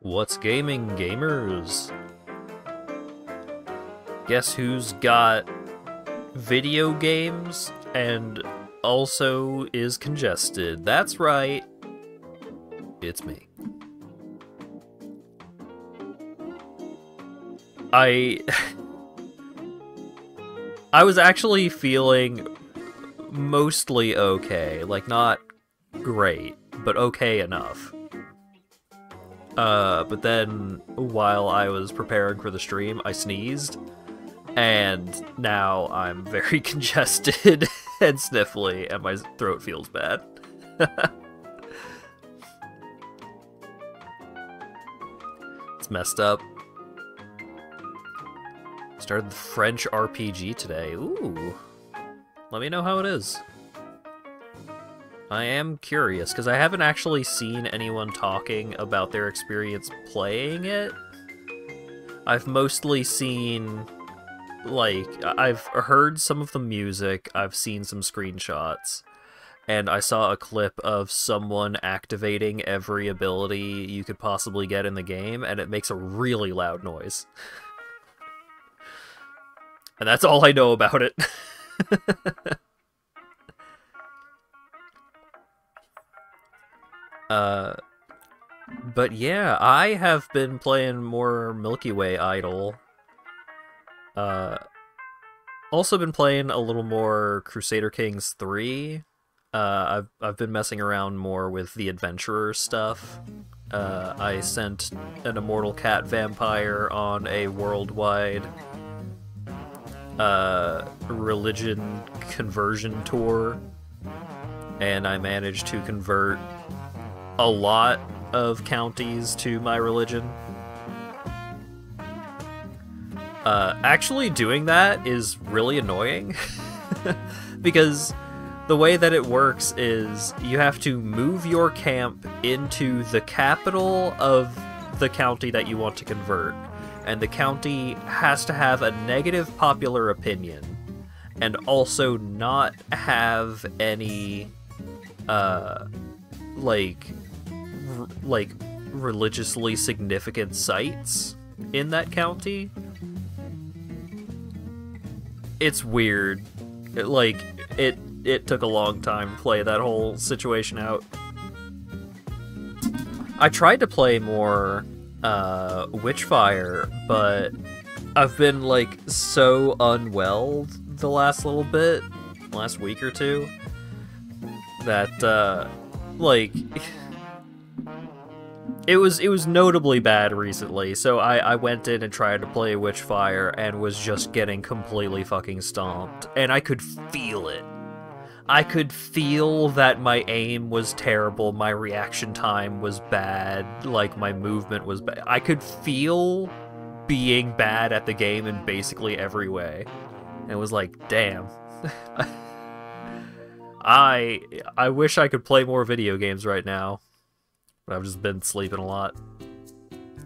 What's gaming, gamers? Guess who's got video games and also is congested? That's right, it's me. I was actually feeling mostly okay, like not great, but okay enough. But then while I was preparing for the stream, I sneezed, and now I'm very congested and sniffly, and my throat feels bad. It's messed up. Started the French RPG today. Ooh. Let me know how it is. I am curious, because I haven't actually seen anyone talking about their experience playing it. I've mostly seen, like, I've heard some of the music, I've seen some screenshots, and I saw a clip of someone activating every ability you could possibly get in the game, and it makes a really loud noise. And that's all I know about it. But yeah, I have been playing more Milky Way Idol. Also been playing a little more Crusader Kings 3. I've been messing around more with the adventurer stuff. I sent an immortal cat vampire on a worldwide religion conversion tour, and I managed to convert a lot of counties to my religion. Actually doing that is really annoying because the way that it works is you have to move your camp into the capital of the county that you want to convert, and the county has to have a negative popular opinion and also not have any like religiously significant sites in that county. It's weird. It took a long time to play that whole situation out. I tried to play more Witchfire, but I've been like so unwell the last little bit, last week or two, that like it was notably bad recently, so I went in and tried to play Witchfire and was just getting completely fucking stomped, and I could feel it. I could feel that my aim was terrible, my reaction time was bad, like my movement was bad. I could feel being bad at the game in basically every way. And it was like, damn. I wish I could play more video games right now, but I've just been sleeping a lot.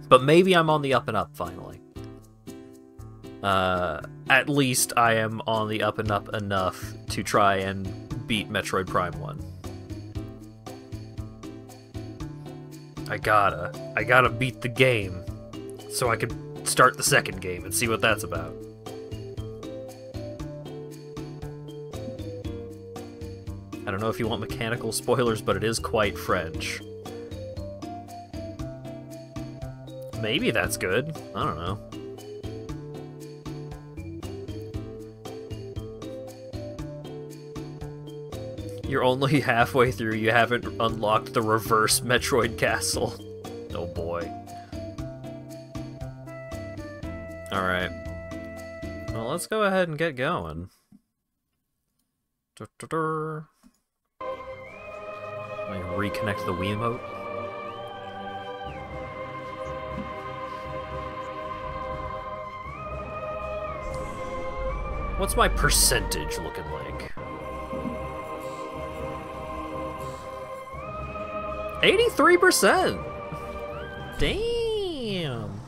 But maybe I'm on the up and up finally. At least I am on the up and up enough to try and beat Metroid Prime 1. I gotta beat the game so I can start the second game and see what that's about. I don't know if you want mechanical spoilers, but it is quite French. Maybe that's good. I don't know. You're only halfway through, you haven't unlocked the reverse Metroid castle. Oh boy. Alright. Well, let's go ahead and get going. Let me reconnect the Wiimote. What's my percentage looking like? 83%! Damn!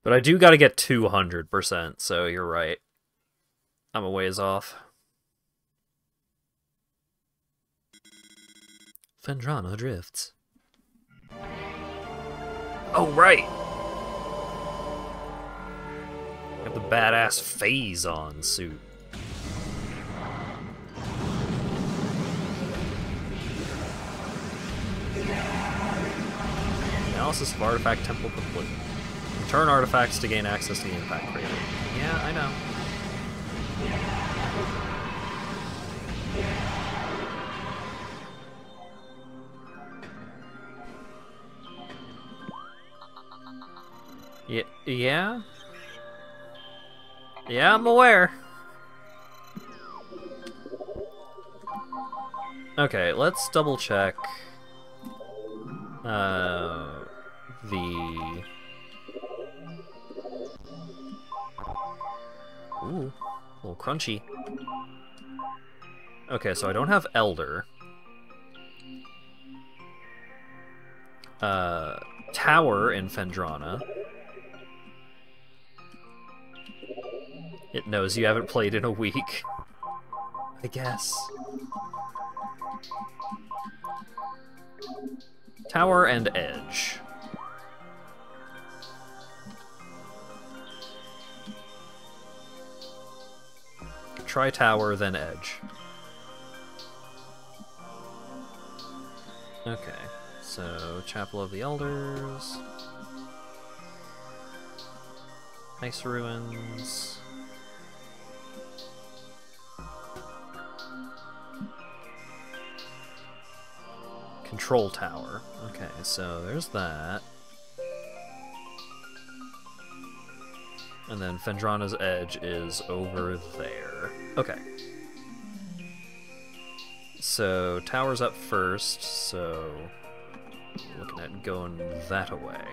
But I do gotta get 200%, so you're right. I'm a ways off. Phendrana drifts. Oh, right! Got the badass Phase-On suit. Analysis of Artifact Temple complete. Return artifacts to gain access to the impact crater. Yeah, I know. Yeah? Yeah, I'm aware. Okay, let's double check the... Ooh, a little crunchy. Okay, so I don't have Elder. Tower in Phendrana. It knows you haven't played in a week, I guess. Tower and Edge. Try Tower, then Edge. Okay, so Chapel of the Elders. Ice Ruins. Control Tower. Okay, so there's that. And then Phendrana's Edge is over there. Okay. So, Tower's up first, so... looking at going that away.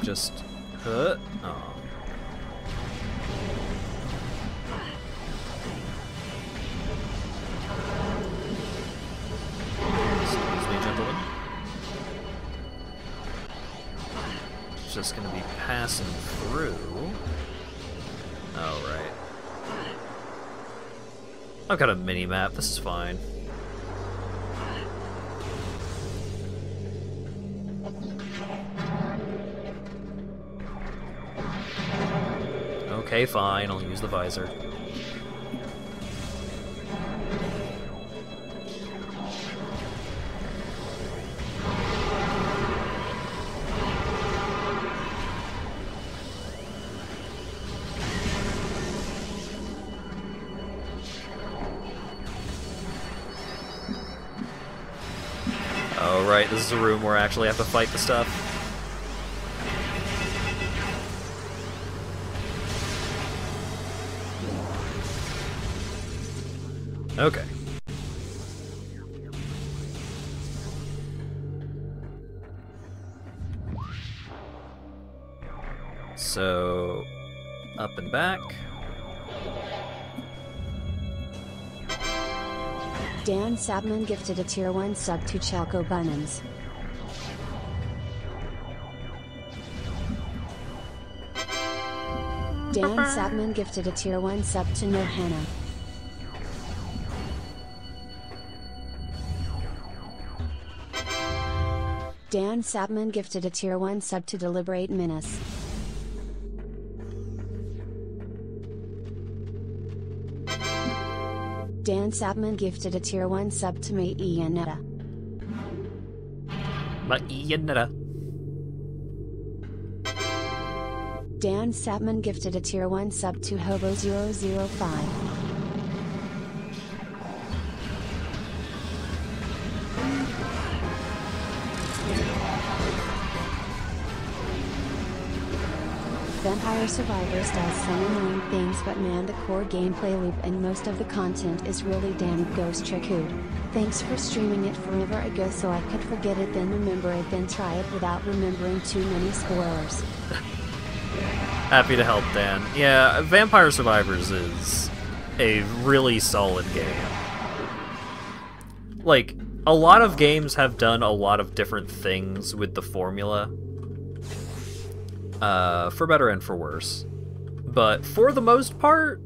Just hurt. Oh. Excuse me, gentlemen. It's just gonna be passing through. Oh, right. I've got a mini map. This is fine. Okay, fine, I'll use the visor. Oh, right, this is a room where I actually have to fight the stuff. Okay. So, up and back. Dan Sabman gifted a tier 1 sub to Chalco Bunnins. Dan Sabman gifted a tier 1 sub to Nohana. Dan Sabman gifted a tier 1 sub to Deliberate Menace. Dan Sabman gifted a tier 1 sub to Maiyanetta. Dan Sabman gifted a tier 1 sub to Hobo005. Vampire Survivors does some annoying things, but man, the core gameplay loop and most of the content is really damn ghost trickood. Thanks for streaming it forever ago so I could forget it, then remember it, then try it without remembering too many spoilers. Happy to help, Dan. Yeah, Vampire Survivors is a really solid game. Like, a lot of games have done a lot of different things with the formula. For better and for worse. But for the most part,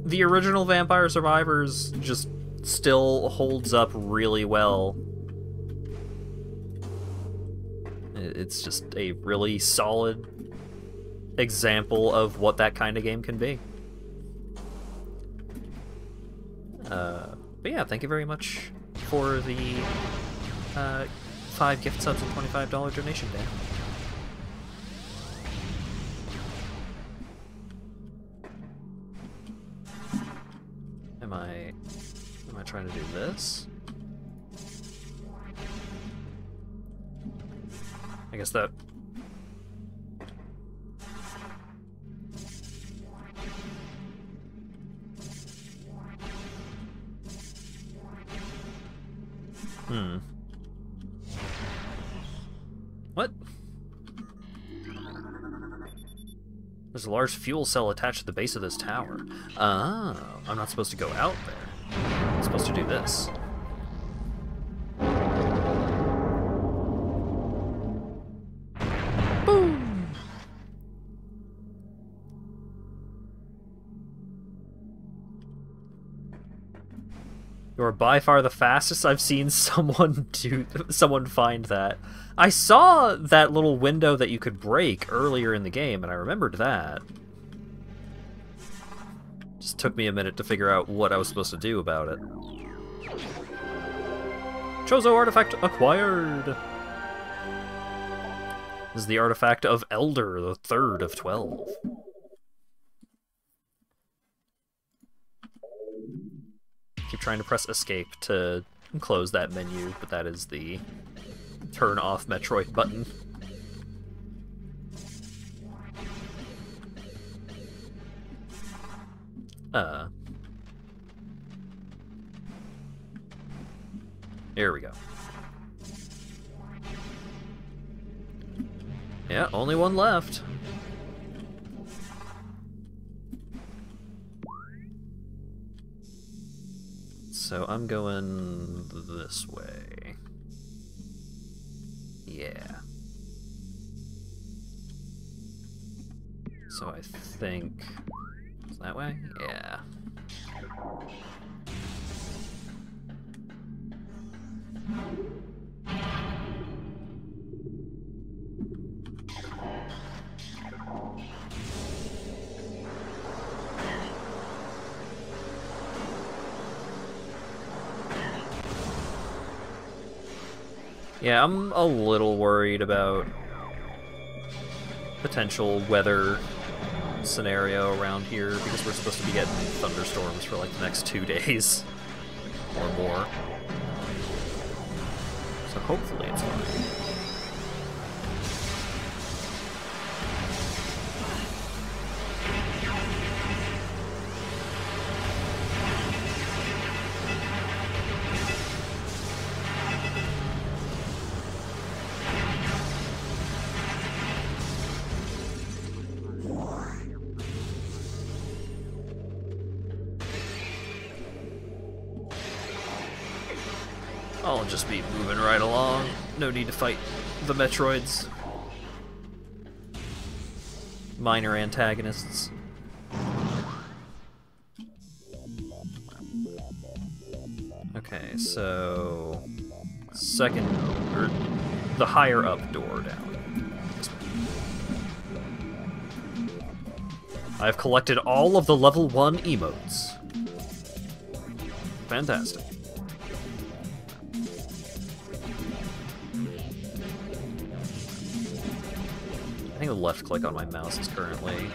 the original Vampire Survivors just still holds up really well. It's just a really solid example of what that kind of game can be. But yeah, thank you very much for the 5 gift subs and $25 donation, Dan. Am I trying to do this? I guess that... What? There's a large fuel cell attached to the base of this tower. Oh, I'm not supposed to go out there. I'm supposed to do this. Boom! You're by far the fastest I've seen someone find that. I saw that little window that you could break earlier in the game, and I remembered that. Just took me a minute to figure out what I was supposed to do about it. Chozo artifact acquired! This is the artifact of Elder, the 3rd of 12. Keep trying to press escape to close that menu, but that is the turn off Metroid button. Here we go. Yeah, only one left. So I'm going this way. Yeah. So I think... Is that way? Yeah. Yeah, I'm a little worried about potential weather scenario around here because we're supposed to be getting thunderstorms for like the next 2 days or more. So hopefully it's fine. I'll just be moving right along. No need to fight the Metroids. Minor antagonists. Okay, so... second... or the higher up door down. I've collected all of the level 1 emotes. Fantastic. I think the left click on my mouse is currently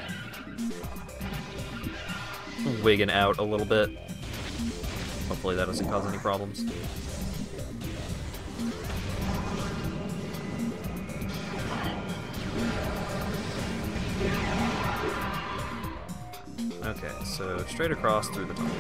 wigging out a little bit. Hopefully that doesn't cause any problems. Okay, so straight across through the tunnel.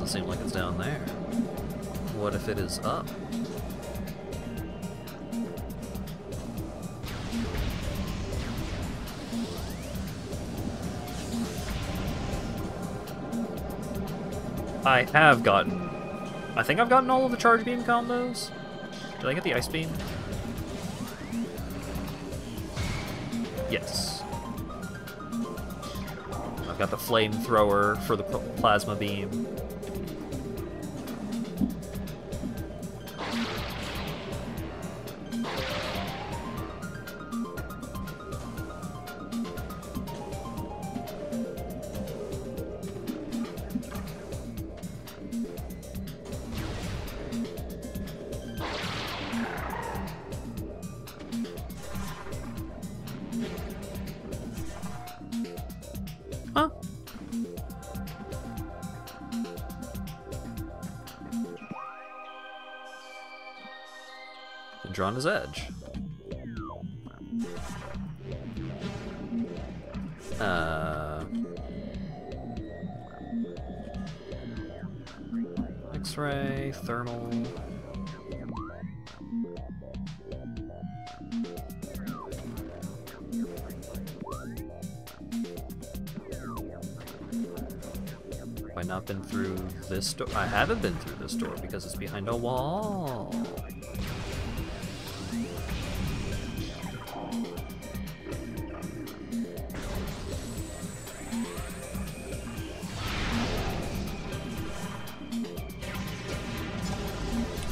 Seem like it's down there. What if it is up? I think I've gotten all of the charge beam combos. Did I get the ice beam? Yes. I've got the flamethrower for the plasma beam. Huh? Drawn his edge. X-ray, thermal. Have I not been through this door? I haven't been through this door because it's behind a wall.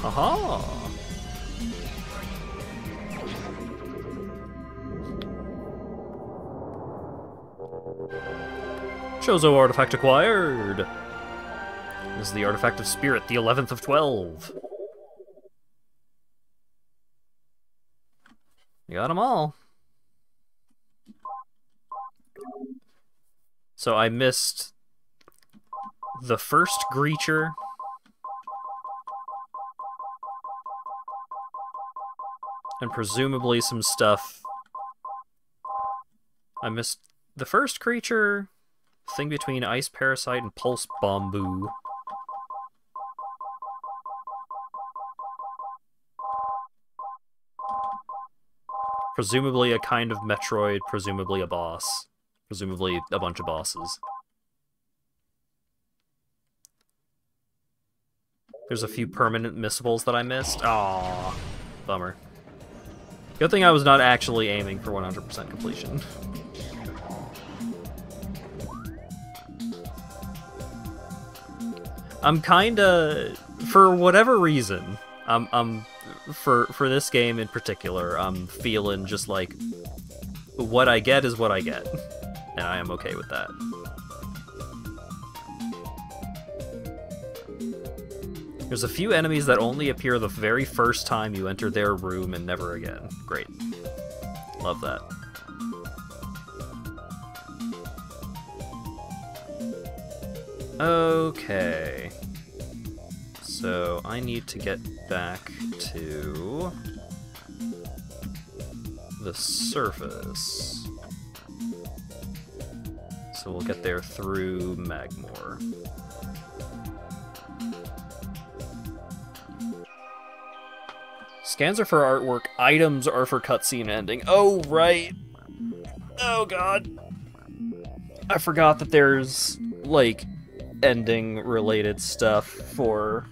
Aha! Chozo artifact acquired! This is the artifact of spirit, the 11th of 12. You got them all. So I missed the first Greacher. And presumably some stuff. I missed the first creature, thing between Ice Parasite and Pulse Bamboo. Presumably a kind of Metroid, presumably a boss. Presumably a bunch of bosses. There's a few permanent missables that I missed. Aww. Bummer. Good thing I was not actually aiming for 100% completion. I'm kinda, for whatever reason, for this game in particular, I'm feeling just like, what I get is what I get. And I am okay with that. There's a few enemies that only appear the very first time you enter their room and never again. Great. Love that. Okay. So I need to get back to the surface. So we'll get there through Magmore. Scans are for artwork, items are for cutscene ending. Oh, right. Oh, God. I forgot that there's, like, ending-related stuff for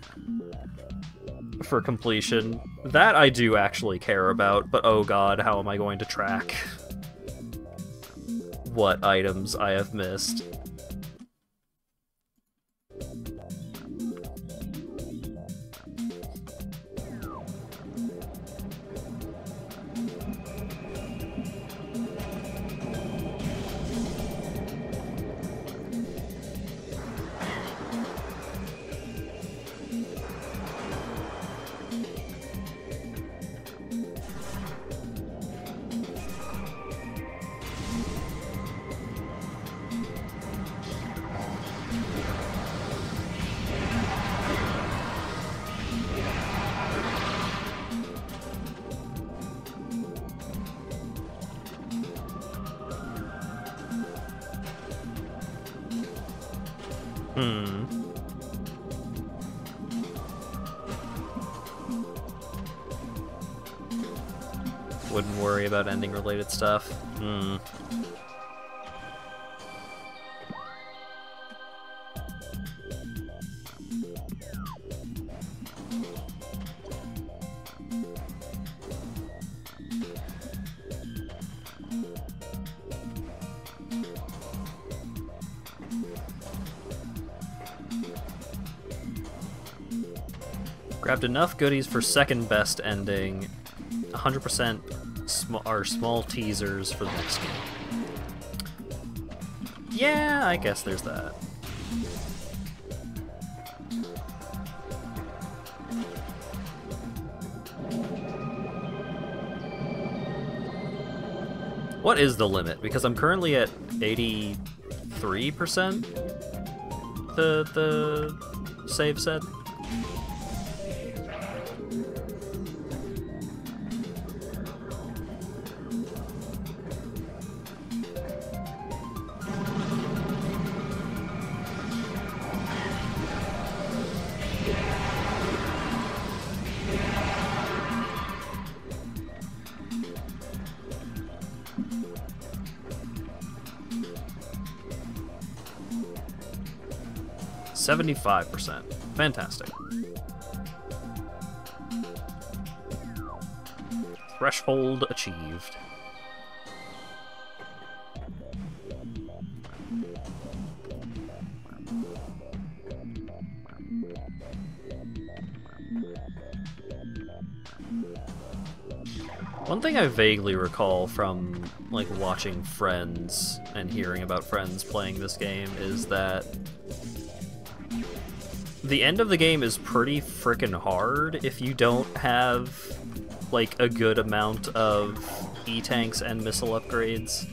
for completion. That I do actually care about, but oh god, how am I going to track what items I have missed? Wouldn't worry about ending related stuff. Grabbed enough goodies for second best ending. 100% small teasers for the next game. Yeah, I guess there's that. What is the limit? Because I'm currently at 83%. The save said. %. Fantastic. Threshold achieved. One thing I vaguely recall from like watching friends and hearing about friends playing this game is that the end of the game is pretty frickin' hard if you don't have like a good amount of E-tanks and missile upgrades.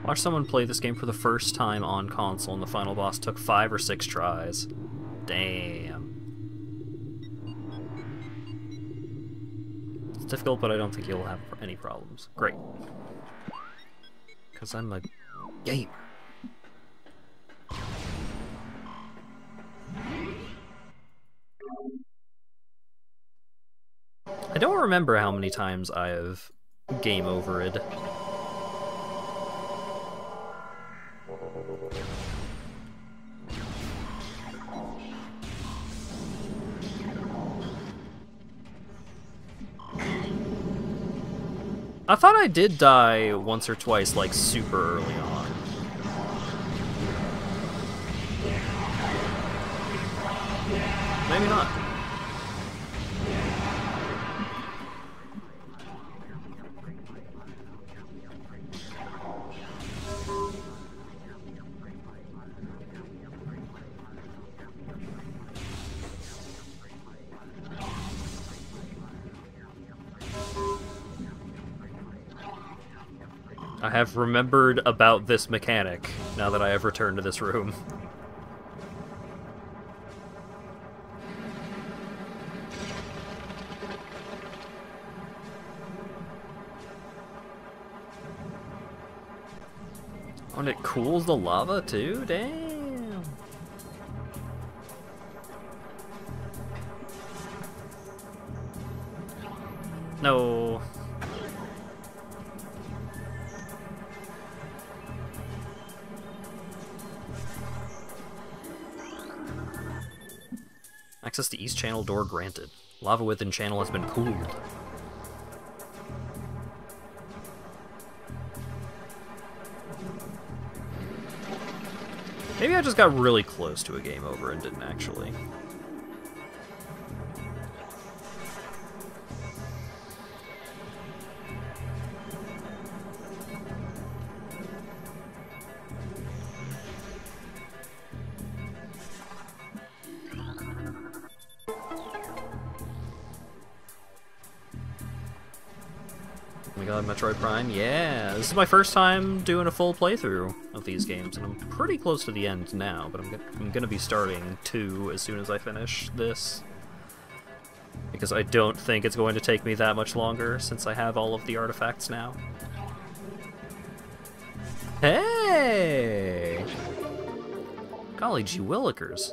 Watch someone play this game for the first time on console and the final boss took 5 or 6 tries. Damn. It's difficult, but I don't think you'll have any problems. Great. Because I'm a gamer. I don't remember how many times I have game overed. I thought I did die once or twice, like, super early on. Maybe not. I have remembered about this mechanic now that I have returned to this room. Oh, and it cools the lava too? Damn. Access to East Channel door granted. Lava within channel has been cooled. Maybe I just got really close to a game over and didn't actually. Oh my god, Metroid Prime, yeah! This is my first time doing a full playthrough of these games, and I'm pretty close to the end now, but I'm gonna be starting 2 as soon as I finish this. Because I don't think it's going to take me that much longer, since I have all of the artifacts now. Hey! Golly gee willikers.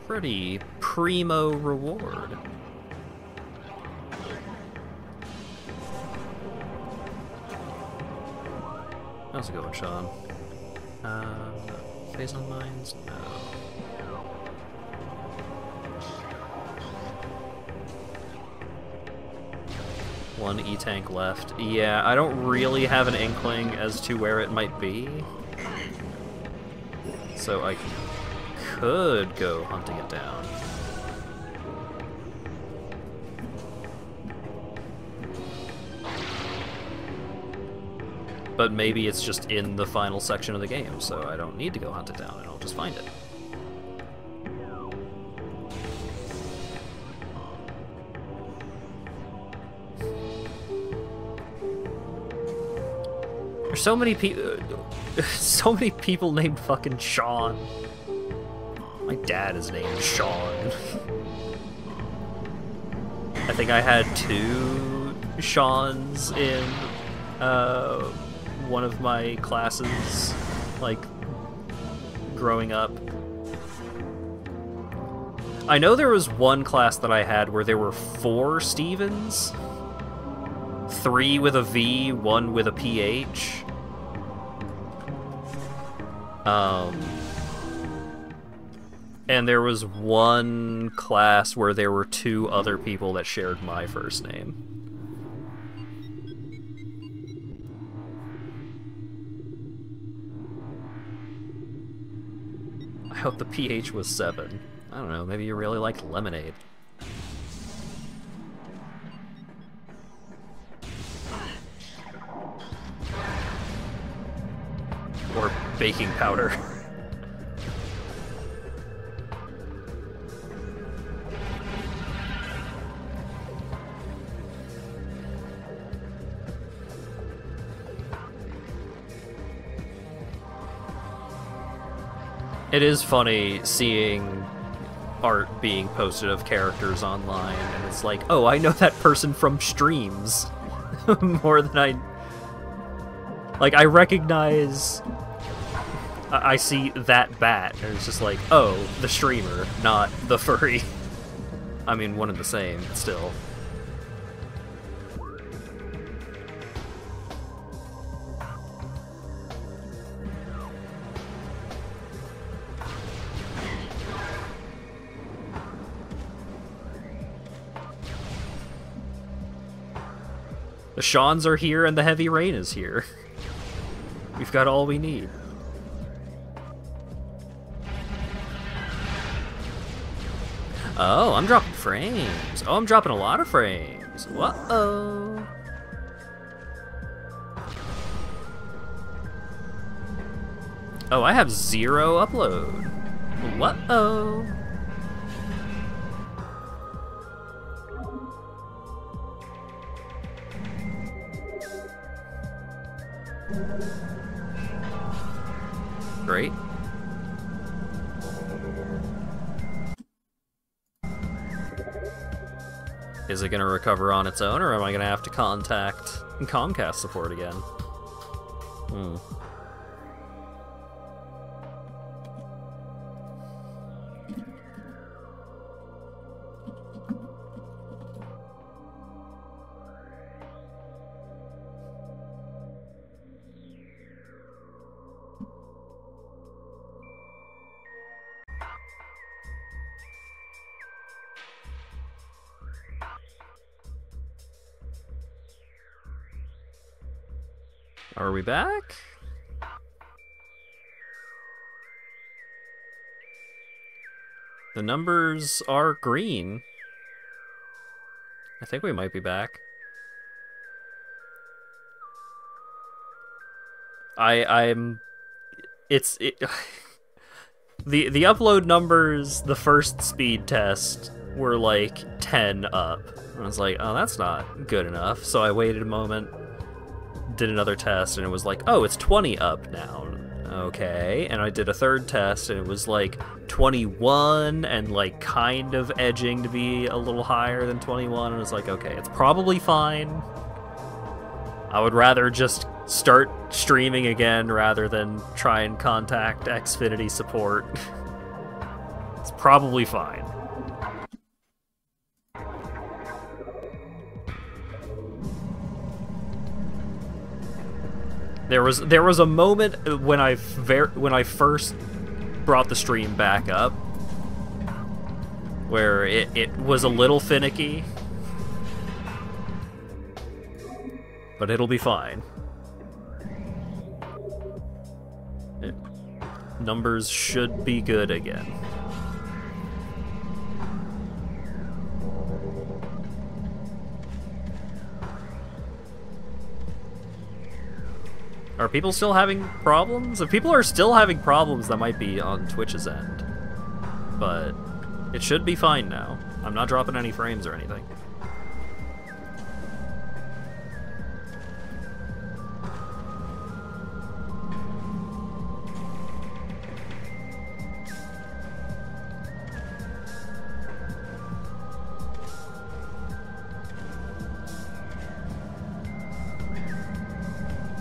Pretty primo reward. How's it going, Sean? Phase on mines? No. One E-tank left. Yeah, I don't really have an inkling as to where it might be. So I could go hunting it down. But maybe it's just in the final section of the game, so I don't need to go hunt it down, and I'll just find it. There's so many people named fucking Sean. My dad is named Sean. I think I had 2 Seans in one of my classes, like, growing up. I know there was one class that I had where there were 4 Stevens. 3 with a V, 1 with a PH. And there was one class where there were 2 other people that shared my first name. I hope the pH was 7. I don't know, maybe you really liked lemonade. Or baking powder. It is funny seeing art being posted of characters online, and it's like, oh, I know that person from streams more than I... Like, I recognize... I see that bat, and it's just like, oh, the streamer, not the furry. I mean, one and the same, but still. The Shawns are here and the heavy rain is here. We've got all we need. Oh, I'm dropping frames. Oh, I'm dropping a lot of frames. Whoa. Oh, I have 0 upload. Whoa. Great. Is it going to recover on its own, or am I going to have to contact Comcast support again? Are we back? The numbers are green. I think we might be back. The upload numbers, the first speed test, were like 10 up. I was like, oh, that's not good enough. So I waited a moment, did another test, and it was like, oh, it's 20 up now. Okay. And I did a third test, and it was like 21, and like kind of edging to be a little higher than 21. And I was like, okay, it's probably fine. I would rather just start streaming again rather than try and contact Xfinity support. It's probably fine. There was a moment when I first brought the stream back up where it was a little finicky, but it'll be fine. Numbers should be good again. Are people still having problems? If people are still having problems, that might be on Twitch's end. But it should be fine now. I'm not dropping any frames or anything.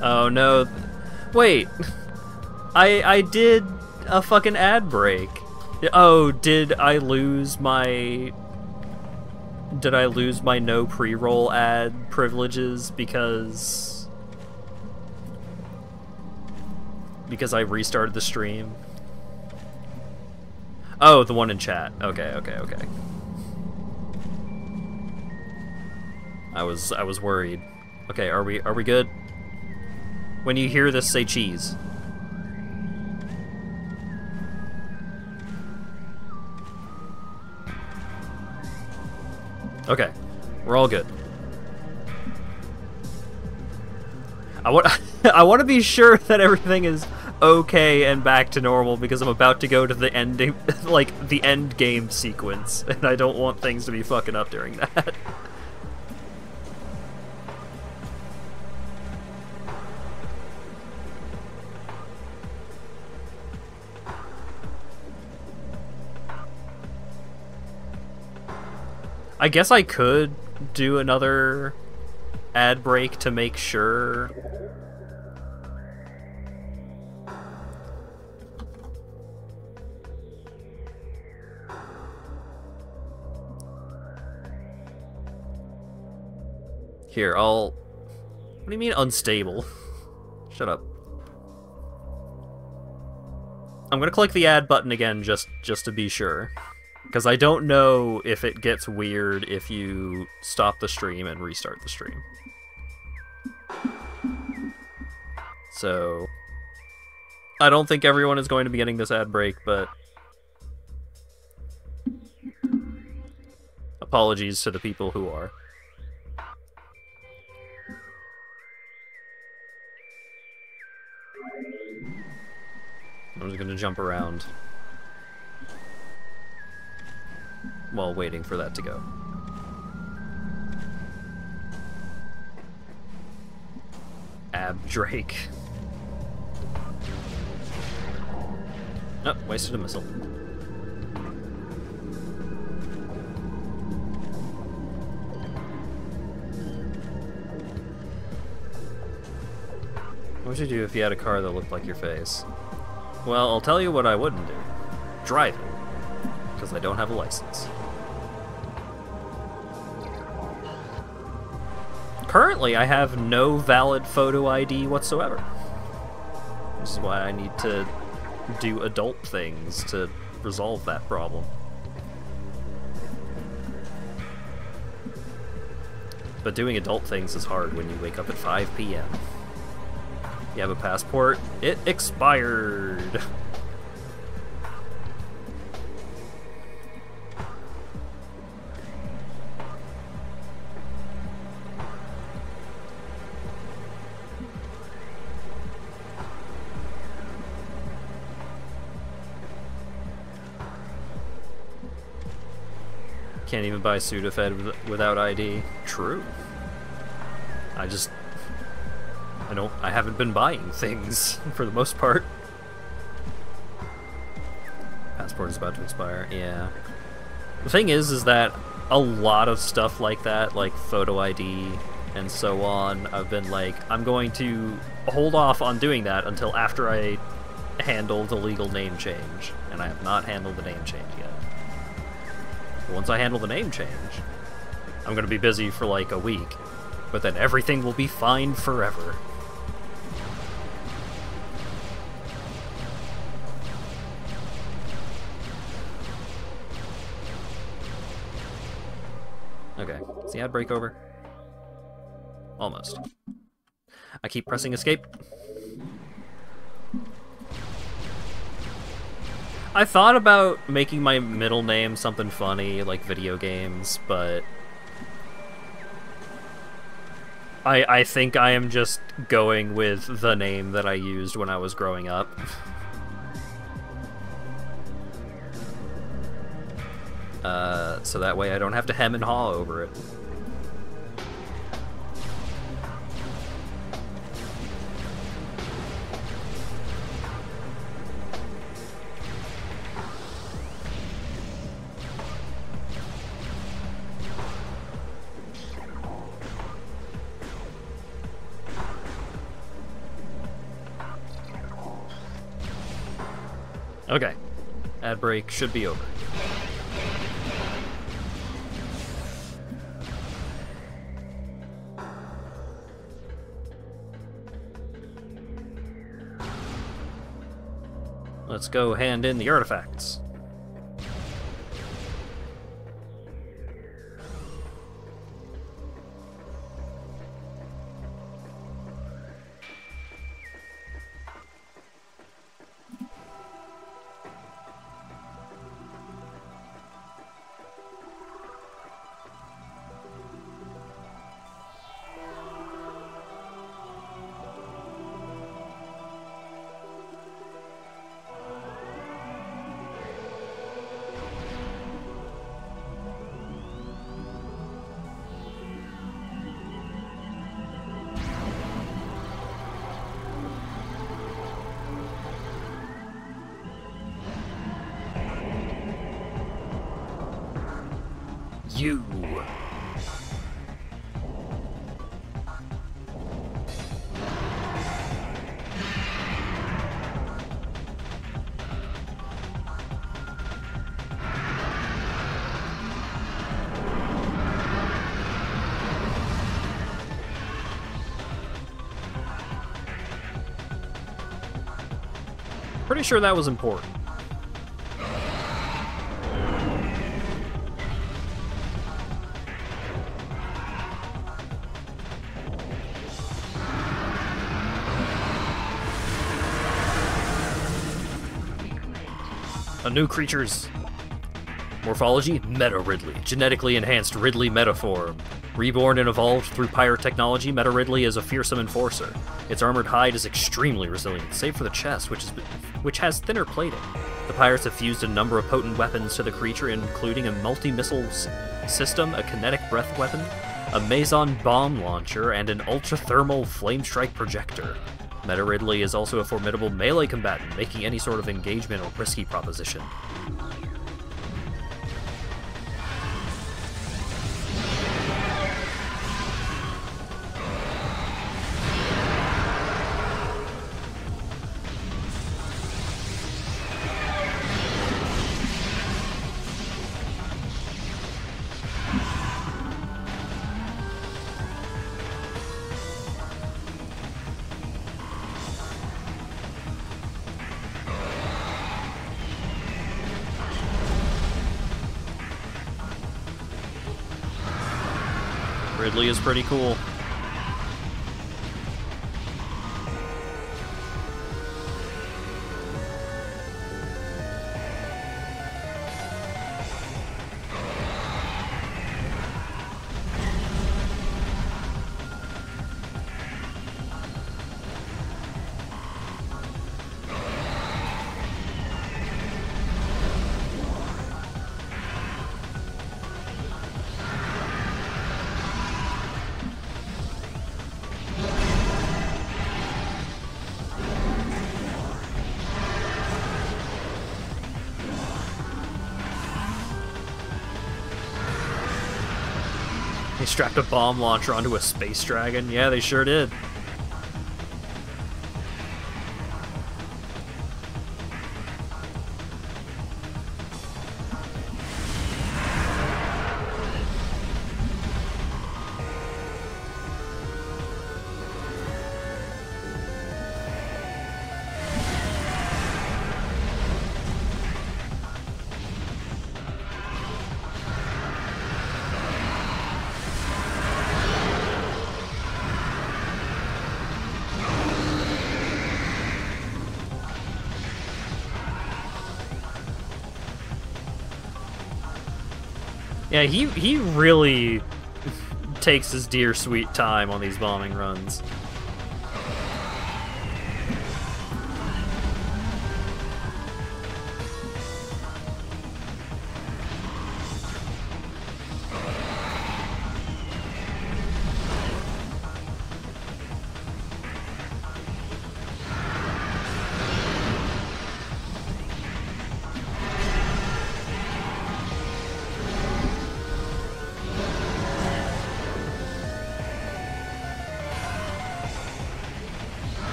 Oh no. Wait. I did a fucking ad break. Oh, did I lose my no pre-roll ad privileges because I restarted the stream? Oh, the one in chat. Okay. I was worried. Okay, are we good? When you hear this, say cheese. Okay, we're all good. I want to be sure that everything is okay and back to normal because I'm about to go to the ending, like the end game sequence, and I don't want things to be fucking up during that. I guess I could do another ad break to make sure. Here, What do you mean unstable? Shut up. I'm gonna click the add button again just to be sure. Because I don't know if it gets weird if you stop the stream and restart the stream. So, I don't think everyone is going to be getting this ad break, but apologies to the people who are. I'm just going to jump around while waiting for that to go. Drake. Oh, wasted a missile. What would you do if you had a car that looked like your face? Well, I'll tell you what I wouldn't do. Drive it. Because I don't have a license. Currently, I have no valid photo ID whatsoever. This is why I need to do adult things to resolve that problem. But doing adult things is hard when you wake up at 5 p.m. You have a passport. It expired. Can't even buy Sudafed without ID. True. I haven't been buying things for the most part. Passport is about to expire. Yeah. The thing is that a lot of stuff like that, like photo ID and so on, I've been like, I'm going to hold off on doing that until after I handle the legal name change. And I have not handled the name change yet. Once I handle the name change, I'm gonna be busy for like a week, but then everything will be fine forever. Okay, is the ad break over? Almost. I keep pressing escape. I thought about making my middle name something funny, like video games, but I think I am just going with the name that I used when I was growing up. So that way I don't have to hem and haw over it. Okay, ad break should be over. Let's go hand in the artifacts. You. Pretty sure that was important. A new creature's morphology, Meta Ridley, genetically enhanced Ridley metaform. Reborn and evolved through pyre technology, Meta Ridley is a fearsome enforcer. Its armored hide is extremely resilient, save for the chest, which has thinner plating. The pirates have fused a number of potent weapons to the creature, including a multi-missile system, a kinetic breath weapon, a Maison bomb launcher, and an ultra-thermal flame strike projector. Meta Ridley is also a formidable melee combatant, making any sort of engagement or risky proposition. Ridley is pretty cool. strapped a bomb launcher onto a space dragon. Yeah, they sure did. Yeah, he really takes his dear sweet time on these bombing runs.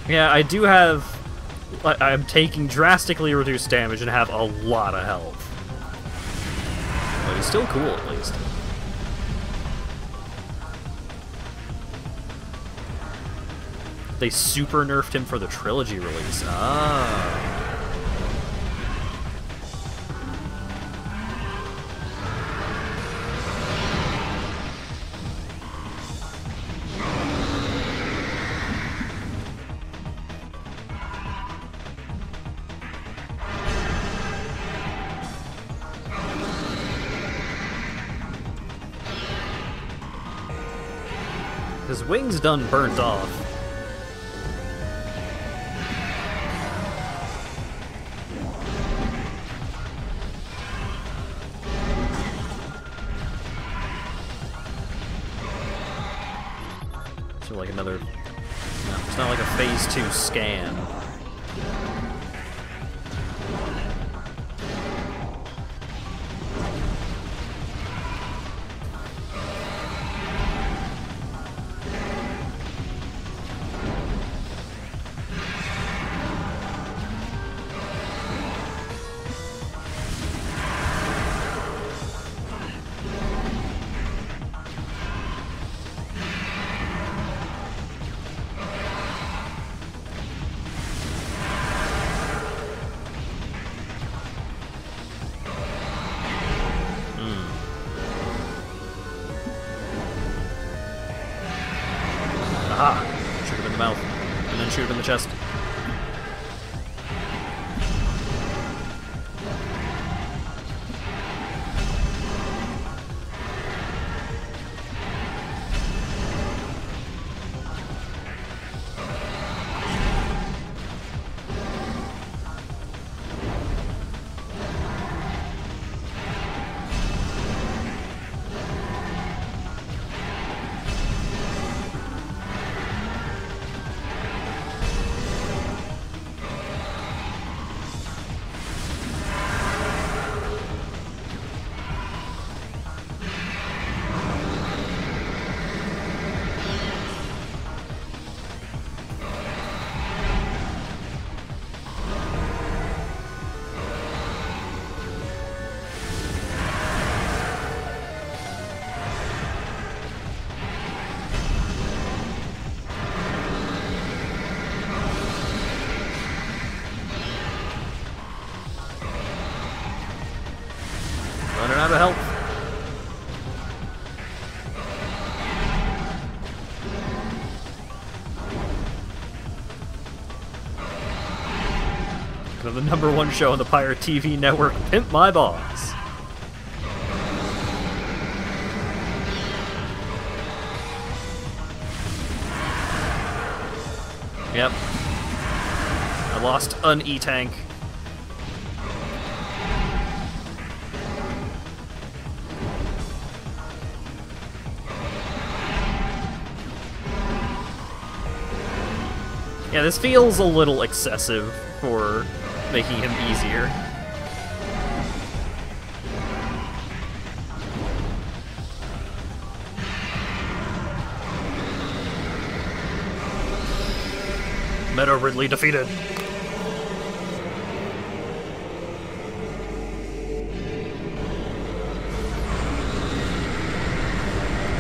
Yeah, I do have... I'm taking drastically reduced damage and have a lot of health. But he's still cool, at least. They super nerfed him for the trilogy release. Ah. His wings done burnt off. So like another... No, it's not like a phase 2 scan. Aha! Shoot him in the mouth, and then shoot him in the chest. Running out of health. The #1 show on the Pirate TV network, Pimp My Boss. Yep. I lost an E-Tank. Yeah, this feels a little excessive for making him easier. Meta Ridley defeated.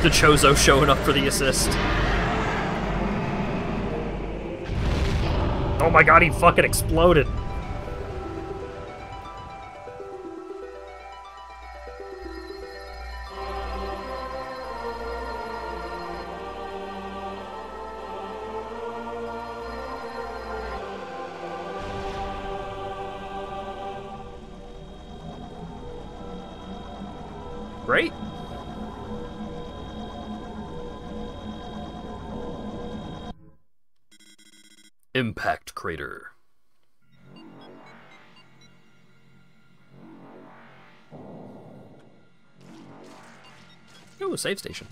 The Chozo showing up for the assist. Oh my god, he fucking exploded. Great. Impact Crater. Ooh, save station.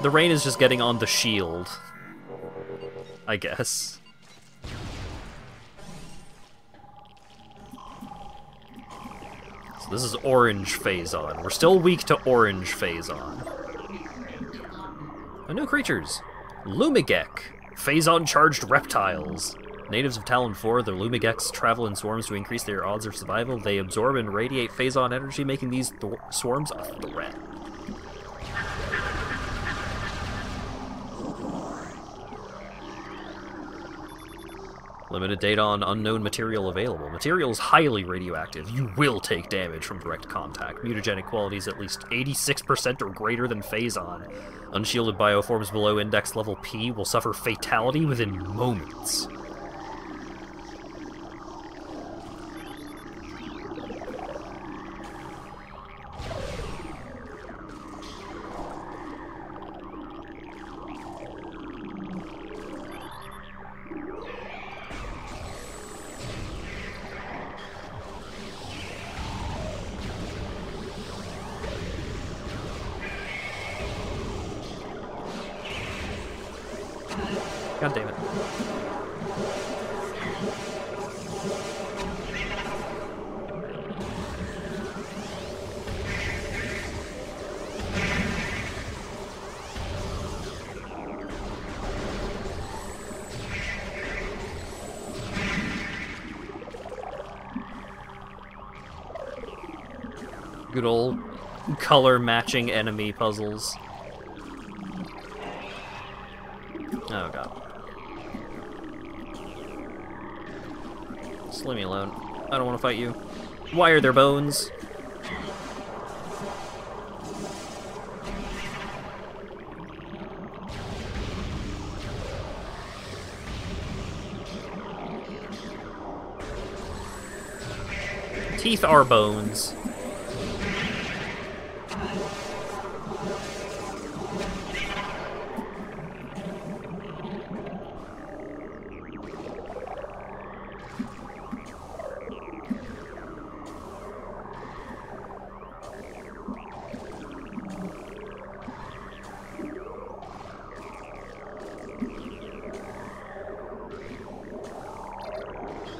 The rain is just getting on the shield, I guess. So this is orange Phazon. We're still weak to orange Phazon. Oh, new creatures. Lumigek. Phazon-charged reptiles. Natives of Talon 4, the Lumigeks travel in swarms to increase their odds of survival. They absorb and radiate Phazon energy, making these swarms a threat. Limited data on unknown material available. Material is highly radioactive. You will take damage from direct contact. Mutagenic qualities at least 86% or greater than Phazon. Unshielded bioforms below index level P will suffer fatality within moments. God damn it. Good old color matching enemy puzzles. Oh god. Just leave me alone. I don't want to fight you. Why are there bones? Teeth are bones.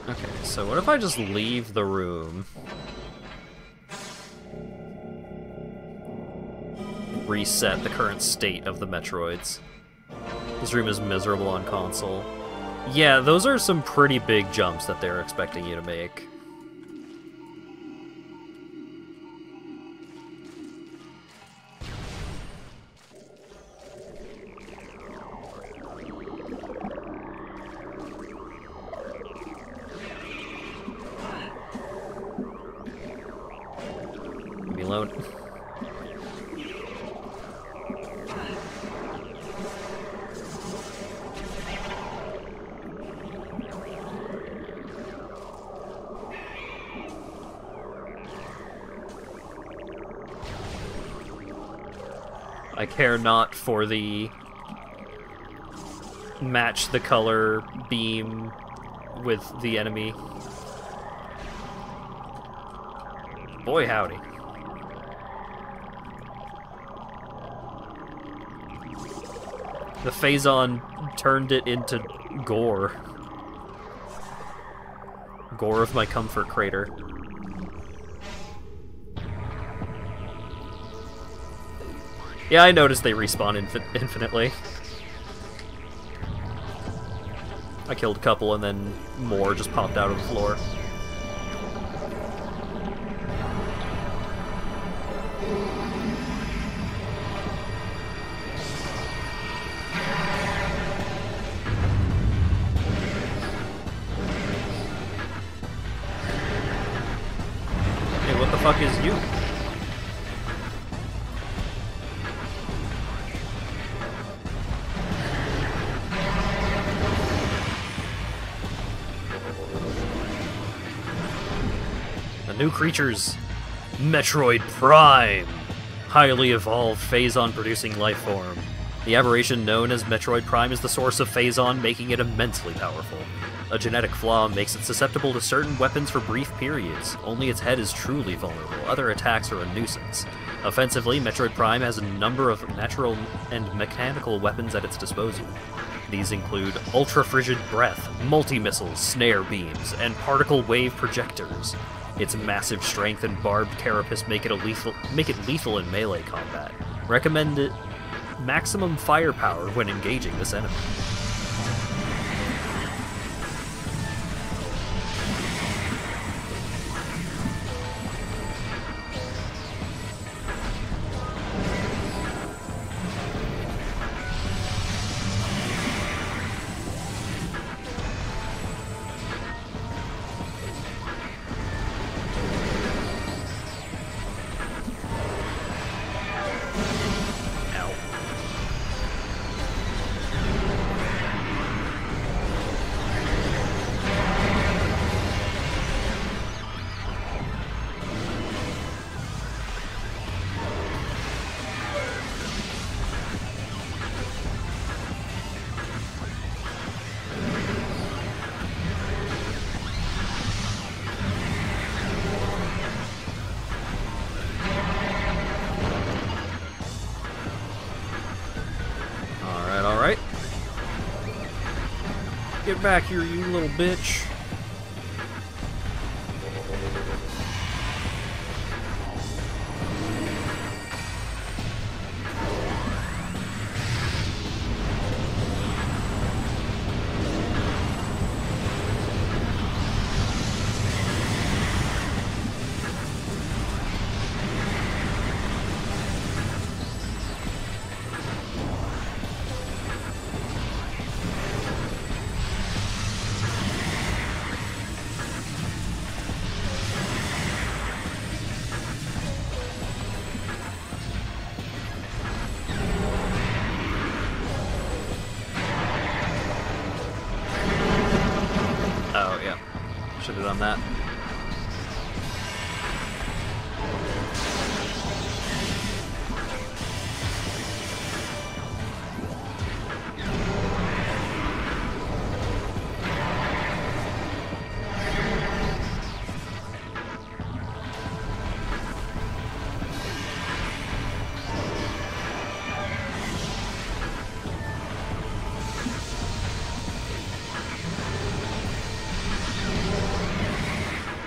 Okay, so what if I just leave the room? Reset the current state of the Metroids. This room is miserable on console. Yeah, those are some pretty big jumps that they're expecting you to make. Leave me alone. I care not for the match the color beam with the enemy. Boy howdy. The Phazon turned it into gore. Gore of my comfort crater. Yeah, I noticed they respawn infinitely. I killed a couple and then more just popped out of the floor. Hey, what the fuck is you? New creatures, Metroid Prime, highly evolved Phazon-producing life form. The aberration known as Metroid Prime is the source of Phazon, making it immensely powerful. A genetic flaw makes it susceptible to certain weapons for brief periods. Only its head is truly vulnerable. Other attacks are a nuisance. Offensively, Metroid Prime has a number of natural and mechanical weapons at its disposal. These include ultra-frigid breath, multi-missiles, snare beams, and particle wave projectors. Its massive strength and barbed carapace make it lethal in melee combat. Recommended maximum firepower when engaging this enemy. Alright. Get back here, you little bitch. Should have done that.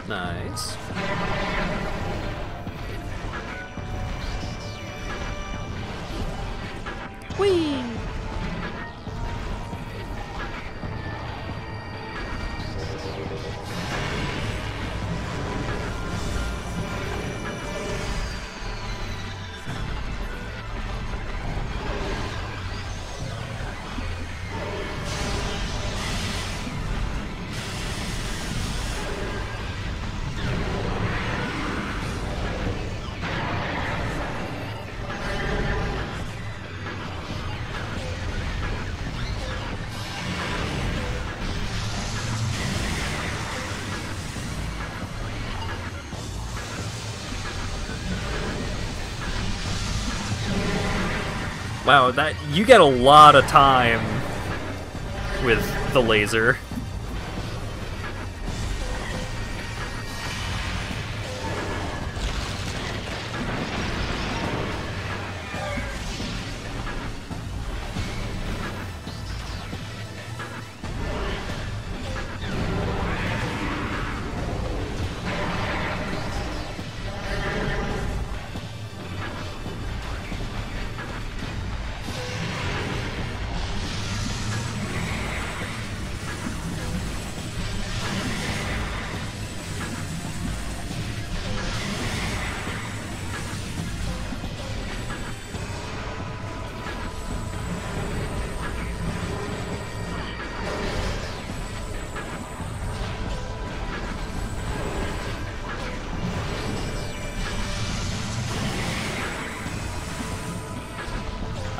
Nice. Whee! Wow, that you get a lot of time with the laser.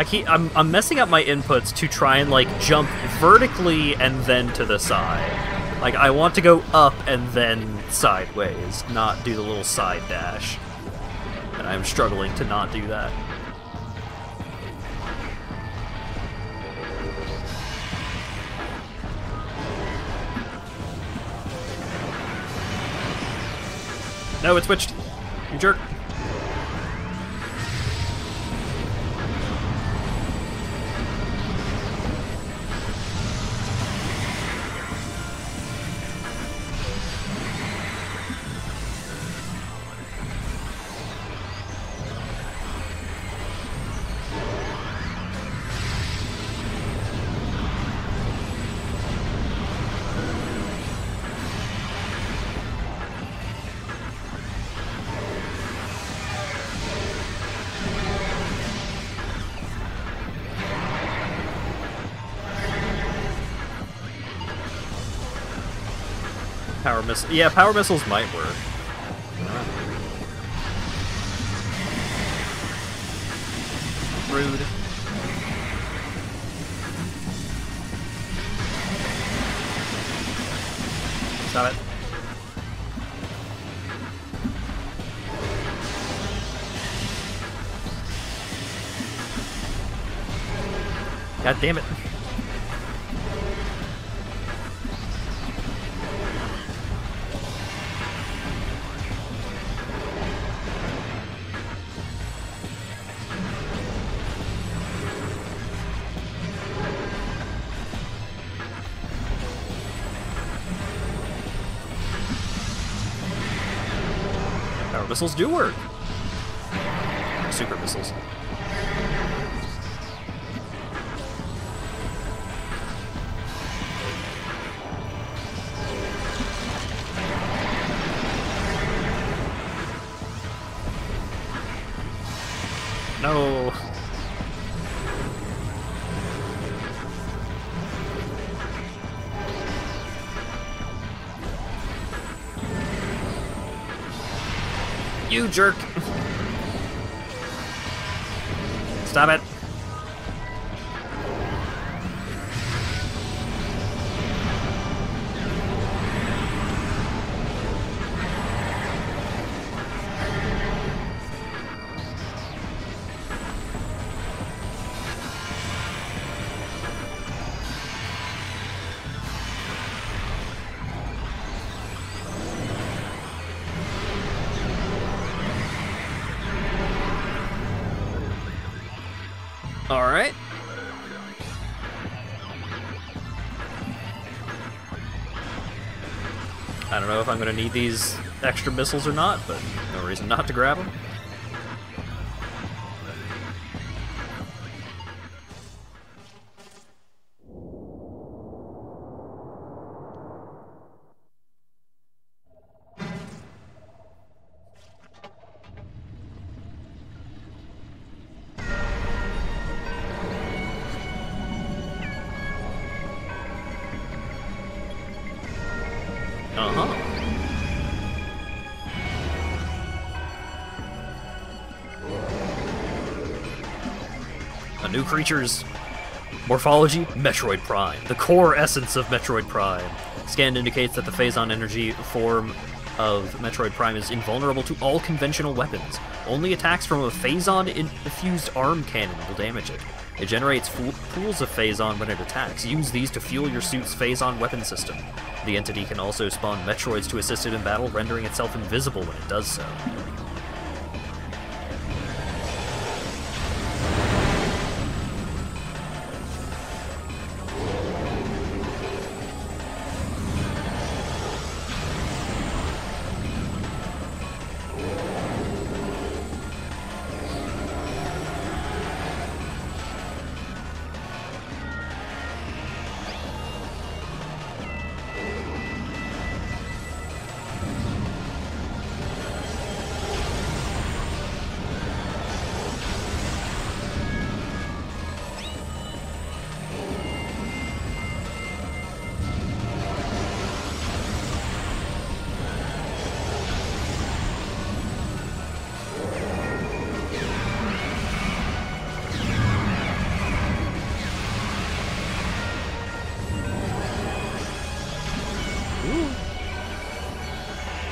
I'm messing up my inputs to try and, like, jump vertically and then to the side. Like, I want to go up and then sideways, not do the little side dash. And I'm struggling to not do that. No, it switched. You jerk. Power missile. Yeah, power missiles might work. Rude. Stop it. God damn it. Power missiles do work. Super missiles. No. You jerk. Stop it. All right. I don't know if I'm going to need these extra missiles or not, but no reason not to grab them. Uh-huh. A new creature's morphology, Metroid Prime. The core essence of Metroid Prime. Scan indicates that the Phazon energy form of Metroid Prime is invulnerable to all conventional weapons. Only attacks from a Phazon-infused arm cannon will damage it. It generates pools of Phazon when it attacks. Use these to fuel your suit's Phazon weapon system. The entity can also spawn Metroids to assist it in battle, rendering itself invisible when it does so.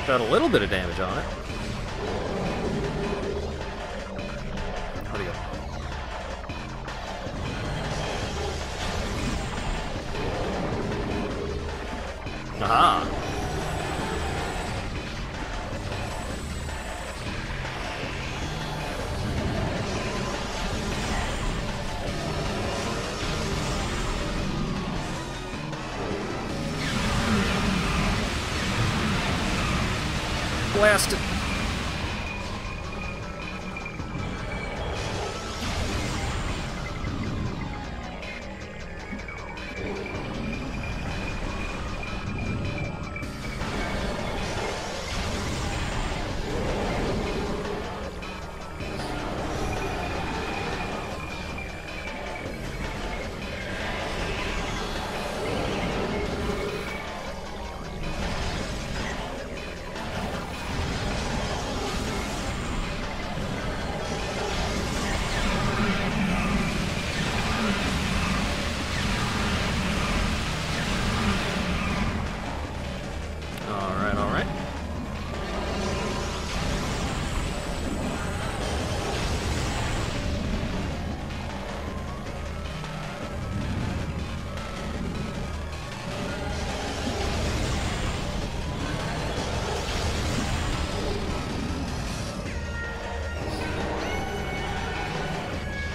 Got a little bit of damage on it. Where'd he go? Aha! Blasted.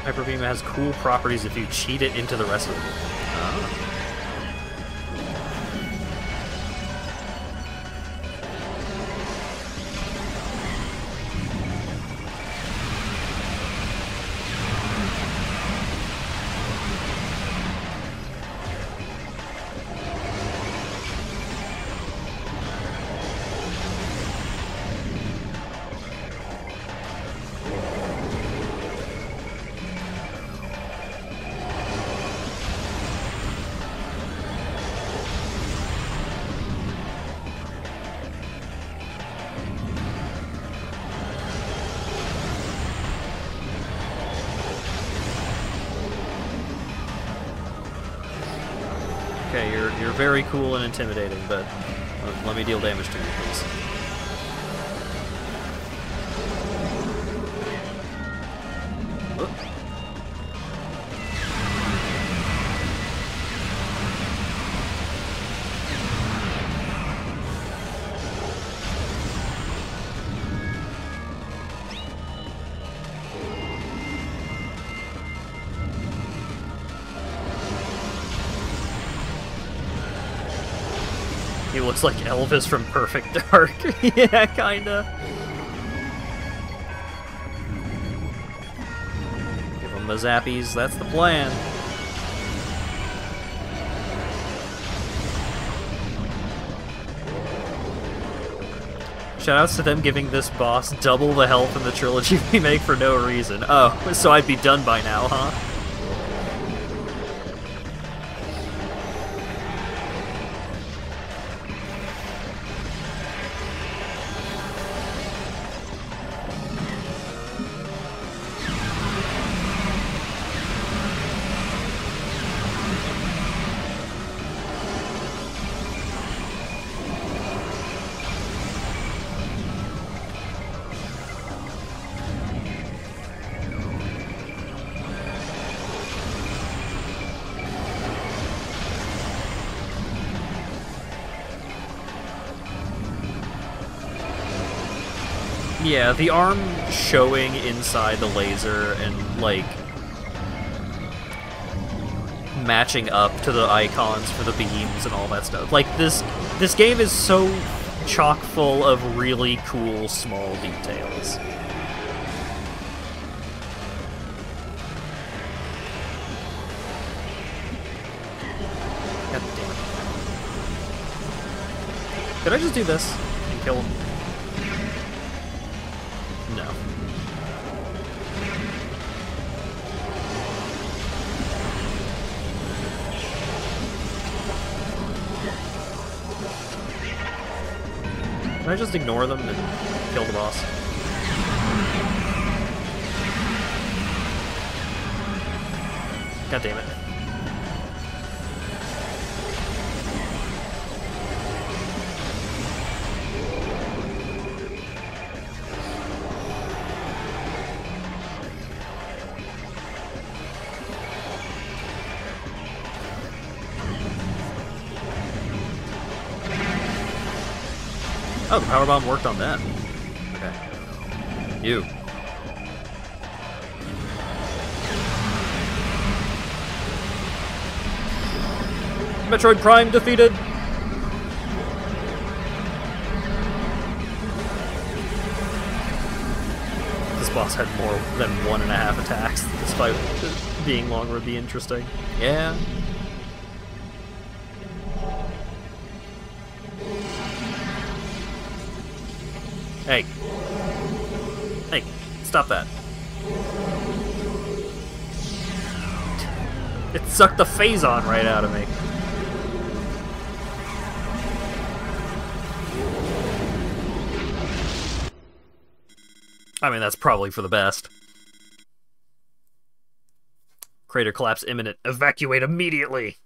Hyper Beam has cool properties if you cheat it into the rest of it. Oh. Okay, you're very cool and intimidating, but let me deal damage to you, please. He looks like Elvis from Perfect Dark. Yeah, kinda. Give him the zappies, that's the plan. Shoutouts to them giving this boss double the health in the trilogy remake for no reason. Oh, so I'd be done by now, huh? Yeah, the arm showing inside the laser and, like, matching up to the icons for the beams and all that stuff. Like, this game is so chock full of really cool small details. God damn it. Could I just do this and kill him? No. Can I just ignore them and kill the boss? God damn it. Oh, the power bomb worked on them. Okay. You. Metroid Prime defeated! This boss had more than 1.5 attacks, despite being long would be interesting. Yeah. Hey. Hey, stop that. It sucked the Phazon right out of me. I mean, that's probably for the best. Crater collapse imminent. Evacuate immediately!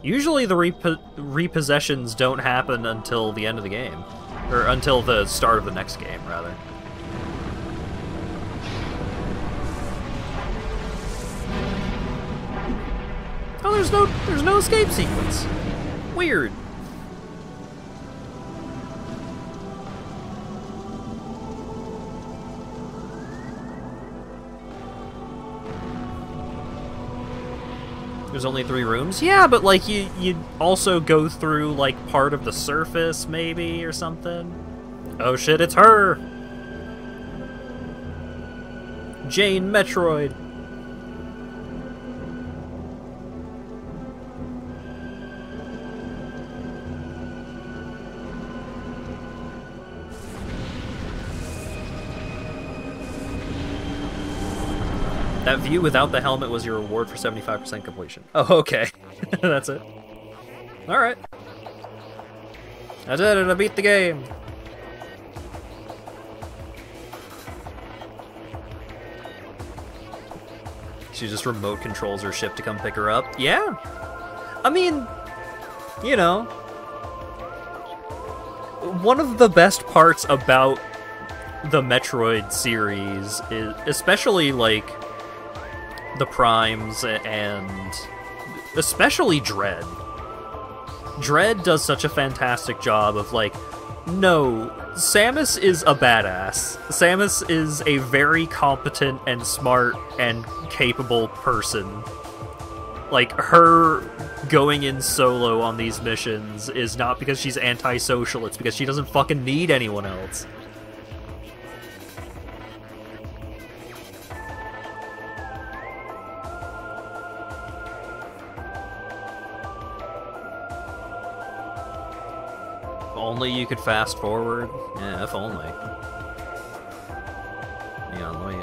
Usually the repossessions don't happen until the end of the game. Or until the start of the next game, rather. Oh, there's no escape sequence. Weird. There's only 3 rooms? Yeah, but like you also go through like part of the surface maybe or something. Oh shit, it's her! Jane Metroid. That view without the helmet was your reward for 75% completion. Oh, okay. That's it. Alright. I did it, I beat the game. She just remote controls her ship to come pick her up. Yeah. I mean, you know, one of the best parts about the Metroid series is, especially like the Primes and especially Dread. Dread does such a fantastic job of like, no, Samus is a badass. Samus is a very competent and smart and capable person. Like, her going in solo on these missions is not because she's antisocial, it's because she doesn't fucking need anyone else. Only you could fast forward? Yeah, if only. Yeah, let me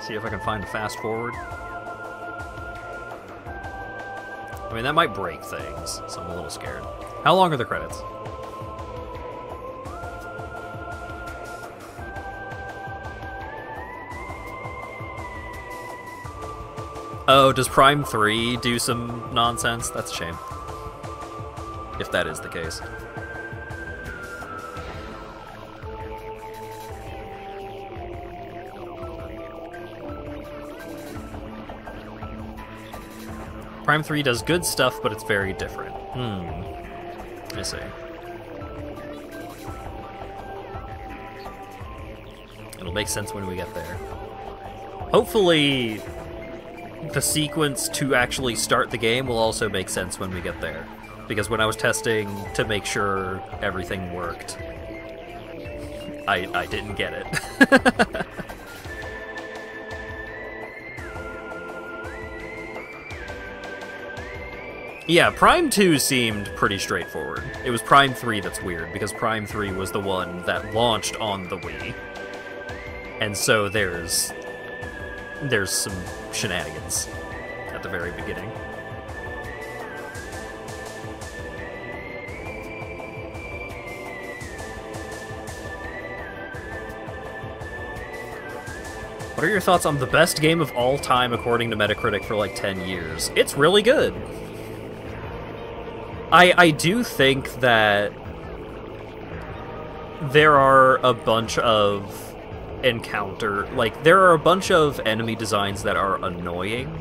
see if I can find a fast forward. I mean, that might break things, so I'm a little scared. How long are the credits? Oh, does Prime 3 do some nonsense? That's a shame. If that is the case. Prime 3 does good stuff, but it's very different. I see. It'll make sense when we get there. Hopefully, the sequence to actually start the game will also make sense when we get there. Because when I was testing to make sure everything worked, I didn't get it. Yeah, Prime 2 seemed pretty straightforward. It was Prime 3 that's weird, because Prime 3 was the one that launched on the Wii. And so there's some shenanigans at the very beginning. What are your thoughts on the best game of all time according to Metacritic for like 10 years? It's really good. I do think that there are a bunch of there are a bunch of enemy designs that are annoying.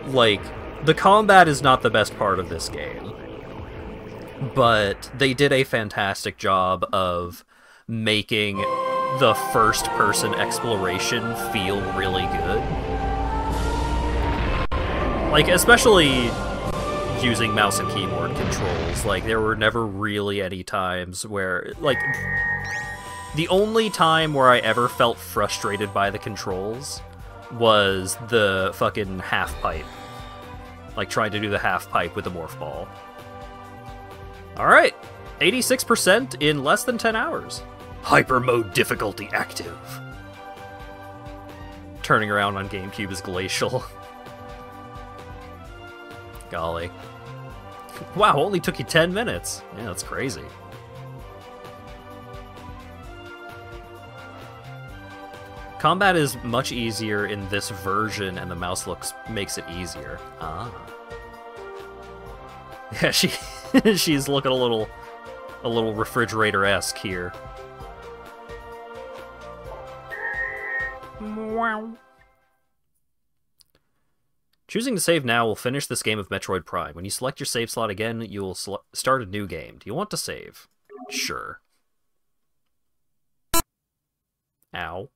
Like, The combat is not the best part of this game, but they did a fantastic job of making the first-person exploration feel really good. Like, especially using mouse and keyboard controls. Like, there were never really any times where, like, the only time where I ever felt frustrated by the controls was the fucking half pipe. Like, trying to do the half pipe with the morph ball. Alright, 86% in less than 10 hours. Hyper mode difficulty active. Turning around on GameCube is glacial. Golly. Wow, only took you 10 minutes. Yeah, that's crazy. Combat is much easier in this version, and the mouse makes it easier. Ah. Yeah, she's looking a little refrigerator-esque here. Wow. Choosing to save now will finish this game of Metroid Prime. When you select your save slot again, you will start a new game. Do you want to save? Sure. Ow.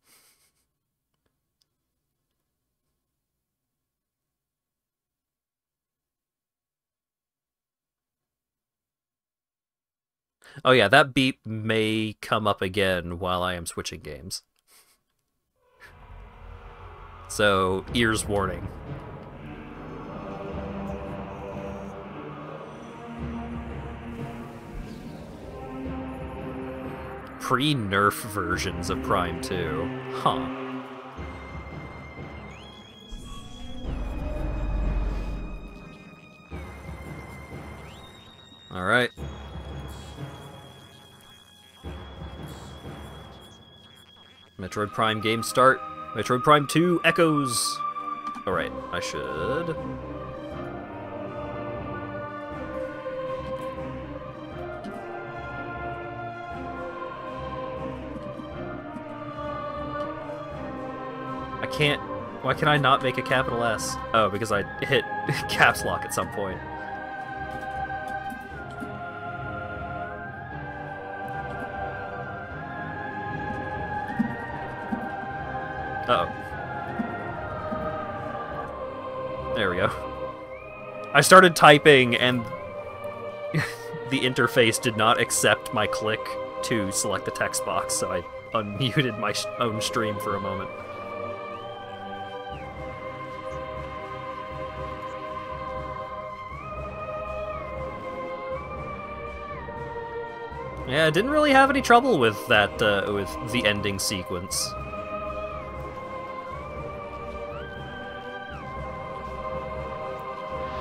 Oh yeah, that beep may come up again while I am switching games. So, ears warning. Pre-nerf versions of Prime 2. Huh. Alright. Metroid Prime game start. Metroid Prime 2 echoes. Alright, I should... I can't... Why can I not make a capital S? Oh, because I hit caps lock at some point. Uh-oh. There we go. I started typing and the interface did not accept my click to select the text box, so I unmuted my own stream for a moment. Yeah, I didn't really have any trouble with that, with the ending sequence.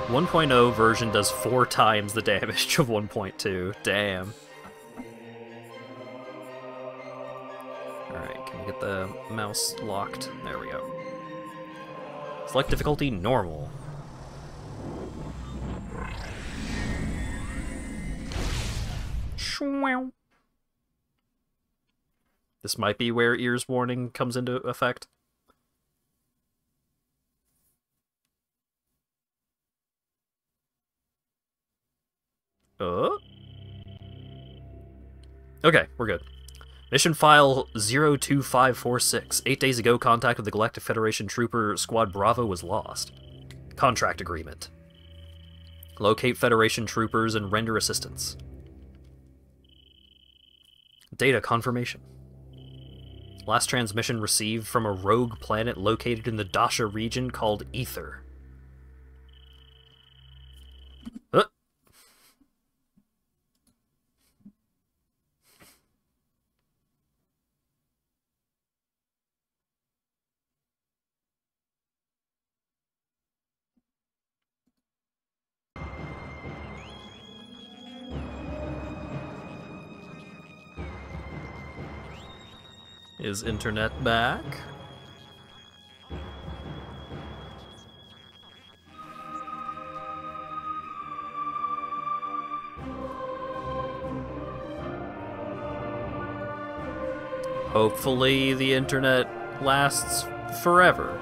One 1.0 version does 4 times the damage of 1.2. Damn. Alright, can we get the mouse locked? There we go. Select difficulty normal. This might be where ears warning comes into effect. Okay, we're good. Mission file 02546. 8 days ago, contact with the Galactic Federation Trooper Squad Bravo was lost. Contract agreement. Locate Federation troopers and render assistance. Data confirmation. Last transmission received from a rogue planet located in the Dasha region called Ether. Is internet back? Hopefully the internet lasts forever.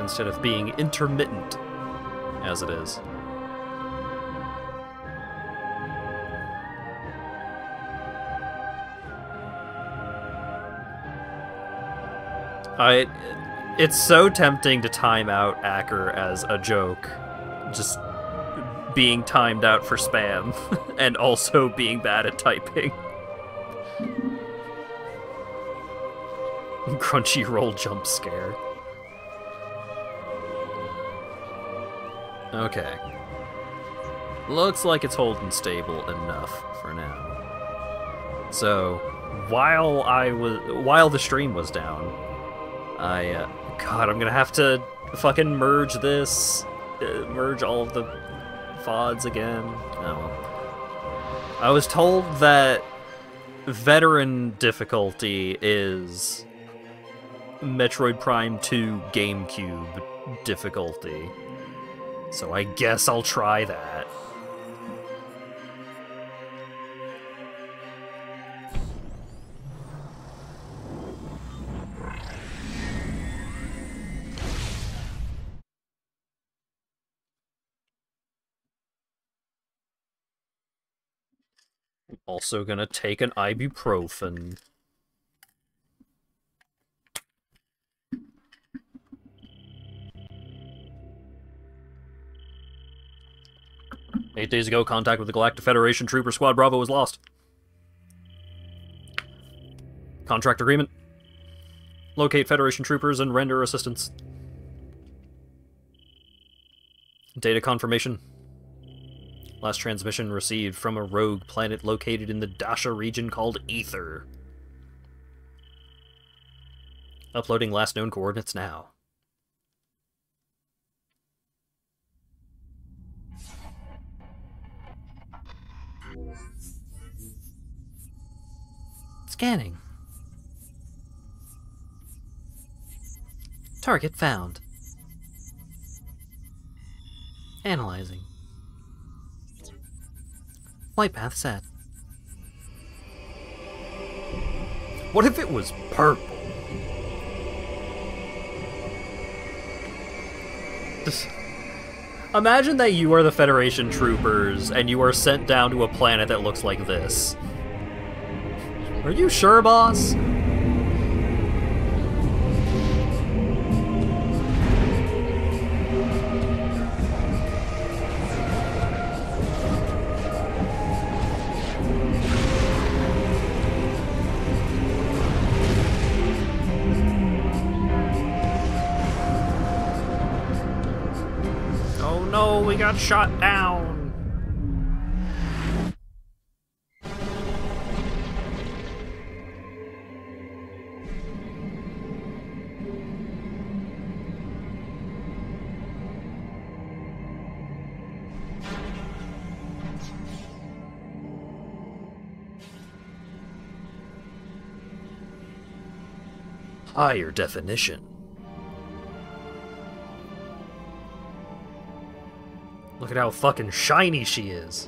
instead of being intermittent, as it is. It's so tempting to time out Acker as a joke, just being timed out for spam, and also being bad at typing. Crunchyroll jump scare. Okay. Looks like it's holding stable enough for now. So, while the stream was down, God, I'm gonna have to fucking merge this, merge all of the VODs again. Oh well. I was told that veteran difficulty is Metroid Prime 2 GameCube difficulty. So I guess I'll try that. I'm also gonna take an ibuprofen. "8 days ago, contact with the Galactic Federation Trooper Squad Bravo was lost. Contract agreement. Locate Federation troopers and render assistance. Data confirmation. Last transmission received from a rogue planet located in the Dasha region called Ether. Uploading last known coordinates now." Scanning. Target found. Analyzing. Flight path set. What if it was purple? Just imagine that you are the Federation troopers and you are sent down to a planet that looks like this. Are you sure, boss? Oh no, we got shot down. Higher definition. Look at how fucking shiny she is.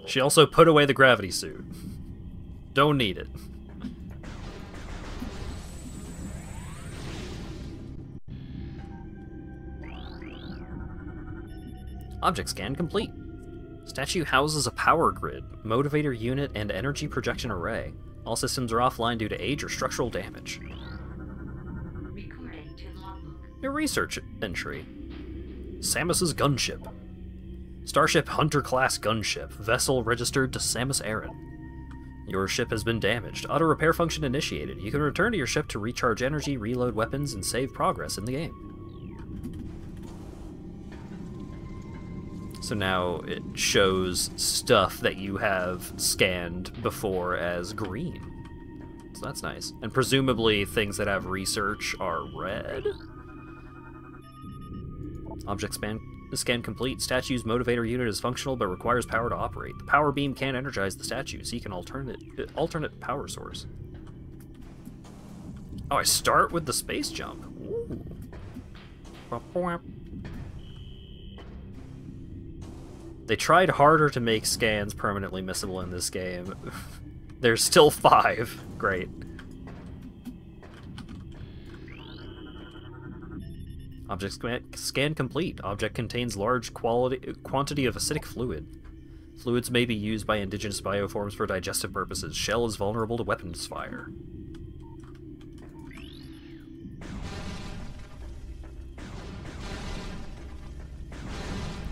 She also put away the gravity suit. Don't need it. Object scan complete. Statue houses a power grid, motivator unit, and energy projection array. All systems are offline due to age or structural damage. Your research entry. Samus's gunship. Starship Hunter-class gunship. Vessel registered to Samus Aran. Your ship has been damaged. Auto repair function initiated. You can return to your ship to recharge energy, reload weapons, and save progress in the game. So now it shows stuff that you have scanned before as green. So that's nice. And presumably things that have research are red? Object scan complete. Statue's motivator unit is functional but requires power to operate. The power beam can energize the statue. Seek an alternate power source. Oh, I start with the space jump. Ooh. They tried harder to make scans permanently missable in this game. There's still 5. Great. Object scan complete. Object contains large quantity of acidic fluid. Fluids may be used by indigenous bioforms for digestive purposes. Shell is vulnerable to weapons fire.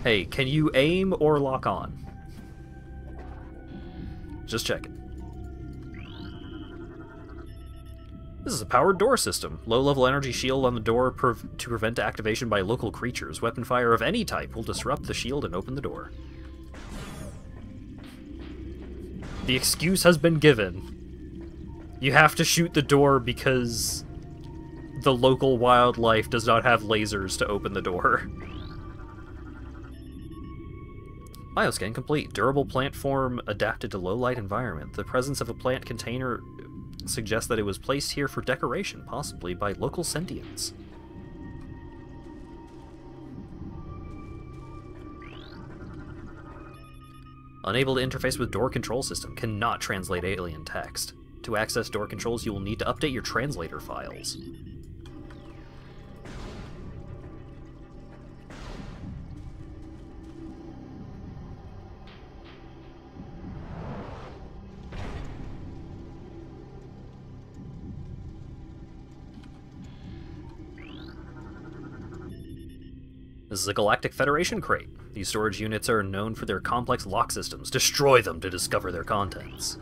Hey, can you aim or lock on? Just checking. This is a powered door system. Low-level energy shield on the door to prevent activation by local creatures. Weapon fire of any type will disrupt the shield and open the door. The excuse has been given. You have to shoot the door because the local wildlife does not have lasers to open the door. Bioscan complete. Durable plant form adapted to low-light environment. The presence of a plant container suggests that it was placed here for decoration, possibly by local sentients. Unable to interface with door control system. Cannot translate alien text. To access door controls, you will need to update your translator files. This is a Galactic Federation crate. These storage units are known for their complex lock systems. Destroy them to discover their contents.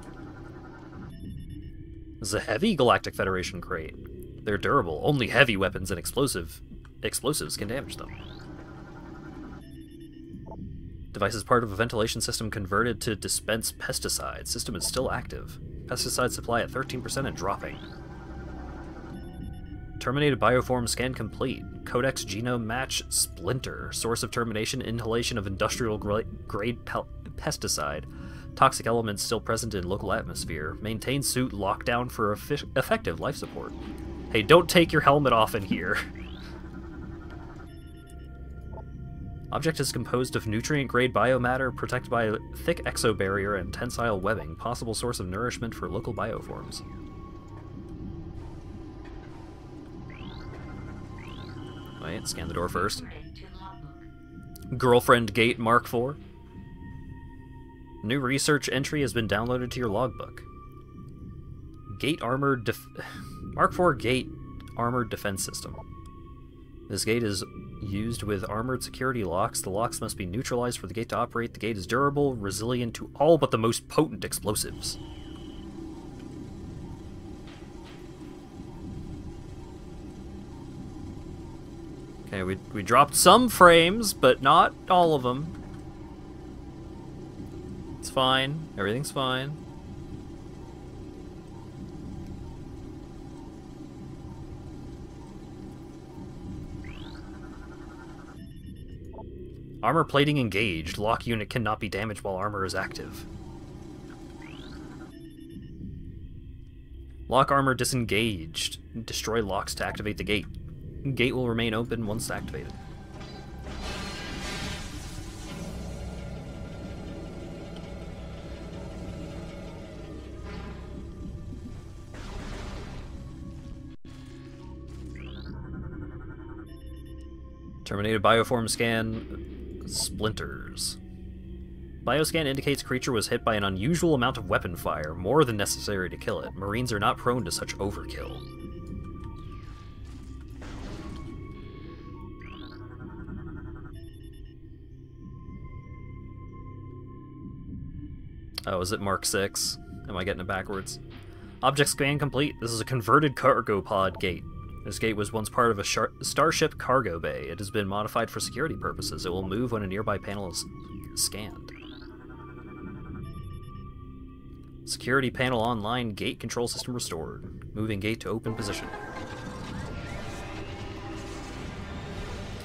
This is a heavy Galactic Federation crate. They're durable. Only heavy weapons and explosives can damage them. Device is part of a ventilation system converted to dispense pesticides. System is still active. Pesticide supply at 13% and dropping. Terminated bioform scan complete. Codex genome match splinter. Source of termination inhalation of industrial grade pesticide. Toxic elements still present in local atmosphere. Maintain suit lockdown for effective life support. Hey, don't take your helmet off in here. Object is composed of nutrient-grade biomatter protected by a thick exobarrier and tensile webbing. Possible source of nourishment for local bioforms. Wait, scan the door first. Girlfriend Gate Mark IV. New research entry has been downloaded to your logbook. Gate armored Mark IV Gate armored defense system. This gate is used with armored security locks. The locks must be neutralized for the gate to operate. The gate is durable, resilient to all but the most potent explosives. Okay, we dropped some frames, but not all of them. It's fine. Everything's fine. Armor plating engaged. Lock unit cannot be damaged while armor is active. Lock armor disengaged. Destroy locks to activate the gate. Gate will remain open once activated. Terminated bioform scan. Splinters. Bioscan indicates creature was hit by an unusual amount of weapon fire, more than necessary to kill it. Marines are not prone to such overkill. Oh, is it Mark 6? Am I getting it backwards? Object scan complete. This is a converted cargo pod gate. This gate was once part of a starship cargo bay. It has been modified for security purposes. It will move when a nearby panel is scanned. Security panel online. Gate control system restored. Moving gate to open position.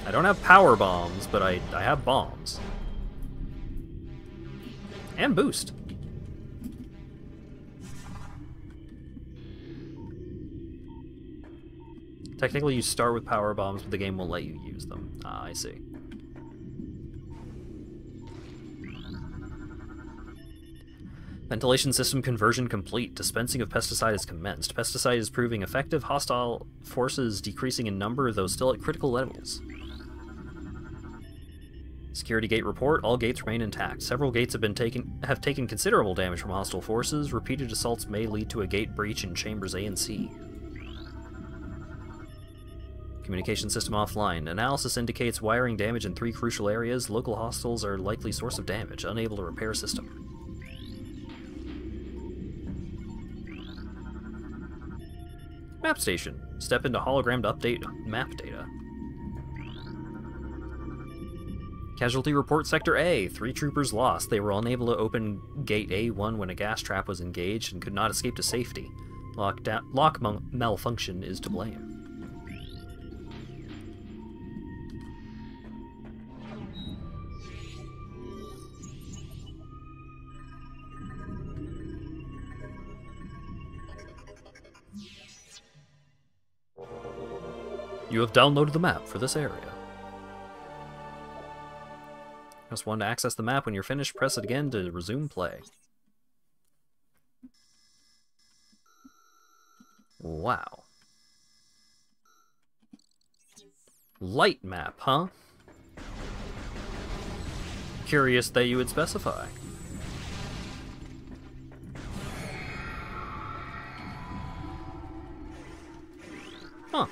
I don't have power bombs, but I have bombs. And boost. Technically, you start with power bombs, but the game won't let you use them. Ah, I see. Ventilation system conversion complete. Dispensing of pesticide is commenced. Pesticide is proving effective. Hostile forces decreasing in number, though still at critical levels. Security gate report. All gates remain intact. Several gates have taken considerable damage from hostile forces. Repeated assaults may lead to a gate breach in chambers A and C. Communication system offline. Analysis indicates wiring damage in 3 crucial areas. Local hostiles are likely source of damage. Unable to repair system. Map station. Step into hologram to update map data. Casualty report Sector A. 3 troopers lost. They were unable to open Gate A1 when a gas trap was engaged and could not escape to safety. Lock malfunction is to blame. You have downloaded the map for this area. Press 1 to access the map. When you're finished, press it again to resume play. Wow. Light map, huh? Curious that you would specify. Huh.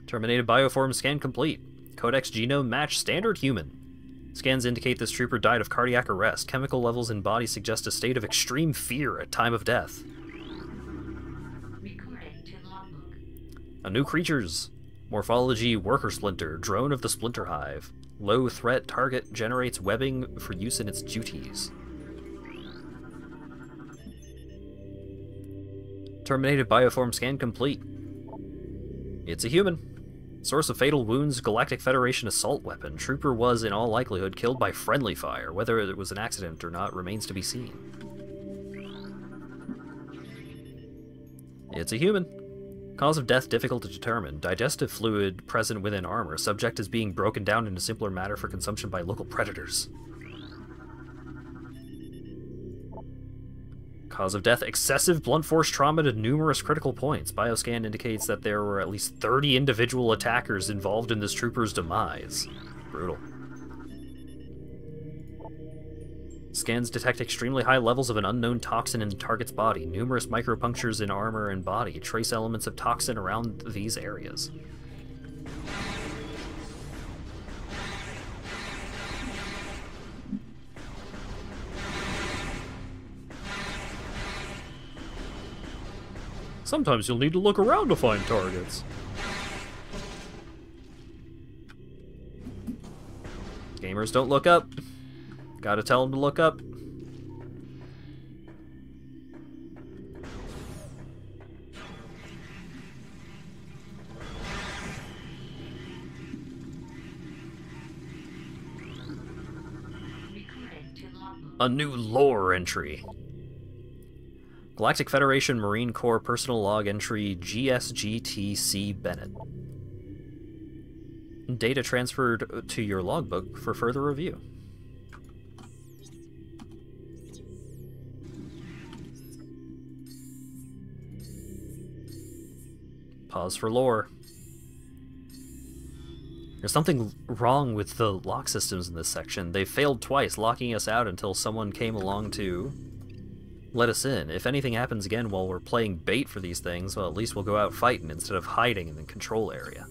Terminated bioform scan complete. Codex genome match standard human. Scans indicate this trooper died of cardiac arrest. Chemical levels in body suggest a state of extreme fear at time of death. A new creatures. Morphology worker splinter. Drone of the splinter hive. Low threat target generates webbing for use in its duties. Terminated bioform scan complete. It's a human. Source of fatal wounds, Galactic Federation assault weapon. Trooper was, in all likelihood, killed by friendly fire. Whether it was an accident or not remains to be seen. It's a human. Cause of death difficult to determine. Digestive fluid present within armor. Subject is being broken down into simpler matter for consumption by local predators. Cause of death, excessive blunt force trauma to numerous critical points. Bioscan indicates that there were at least 30 individual attackers involved in this trooper's demise. Brutal. Scans detect extremely high levels of an unknown toxin in the target's body. Numerous micropunctures in armor and body. Trace elements of toxin around these areas. Sometimes you'll need to look around to find targets. Gamers don't look up. Gotta tell them to look up. A new lore entry. Galactic Federation Marine Corps Personal Log Entry GSGTC Bennett. Data transferred to your logbook for further review. Pause for lore. There's something wrong with the lock systems in this section. They failed twice, locking us out until someone came along to let us in. If anything happens again while we're playing bait for these things, well, at least we'll go out fighting instead of hiding in the control area.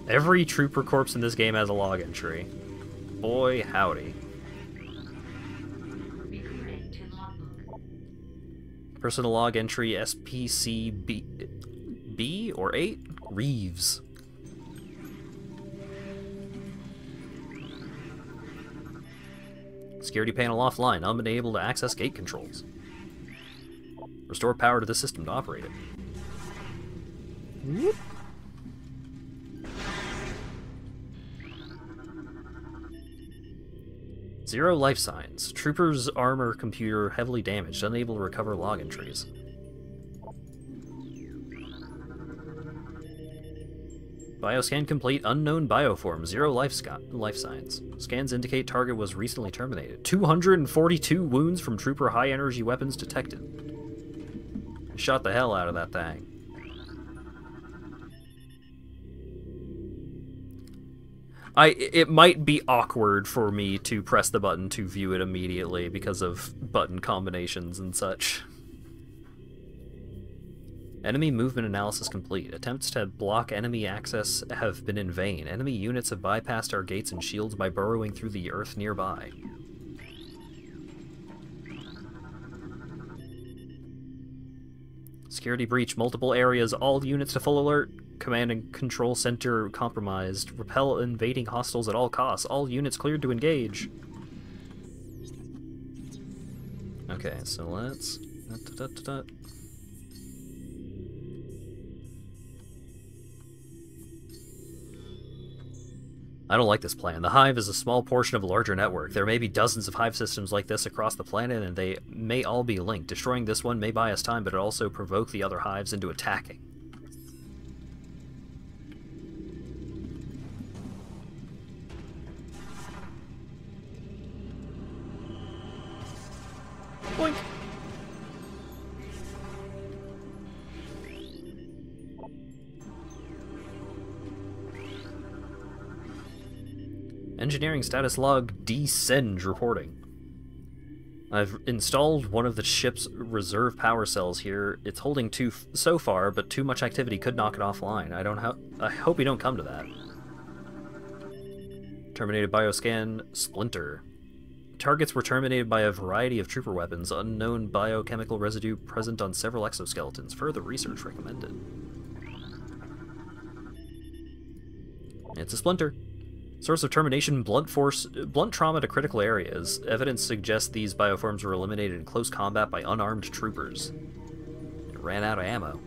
Every trooper corpse in this game has a log entry. Boy, howdy. Personal log entry SPCB or 8? Reeves. Security panel offline. Unable to access gate controls. Restore power to the system to operate it. Whoop. Zero life signs. Trooper's armor computer heavily damaged, unable to recover log entries. Bioscan complete. Unknown bioform. 0 life signs. Scans indicate target was recently terminated. 242 wounds from trooper high energy weapons detected. Shot the hell out of that thing. It might be awkward for me to press the button to view it immediately because of button combinations and such. Enemy movement analysis complete. Attempts to block enemy access have been in vain. Enemy units have bypassed our gates and shields by burrowing through the earth nearby. Security breach. Multiple areas. All units to full alert. Command and control center compromised. Repel invading hostiles at all costs. All units cleared to engage. Okay, so let's... I don't like this plan. The Hive is a small portion of a larger network. There may be dozens of Hive systems like this across the planet, and they may all be linked. Destroying this one may buy us time, but it also provoke the other Hives into attacking. Boink! Engineering status log descend reporting. I've installed one of the ship's reserve power cells here. It's holding 2 so far, but too much activity could knock it offline. I hope we don't come to that. Terminated bioscan splinter. Targets were terminated by a variety of trooper weapons. Unknown biochemical residue present on several exoskeletons. Further research recommended. It's a splinter. Source of termination, blunt trauma to critical areas. Evidence suggests these bioforms were eliminated in close combat by unarmed troopers. It ran out of ammo.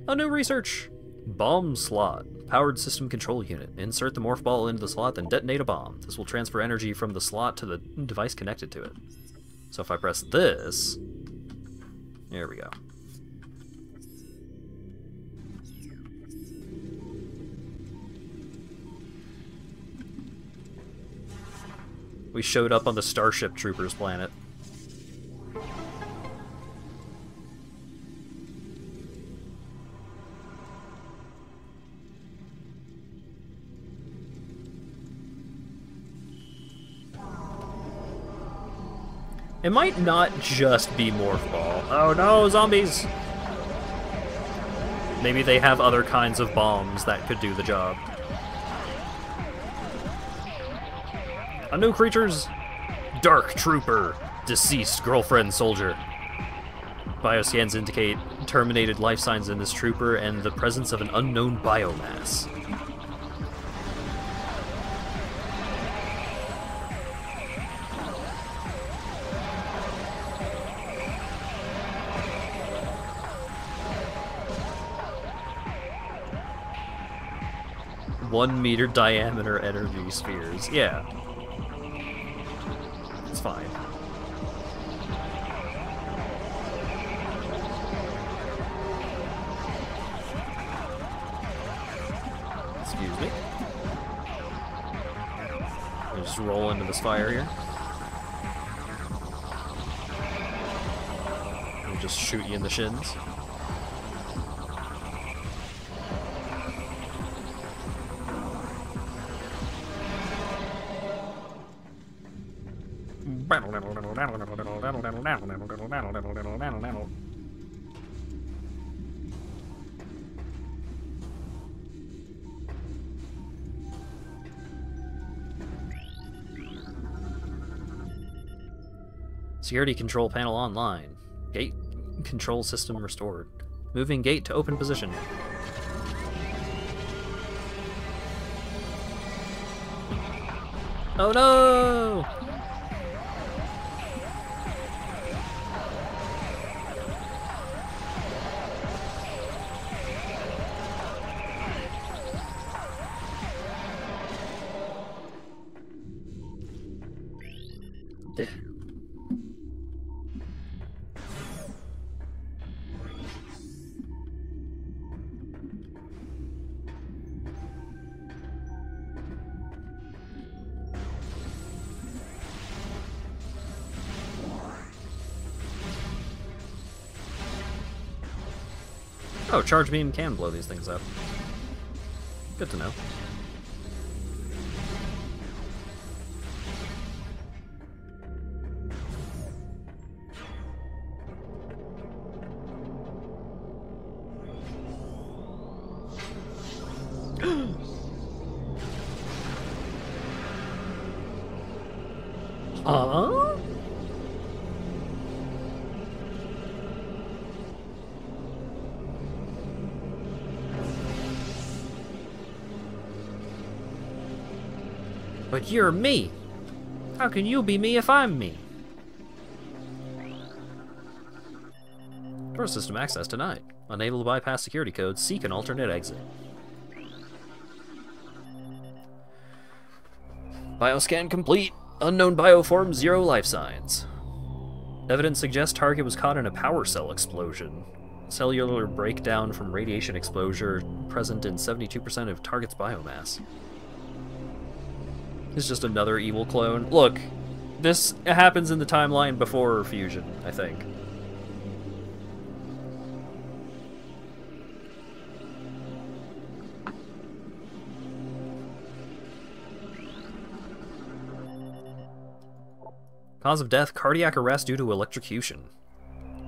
A new research! Bomb slot. Powered system control unit. Insert the morph ball into the slot, then detonate a bomb. This will transfer energy from the slot to the device connected to it. So if I press this... There we go. We showed up on the Starship Troopers planet. It might not just be Morph Ball. Oh no, zombies! Maybe they have other kinds of bombs that could do the job. New creatures! Dark Trooper. Deceased girlfriend soldier. Bioscans indicate terminated life signs in this trooper and the presence of an unknown biomass. "1-meter diameter energy spheres." Yeah. It's fine. Excuse me. I'll just roll into this fire here. I'll just shoot you in the shins. Security control panel online. Gate control system restored. Moving gate to open position. Oh no! Oh, charge beam can blow these things up. Good to know. But you're me. How can you be me if I'm me? Door system access denied. Unable to bypass security codes, seek an alternate exit. Bioscan complete. Unknown bioform, 0 life signs. Evidence suggests target was caught in a power cell explosion. Cellular breakdown from radiation exposure present in 72% of target's biomass. It's just another evil clone. Look, this happens in the timeline before fusion, I think. Cause of death, cardiac arrest due to electrocution.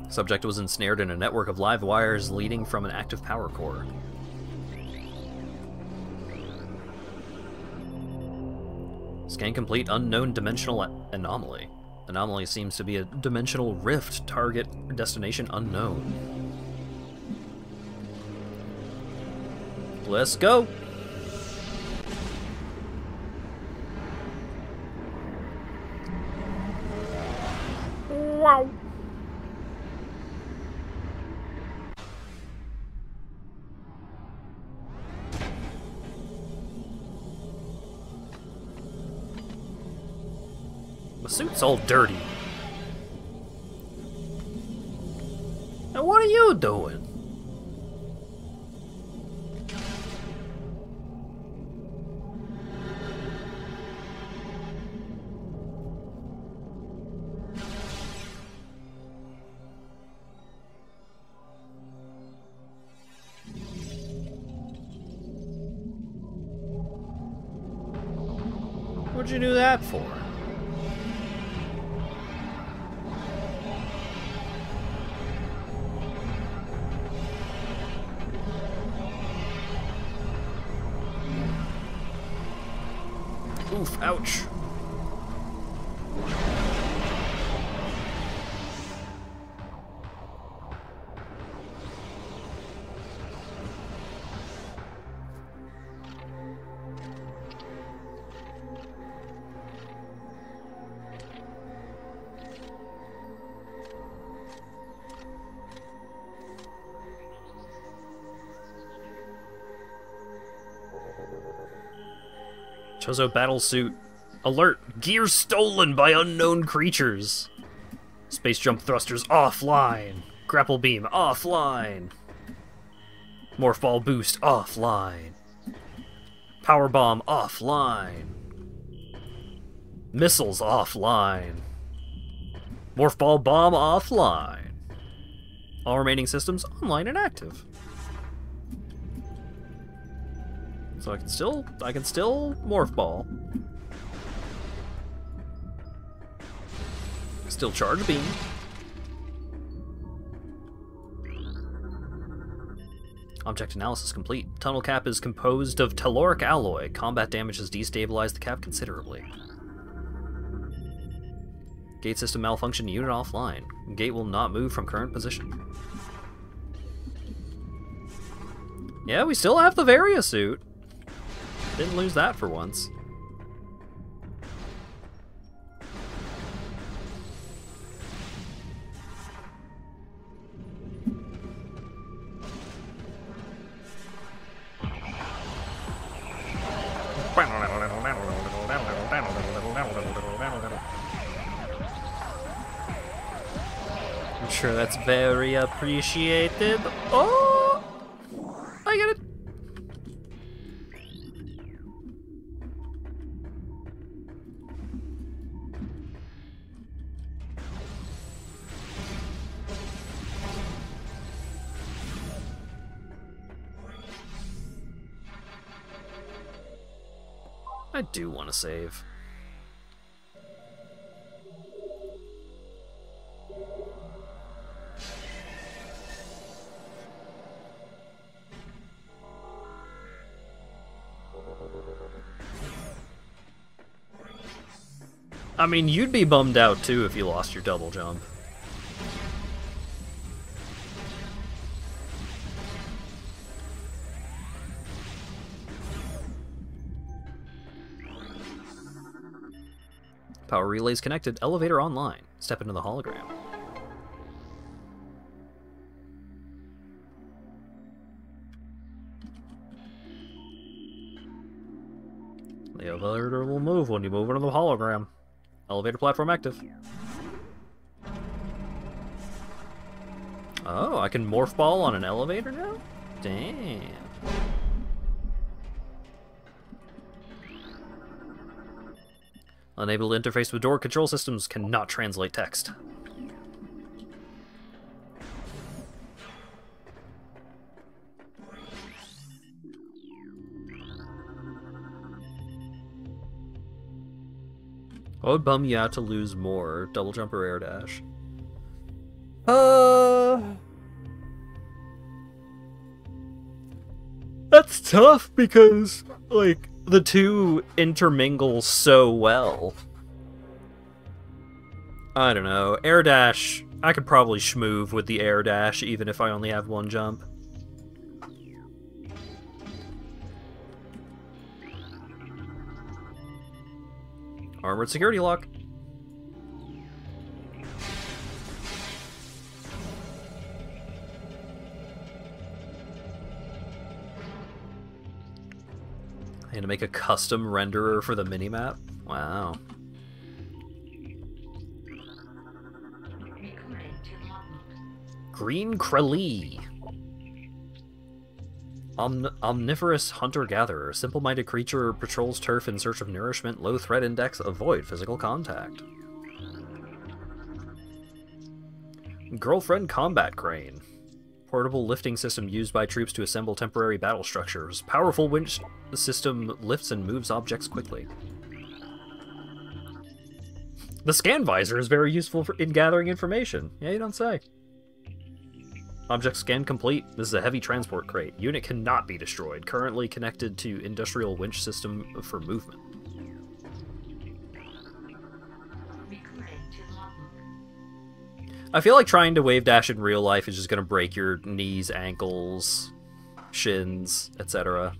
Subject was ensnared in a network of live wires leading from an active power core. Scan complete, unknown dimensional anomaly. Anomaly seems to be a dimensional rift, target destination unknown. Let's go! Wow! My suit's all dirty. Now what are you doing? What'd you do that for? Oof, ouch. Chozo battlesuit. Alert! Gear stolen by unknown creatures! Space jump thrusters offline! Grapple beam offline! Morph ball boost offline! Power bomb offline! Missiles offline! Morph ball bomb offline! All remaining systems online and active. So I can still morph ball. Still charge beam. Object analysis complete. Tunnel cap is composed of telluric alloy. Combat damage has destabilized the cap considerably. Gate system malfunction, unit offline. Gate will not move from current position. Yeah, we still have the Varia suit. Didn't lose that for once. I'm sure that's very appreciated. Oh! I get it. I do want to save. I mean, you'd be bummed out too if you lost your double jump. Power relays connected. Elevator online. Step into the hologram. The elevator will move when you move into the hologram. Elevator platform active. Oh, I can morph ball on an elevator now? Damn. Unable to interface with door control systems, cannot translate text. What would bum you out to lose more? Double jump or air dash? That's tough because, like, the two intermingle so well. I don't know. Air dash, I could probably schmoove with the air dash even if I only have one jump. Armored security lock. I had to make a custom renderer for the minimap? Wow. Green Krali. Omnivorous hunter-gatherer. Simple-minded creature patrols turf in search of nourishment. Low threat index. Avoid physical contact. Girlfriend combat crane. Portable lifting system used by troops to assemble temporary battle structures. Powerful winch system lifts and moves objects quickly. The scan visor is very useful in gathering information. Yeah, you don't say. Object scan complete. This is a heavy transport crate. Unit cannot be destroyed. Currently connected to industrial winch system for movement. I feel like trying to wave dash in real life is just going to break your knees, ankles, shins, etc.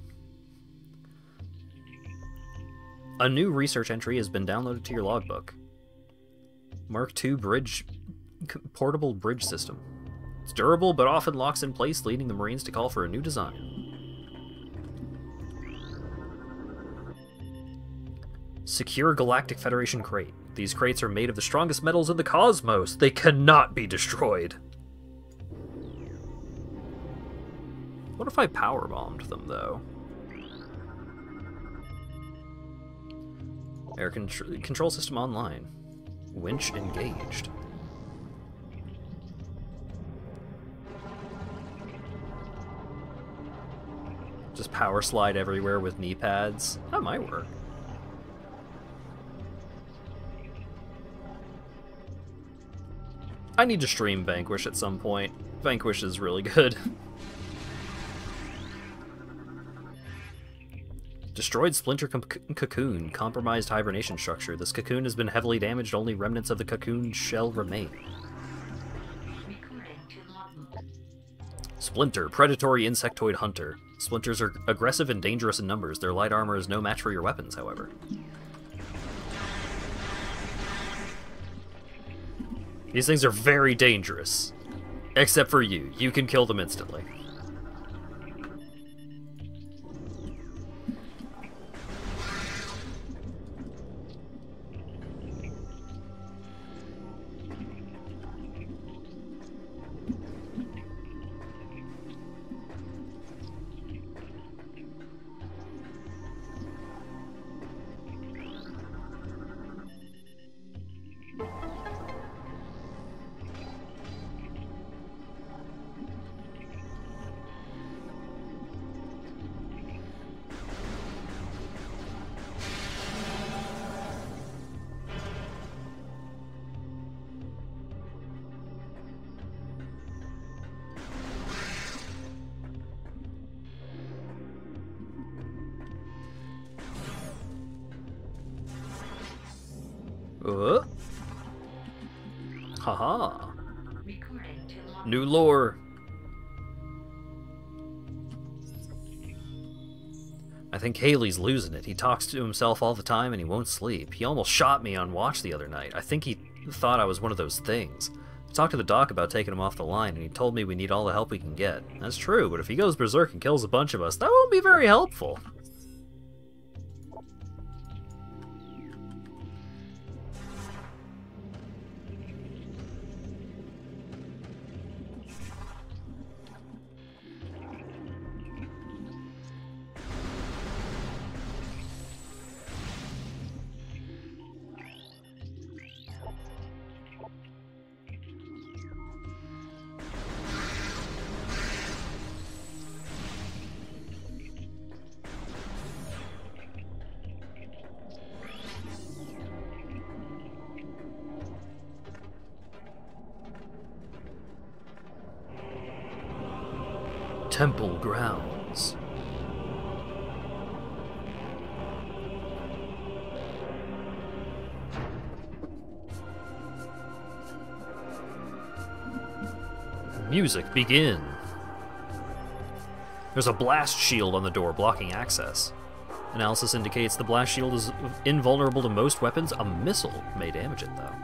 A new research entry has been downloaded to your logbook. Mark II bridge, portable bridge system. It's durable, but often locks in place, leading the Marines to call for a new design. Secure Galactic Federation crate. These crates are made of the strongest metals in the cosmos. They cannot be destroyed. What if I powerbombed them, though? Air control system online. Winch engaged. Just power slide everywhere with knee pads. That might work. I need to stream Vanquish at some point. Vanquish is really good. Destroyed splinter cocoon. Compromised hibernation structure. This cocoon has been heavily damaged. Only remnants of the cocoon shell remain. Splinter. Predatory insectoid hunter. Splinters are aggressive and dangerous in numbers. Their light armor is no match for your weapons, however. These things are very dangerous. Except for you. You can kill them instantly. Haha. New lore. I think Haley's losing it. He talks to himself all the time and he won't sleep. He almost shot me on watch the other night. I think he thought I was one of those things. I talked to the doc about taking him off the line, and he told me we need all the help we can get. That's true, but if he goes berserk and kills a bunch of us, that won't be very helpful. Temple grounds. Music begin. There's a blast shield on the door blocking access. Analysis indicates the blast shield is invulnerable to most weapons. A missile may damage it, though.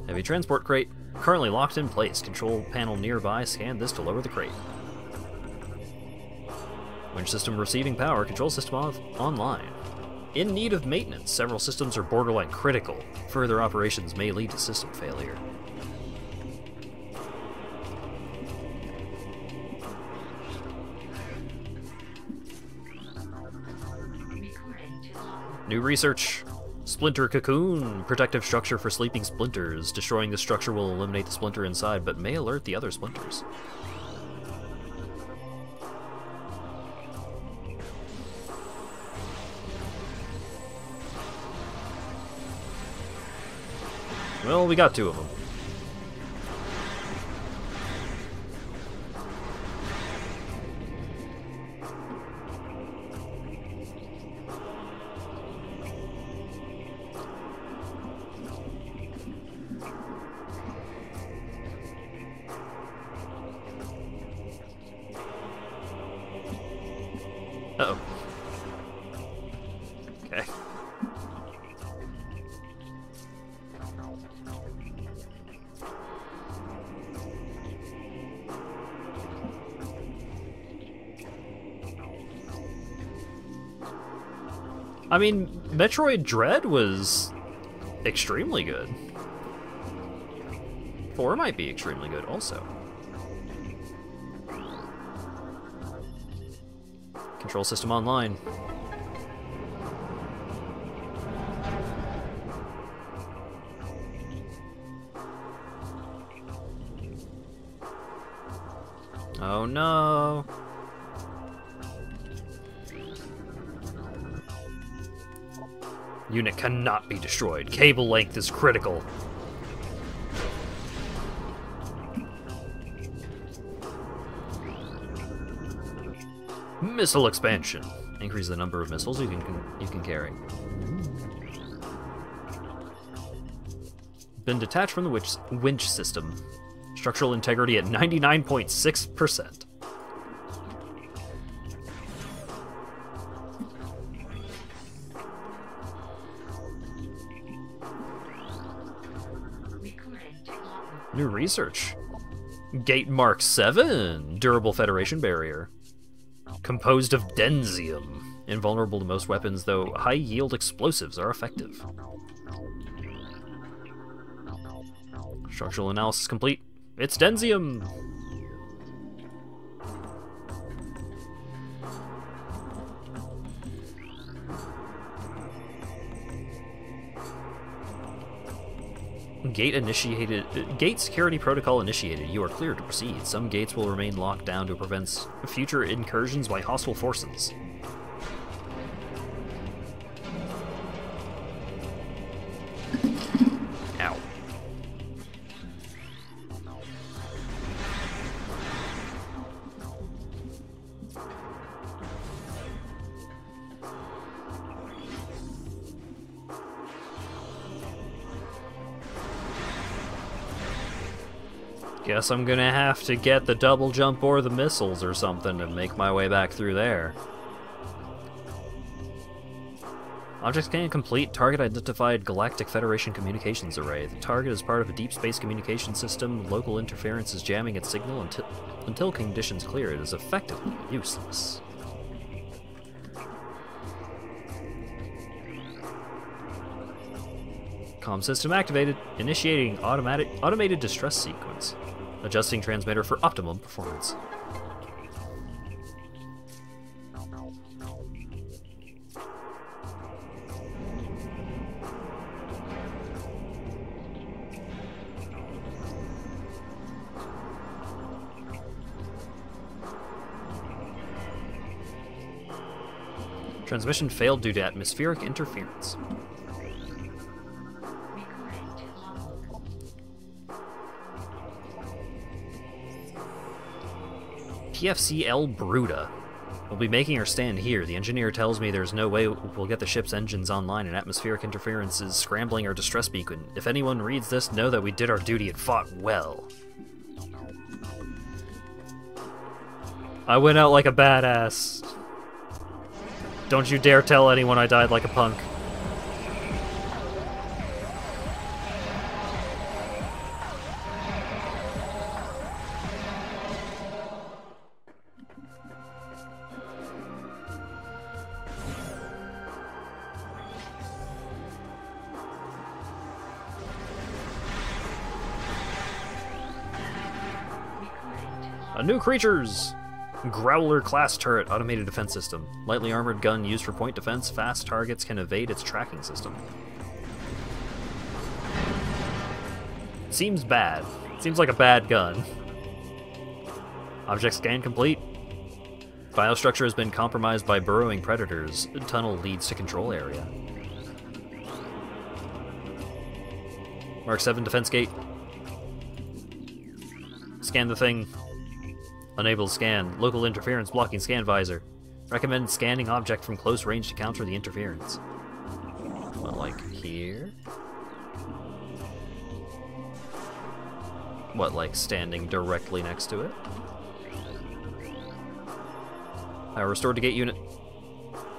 Heavy transport crate. Currently locked in place. Control panel nearby. Scan this to lower the crate. Winch system receiving power. Control system online. In need of maintenance. Several systems are borderline critical. Further operations may lead to system failure. New research. Splinter cocoon, protective structure for sleeping splinters. Destroying the structure will eliminate the splinter inside, but may alert the other splinters. Well, we got two of them. Uh-oh. Okay. I mean, Metroid Dread was extremely good. 4 might be extremely good also. Control system online. Oh no. Unit cannot be destroyed. Cable length is critical. Missile expansion. Increase the number of missiles you can carry. Been detached from the winch system. Structural integrity at 99.6%. New research. Gate Mark 7. Durable Federation barrier. Composed of denzium. Invulnerable to most weapons, though high-yield explosives are effective. Structural analysis complete. It's denzium! Gate security protocol initiated. You are cleared to proceed. Some gates will remain locked down to prevent future incursions by hostile forces. Ow. Guess I'm gonna have to get the double jump or the missiles or something to make my way back through there. Object scan complete. Target identified. Galactic Federation communications array. The target is part of a deep space communication system. Local interference is jamming its signal until conditions clear. It is effectively useless. Comm system activated. Initiating automated distress sequence. Adjusting transmitter for optimum performance. Transmission failed due to atmospheric interference. PFCL Bruta. We'll be making our stand here. The engineer tells me there's no way we'll get the ship's engines online and atmospheric interference is scrambling our distress beacon. If anyone reads this, know that we did our duty and fought well. I went out like a badass. Don't you dare tell anyone I died like a punk. New creatures! Growler class turret, automated defense system. Lightly armored gun used for point defense. Fast targets can evade its tracking system. Seems bad. Seems like a bad gun. Object scan complete. Biostructure has been compromised by burrowing predators. Tunnel leads to control area. Mark 7 defense gate. Scan the thing. Unable to scan. Local interference blocking scan visor. Recommend scanning object from close range to counter the interference. Well, like here? What, like standing directly next to it? Power restored to gate unit.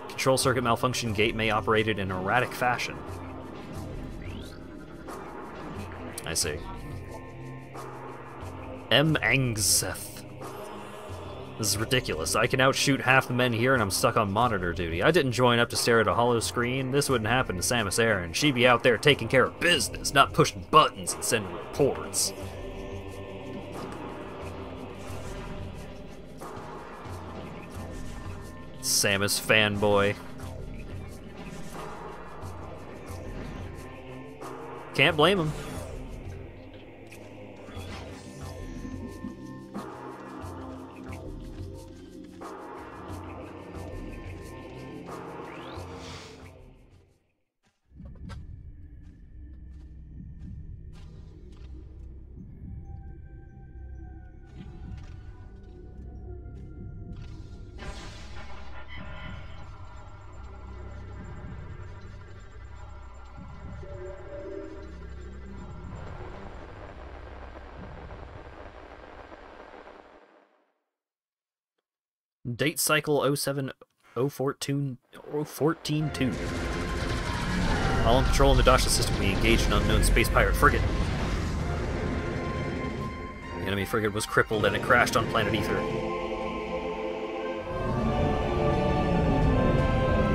Control circuit malfunction. Gate may operate in erratic fashion. I see. M. Angseth. This is ridiculous. I can outshoot half the men here and I'm stuck on monitor duty. I didn't join up to stare at a hollow screen. This wouldn't happen to Samus Aran. She'd be out there taking care of business, not pushing buttons and sending reports. Samus fanboy. Can't blame him. Date cycle 07 014 2. All in control in the Dasha system. We engaged an unknown space pirate frigate. The enemy frigate was crippled and it crashed on planet Ether.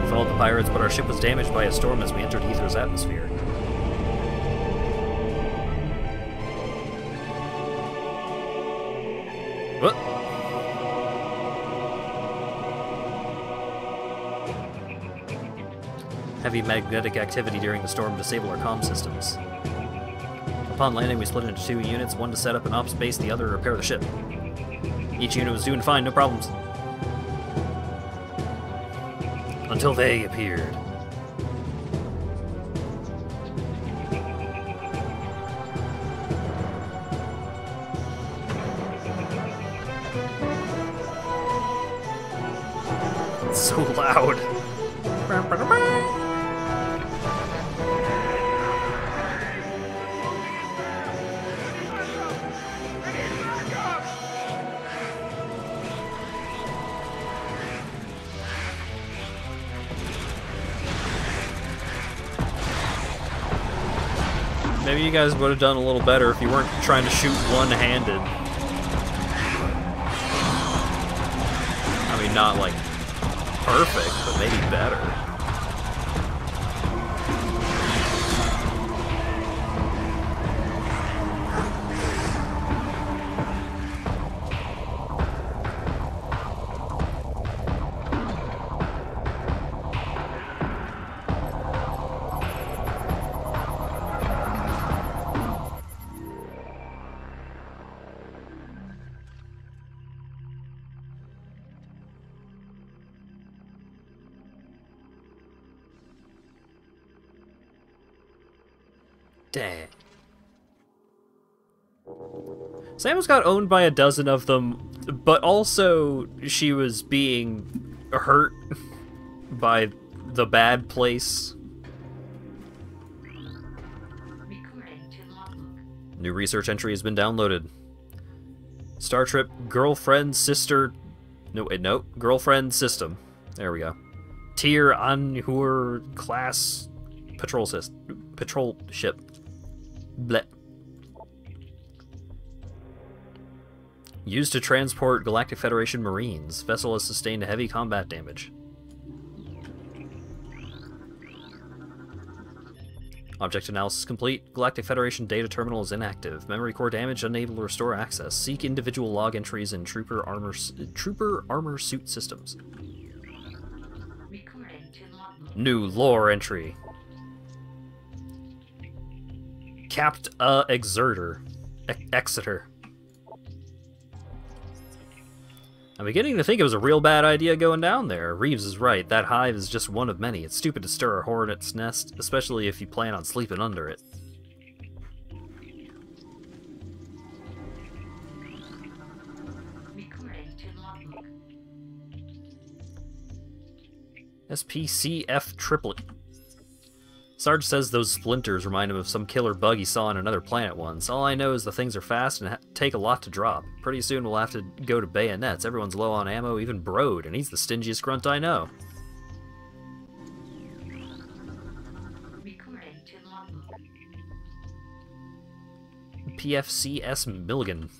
We followed the pirates, but our ship was damaged by a storm as we entered Ether's atmosphere. What? Heavy magnetic activity during the storm disabled our comm systems. Upon landing, we split into 2 units, one to set up an ops base, the other to repair the ship. Each unit was doing fine, no problems. Until they appeared. It's so loud. Maybe you guys would have done a little better if you weren't trying to shoot one-handed. I mean, not like perfect, but maybe better. Dang. Samus got owned by a dozen of them, but also she was being hurt by the bad place. New research entry has been downloaded. Star Trip girlfriend sister... No, wait, no. Girlfriend system. There we go. Tier Anhur class patrol ship. Bleh. Used to transport Galactic Federation Marines. Vessel has sustained heavy combat damage. Object analysis complete. Galactic Federation data terminal is inactive. Memory core damage, unable to restore access. Seek individual log entries in trooper armor suit systems. New lore entry. Capt Exeter. Exeter. I'm beginning to think it was a real bad idea going down there. Reeves is right. That hive is just one of many. It's stupid to stir a hornet's nest, especially if you plan on sleeping under it. SPCF triplet. Sarge says those splinters remind him of some killer bug he saw on another planet once. All I know is the things are fast and take a lot to drop. Pretty soon we'll have to go to bayonets. Everyone's low on ammo, even Brode, and he's the stingiest grunt I know. PFCS Milligan.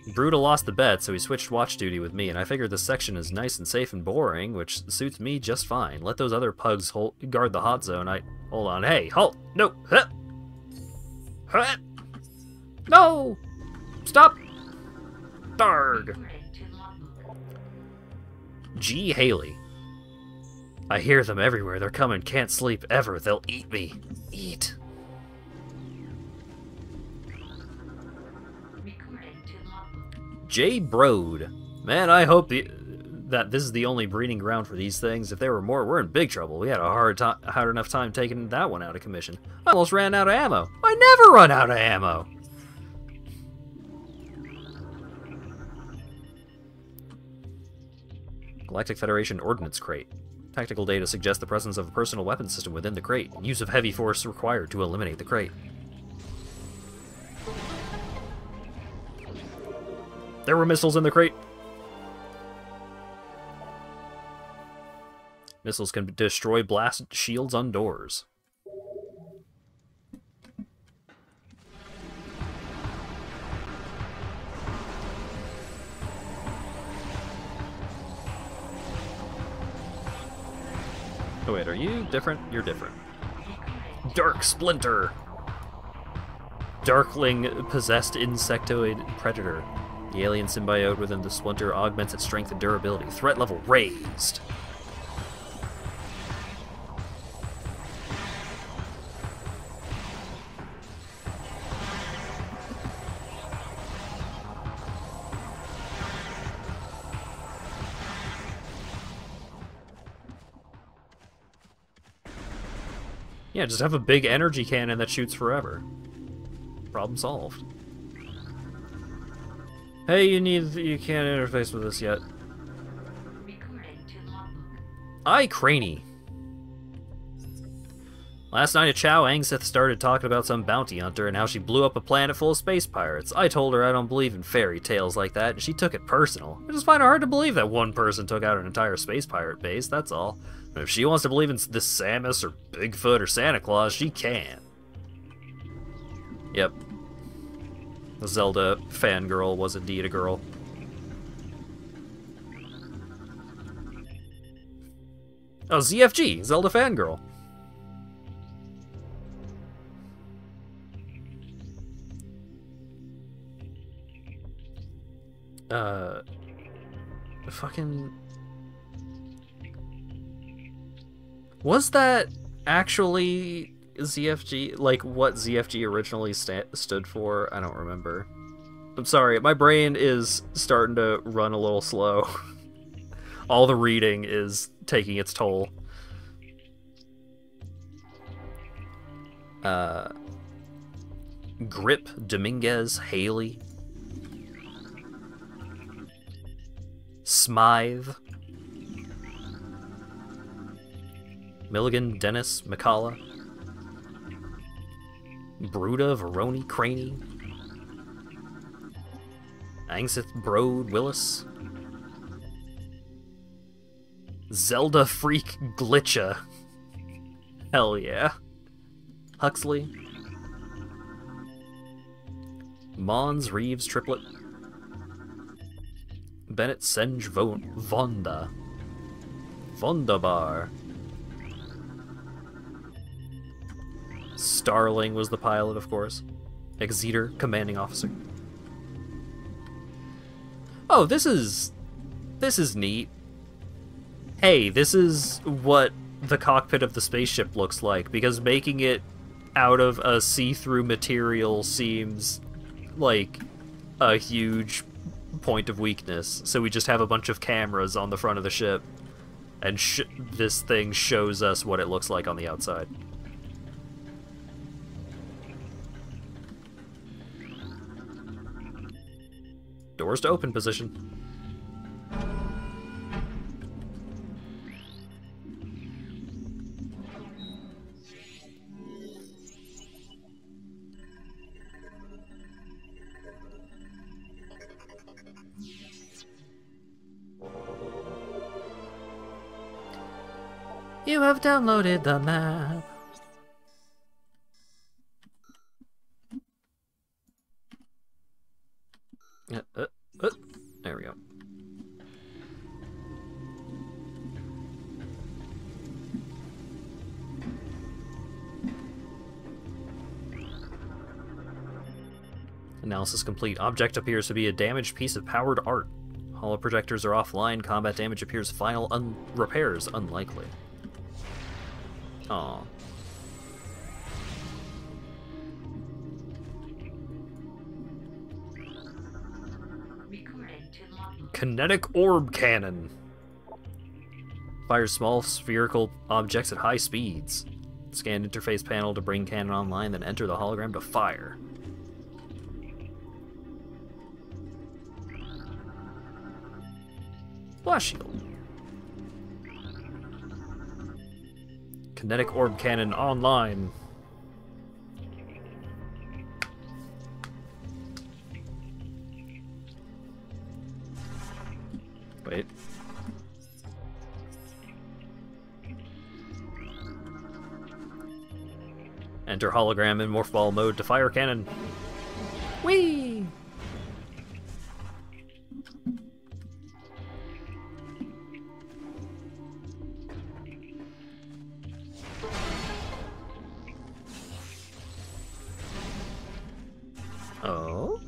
Bruta lost the bet, so he switched watch duty with me, and I figured this section is nice and safe and boring, which suits me just fine. Let those other pugs guard the hot zone. Hold on. Hey, halt! No! Huh. Huh. No! Stop! Darg! G. Haley. I hear them everywhere. They're coming. Can't sleep ever. They'll eat me. Eat. J. Brode. Man, I hope that this is the only breeding ground for these things. If there were more, we're in big trouble. We had a hard enough time taking that one out of commission. I almost ran out of ammo. I never run out of ammo! Galactic Federation Ordnance Crate. Tactical data suggests the presence of a personal weapon system within the crate. Use of heavy force required to eliminate the crate. There were missiles in the crate. Missiles can destroy blast shields on doors. Oh wait, are you different? You're different. Dark Splinter. Darkling possessed insectoid predator. The alien symbiote within the splinter augments its strength and durability. Threat level raised. Yeah, just have a big energy cannon that shoots forever. Problem solved. Hey, you can't interface with this yet. I Craney. Last night at Chow, Angseth started talking about some bounty hunter and how she blew up a planet full of space pirates. I told her I don't believe in fairy tales like that, and she took it personal. I just find it hard to believe that one person took out an entire space pirate base, that's all. And if she wants to believe in this Samus or Bigfoot or Santa Claus, she can. Yep. The Zelda fangirl was indeed a girl. Oh, ZFG, Zelda fangirl. Fucking... Was that actually ZFG? Like, what ZFG originally stood for? I don't remember. I'm sorry, my brain is starting to run a little slow. All the reading is taking its toll. Grip, Dominguez, Haley. Smythe. Milligan, Dennis, McCalla. Bruda, Veroni, Craney. Angseth, Brode, Willis. Zelda Freak Glitcha. Hell yeah. Huxley. Mons, Reeves, Triplet. Bennett, Senj, Vonda. Vondabar. Starling was the pilot, of course. Exeter, commanding officer. Oh, this is neat. Hey, this is what the cockpit of the spaceship looks like, because making it out of a see-through material seems like a huge point of weakness. So we just have a bunch of cameras on the front of the ship, and this thing shows us what it looks like on the outside. Doors to open position. You have downloaded the map. There we go. Analysis complete. Object appears to be a damaged piece of powered art. Holo projectors are offline. Combat damage appears final. Repairs unlikely. Aww. Kinetic orb cannon. Fires small spherical objects at high speeds. Scan interface panel to bring cannon online, then enter the hologram to fire. Blast shield. Kinetic orb cannon online. Wait. Enter hologram in morph ball mode to fire cannon. Whee! Oh?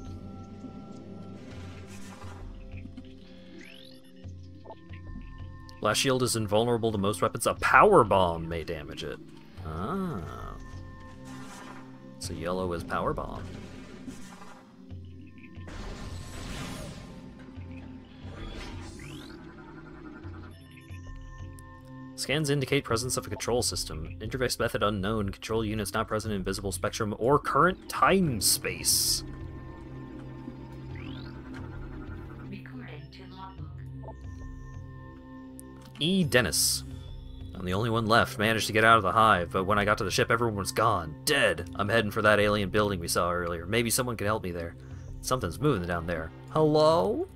Blast shield is invulnerable to most weapons. A power bomb may damage it. Ah. So yellow is power bomb. Scans indicate presence of a control system. Interface method unknown. Control units not present in visible spectrum or current time space. E. Dennis. I'm the only one left. Managed to get out of the hive, but when I got to the ship, everyone was gone. Dead. I'm heading for that alien building we saw earlier. Maybe someone can help me there. Something's moving down there. Hello?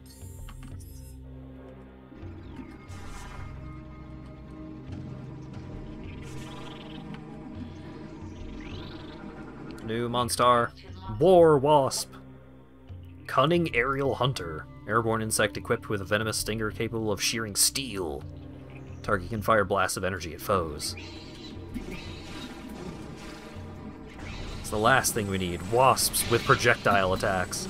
New Monstar. War Wasp. Cunning Aerial Hunter. Airborne insect equipped with a venomous stinger capable of shearing steel. Target can fire blasts of energy at foes. It's the last thing we need. Wasps with projectile attacks.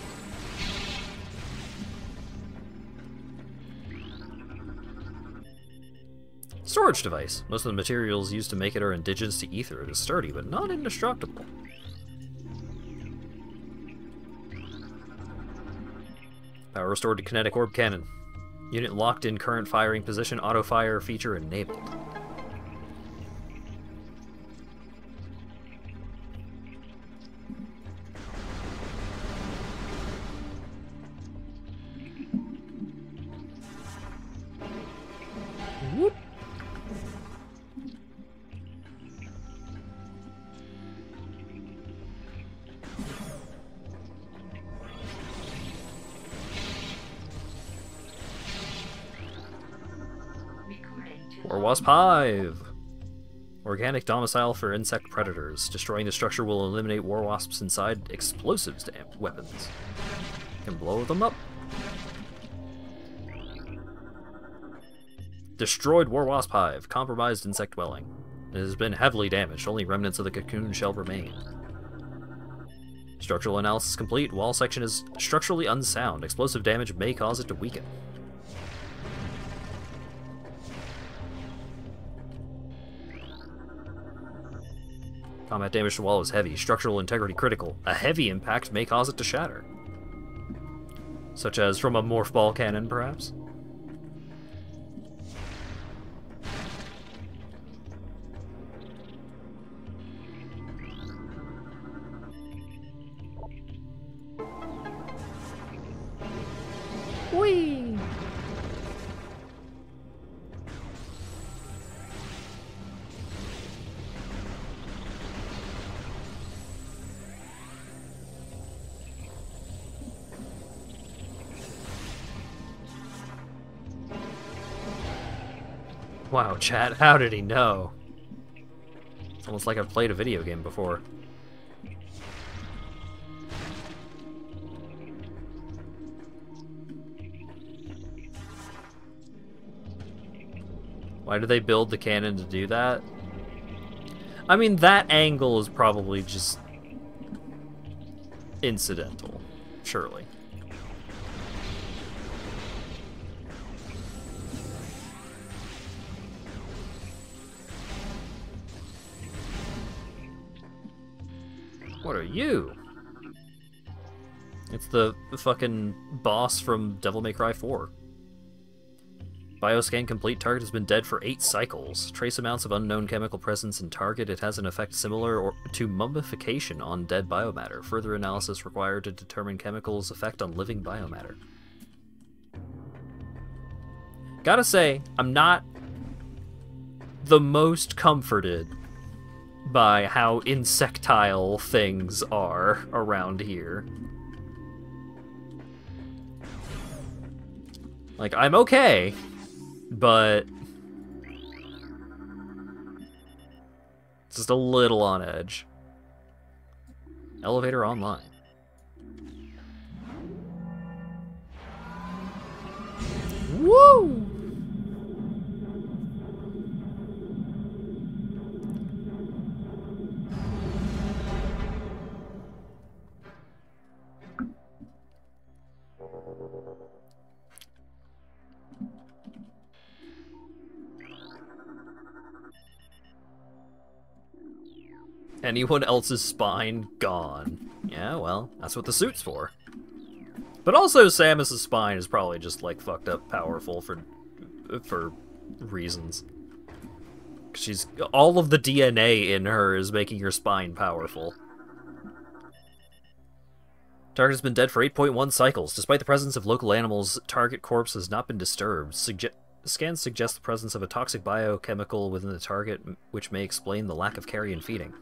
Storage device. Most of the materials used to make it are indigenous to Ether. It is sturdy, but not indestructible. Power restored to kinetic orb cannon. Unit locked in current firing position. Auto fire feature enabled. Whoop. War Wasp Hive! Organic domicile for insect predators. Destroying the structure will eliminate war wasps inside explosives weapons. Can blow them up. Destroyed War Wasp Hive. Compromised insect dwelling. It has been heavily damaged. Only remnants of the cocoon shell remain. Structural analysis complete. Wall section is structurally unsound. Explosive damage may cause it to weaken. Combat damage to wall is heavy. Structural integrity critical. A heavy impact may cause it to shatter. Such as from a morph ball cannon, perhaps? Whee! Wow, chat, how did he know? It's almost like I've played a video game before. Why do they build the cannon to do that? I mean, that angle is probably just incidental, surely. What are you? It's the fucking boss from Devil May Cry 4. Bioscan complete. Target has been dead for 8 cycles. Trace amounts of unknown chemical presence in target. It has an effect similar to mummification on dead biomatter. Further analysis required to determine chemicals' effect on living biomatter. Gotta say, I'm not the most comforted by how insectile things are around here. Like, I'm okay, but just a little on edge. Elevator online. Woo! Anyone else's spine gone. Yeah, well, that's what the suit's for. But also, Samus's spine is probably just like fucked up powerful for reasons. She's all of the DNA in her is making her spine powerful. Target has been dead for 8.1 cycles. Despite the presence of local animals, target corpse has not been disturbed. Scans suggest the presence of a toxic biochemical within the target, which may explain the lack of carrion feeding.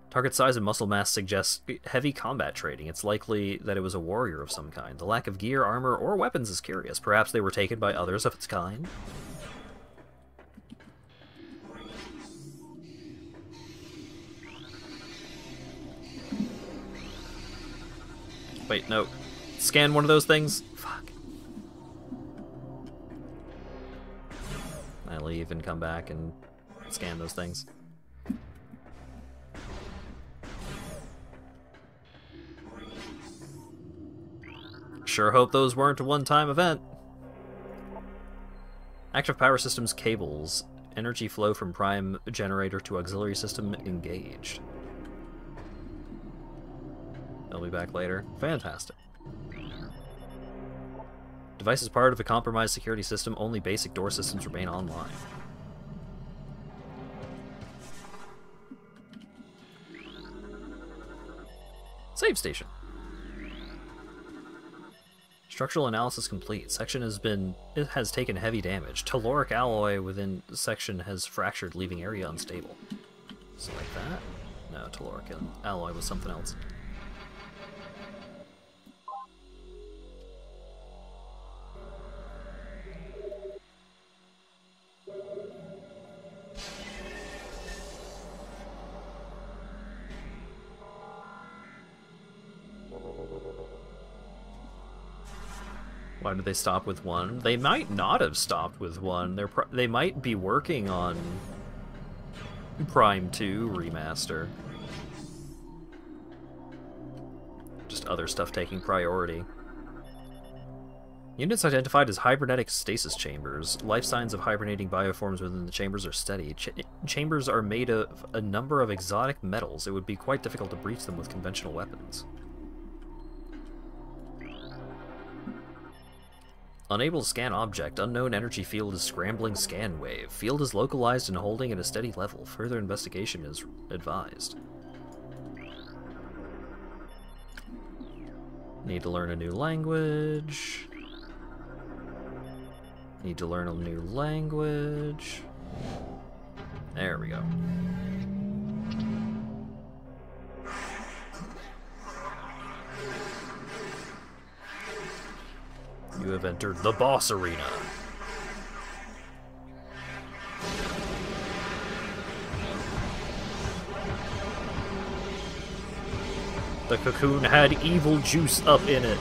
Target size and muscle mass suggests heavy combat training. It's likely that it was a warrior of some kind. The lack of gear, armor, or weapons is curious. Perhaps they were taken by others of its kind? Wait, no. Scan one of those things? Fuck. I leave and come back and scan those things. Sure hope those weren't a one-time event. Active power systems cables. Energy flow from prime generator to auxiliary system engaged. They'll be back later. Fantastic. Device is part of a compromised security system. Only basic door systems remain online. Save station. Structural analysis complete. Section has taken heavy damage. Telluric alloy within section has fractured, leaving area unstable. So like that? No, telluric alloy was something else. Why did they stop with one? They might not have stopped with one. They might be working on Prime 2 remaster. Just other stuff taking priority. Units identified as hibernetic stasis chambers. Life signs of hibernating bioforms within the chambers are steady. Chambers are made of a number of exotic metals. It would be quite difficult to breach them with conventional weapons. Unable to scan object. Unknown energy field is scrambling scan wave. Field is localized and holding at a steady level. Further investigation is advised. Need to learn a new language. Need to learn a new language. There we go. You have entered the boss arena. The cocoon had evil juice up in it.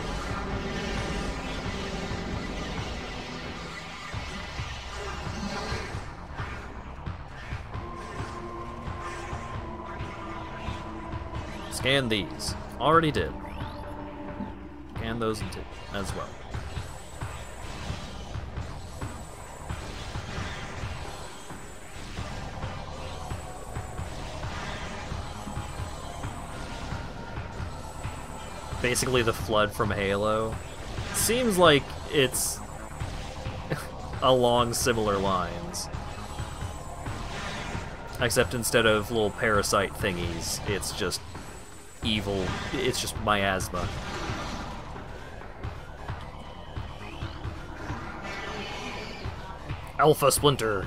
Scan these. Already did. Scan those as well. Basically the flood from Halo. Seems like it's along similar lines. Except instead of little parasite thingies, it's just evil. It's just miasma. Alpha Splinter.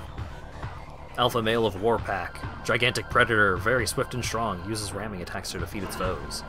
Alpha male of Warpack. Gigantic predator, very swift and strong. Uses ramming attacks to defeat its foes.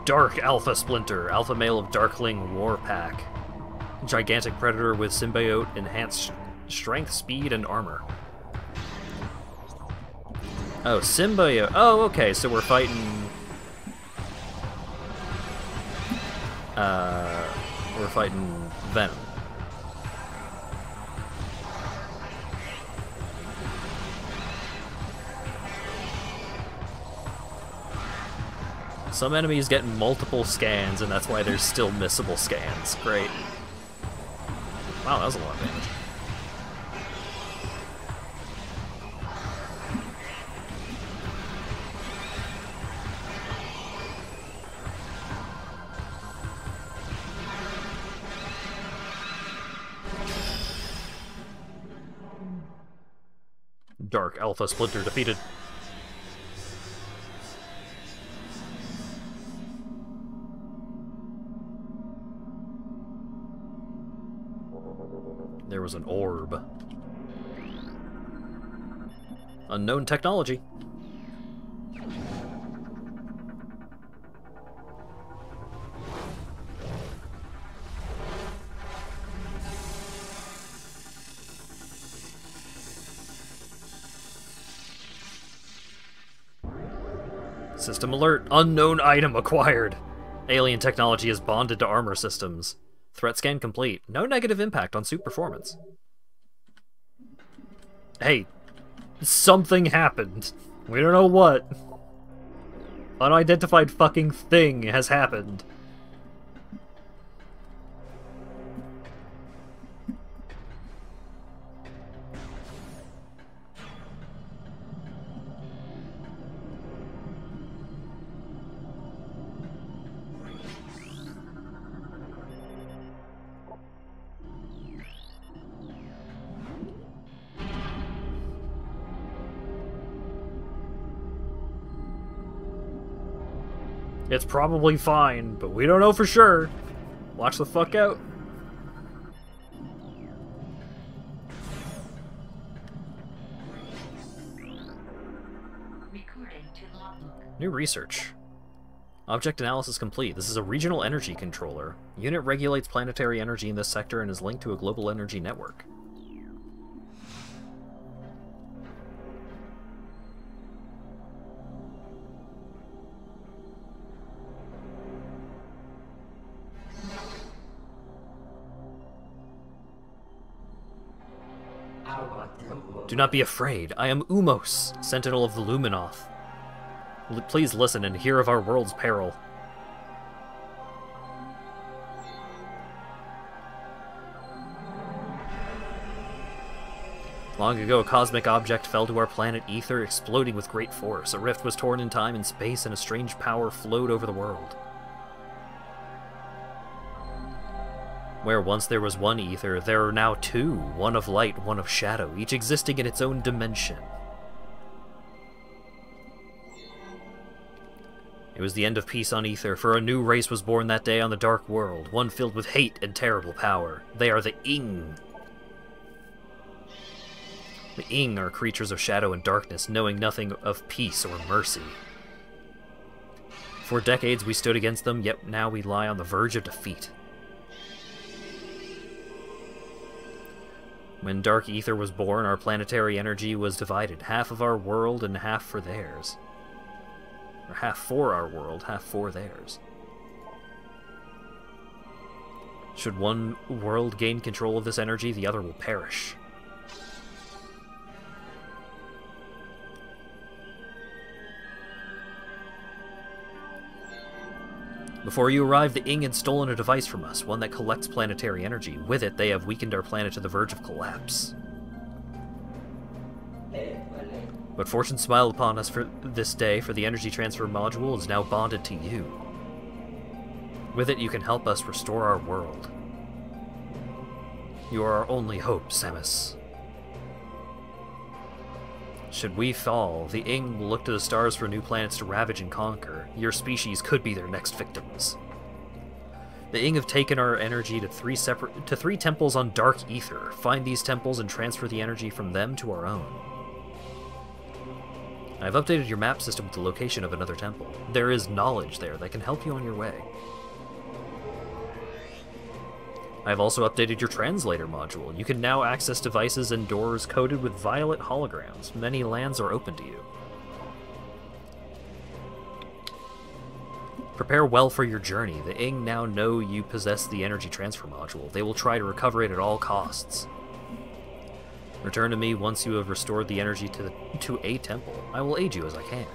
Dark Alpha Splinter, alpha male of Darkling Warpack. Gigantic predator with symbiote enhanced strength, speed, and armor. Oh, symbiote. Oh, okay, so we're fighting... we're fighting Venom. Some enemies get multiple scans, and that's why there's still missable scans. Great. Wow, that was a lot of damage. Dark Alpha Splinter defeated. There was an orb. Unknown technology. System alert. Unknown item acquired. Alien technology is bonded to armor systems. Threat scan complete. No negative impact on suit performance. Hey, something happened. We don't know what. Unidentified fucking thing has happened. It's probably fine, but we don't know for sure. Watch the fuck out. New research. Object analysis complete. This is a regional energy controller. Unit regulates planetary energy in this sector and is linked to a global energy network. Do not be afraid. I am Umos, Sentinel of the Luminoth. Please listen and hear of our world's peril. Long ago, a cosmic object fell to our planet Ether, exploding with great force. A rift was torn in time and space, and a strange power flowed over the world. Where once there was one ether, there are now two, one of light, one of shadow, each existing in its own dimension. It was the end of peace on Ether, for a new race was born that day on the dark world, one filled with hate and terrible power. They are the Ing. The Ing are creatures of shadow and darkness, knowing nothing of peace or mercy. For decades we stood against them, yet now we lie on the verge of defeat. When Dark Ether was born, our planetary energy was divided, half of our world and half for theirs. Or half for our world, half for theirs. Should one world gain control of this energy, the other will perish. Before you arrived, the Ing had stolen a device from us, one that collects planetary energy. With it, they have weakened our planet to the verge of collapse. But fortune smiled upon us for this day, for the energy transfer module is now bonded to you. With it, you can help us restore our world. You are our only hope, Samus. Should we fall, the Ing will look to the stars for new planets to ravage and conquer. Your species could be their next victims. The Ing have taken our energy to three temples on Dark Ether. Find these temples and transfer the energy from them to our own. I've updated your map system with the location of another temple. There is knowledge there that can help you on your way. I've also updated your translator module. You can now access devices and doors coded with violet holograms. Many lands are open to you. Prepare well for your journey. The Ing now know you possess the energy transfer module. They will try to recover it at all costs. Return to me once you have restored the energy to a temple. I will aid you as I can.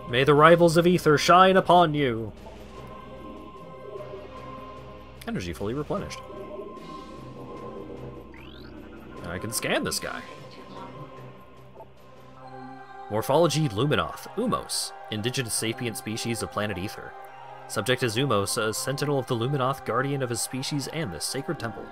May the rivals of Ether shine upon you! Energy fully replenished. I can scan this guy. Morphology Luminoth, Umos, indigenous sapient species of planet Ether. Subject is Umos, a sentinel of the Luminoth, guardian of his species and this sacred temple.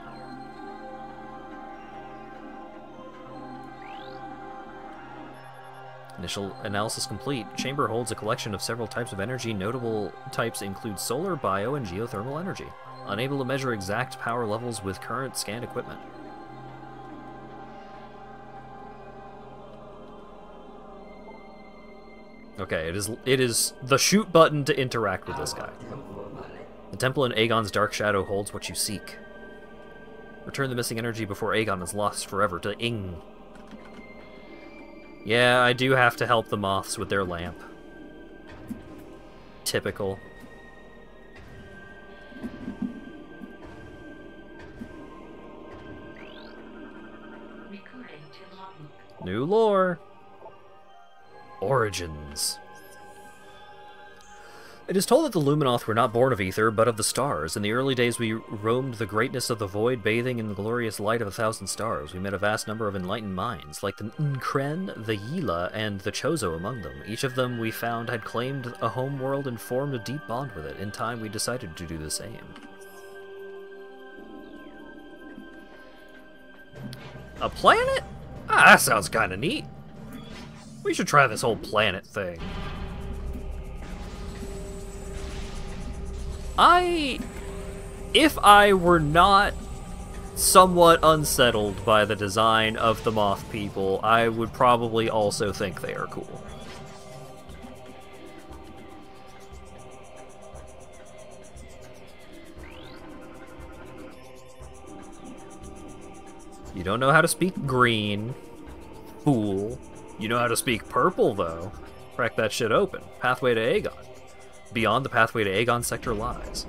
Initial analysis complete. Chamber holds a collection of several types of energy. Notable types include solar, bio, and geothermal energy. Unable to measure exact power levels with current scanned equipment. Okay, it is the shoot button to interact with this guy. The temple in Aegon's dark shadow holds what you seek. Return the missing energy before Aegon is lost forever to Ing. Yeah, I do have to help the moths with their lamp. Typical. New lore. Origins. It is told that the Luminoth were not born of ether, but of the stars. In the early days we roamed the greatness of the void, bathing in the glorious light of 1,000 stars. We met a vast number of enlightened minds, like the Nkren, the Yila, and the Chozo among them. Each of them we found had claimed a home world and formed a deep bond with it. In time we decided to do the same. A planet? Ah, that sounds kinda neat. We should try this whole planet thing. If I were not somewhat unsettled by the design of the moth people, I would probably also think they are cool. You don't know how to speak green, fool. You know how to speak purple, though. Crack that shit open. Pathway to Aegon. Beyond the pathway to Aegon sector lies.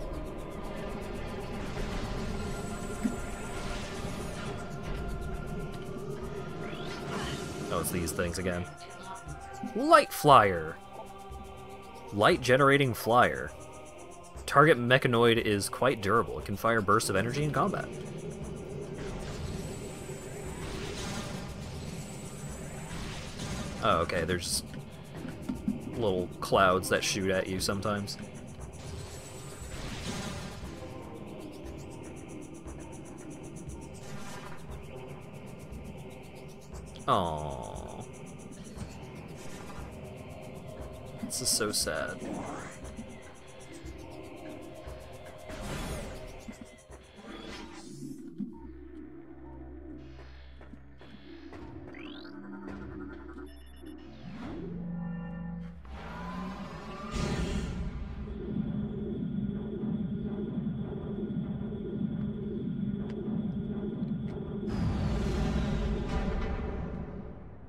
Oh, it's these things again. Light Flyer. Light generating flyer. Target mechanoid is quite durable. It can fire bursts of energy in combat. Oh, okay, there's little clouds that shoot at you sometimes. Aww. This is so sad.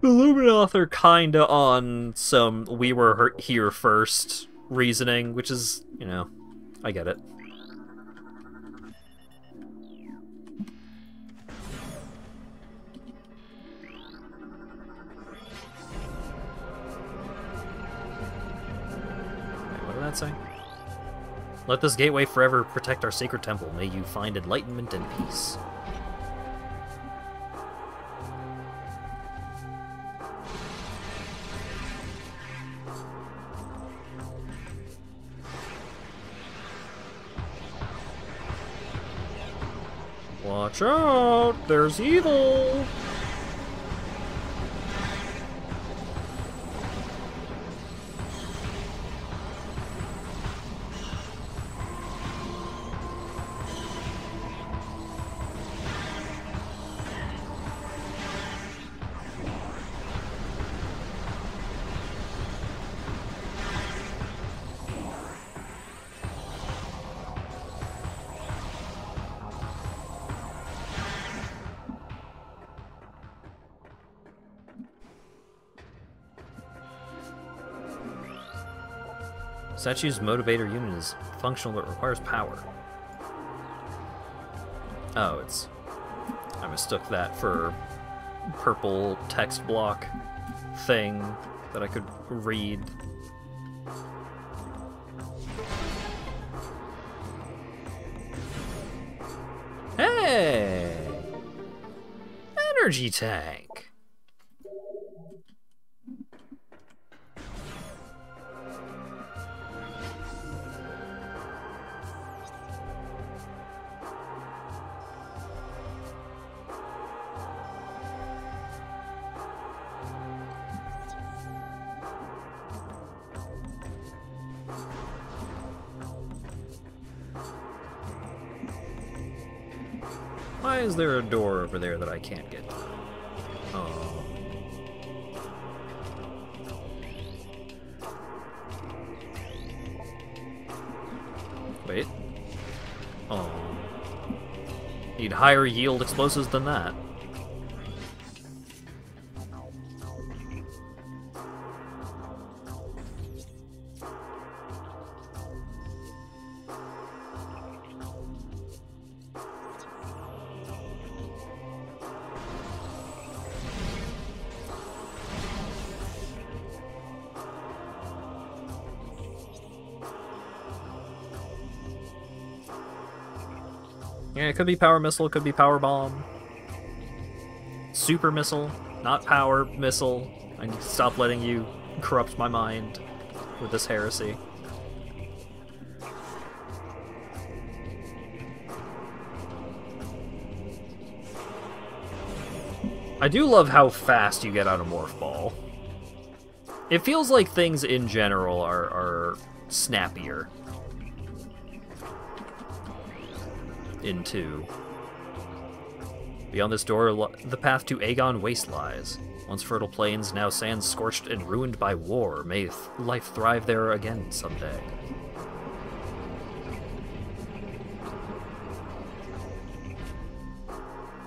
The Luminoth are kinda on some we were here first reasoning, which is, you know, I get it. Wait, what did that say? Let this gateway forever protect our sacred temple. May you find enlightenment and peace. Watch out! There's evil! Statue's motivator unit is functional but requires power. Oh, it's... I mistook that for purple text block thing that I could read. Hey! Energy tank! Why is there a door over there that I can't get through? Oh. Wait. Oh. Need higher yield explosives than that. Yeah, it could be power missile, it could be power bomb. Super missile, not power missile. I need to stop letting you corrupt my mind with this heresy. I do love how fast you get out of Morph Ball. It feels like things in general are snappier in 2. Beyond this door, the path to Aegon Waste lies. Once fertile plains, now sands scorched and ruined by war. May life thrive there again someday.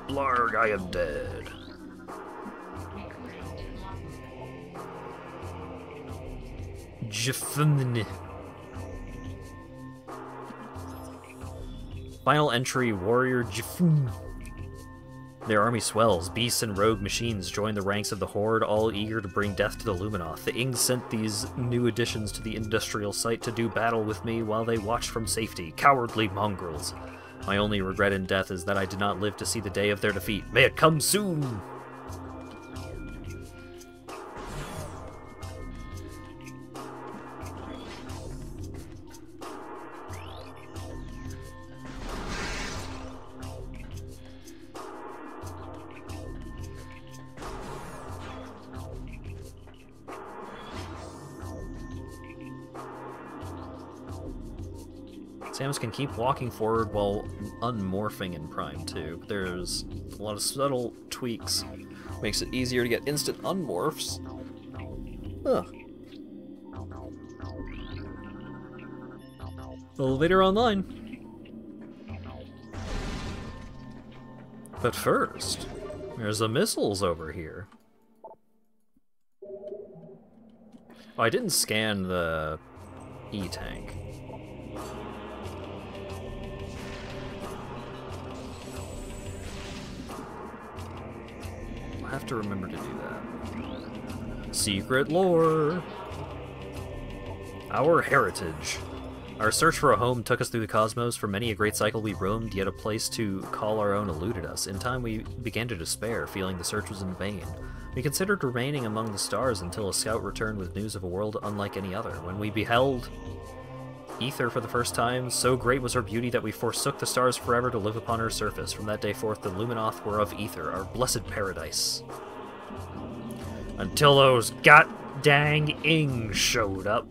Blarg, I am dead. Jfmn. Final entry, Warrior Jfmn. Their army swells. Beasts and rogue machines join the ranks of the Horde, all eager to bring death to the Luminoth. The Ing sent these new additions to the industrial site to do battle with me while they watched from safety. Cowardly mongrels. My only regret in death is that I did not live to see the day of their defeat. May it come soon! Samus can keep walking forward while unmorphing in Prime 2. There's a lot of subtle tweaks. Makes it easier to get instant unmorphs. Ugh. Elevator online. But first, there's the missiles over here. Oh, I didn't scan the E-tank. I'll have to remember to do that. Secret lore! Our heritage. Our search for a home took us through the cosmos. For many a great cycle we roamed, yet a place to call our own eluded us. In time we began to despair, feeling the search was in vain. We considered remaining among the stars until a scout returned with news of a world unlike any other. When we beheld Ether for the first time, so great was her beauty that we forsook the stars forever to live upon her surface. From that day forth, the Luminoth were of Ether, our blessed paradise. Until those god-dang Ings showed up.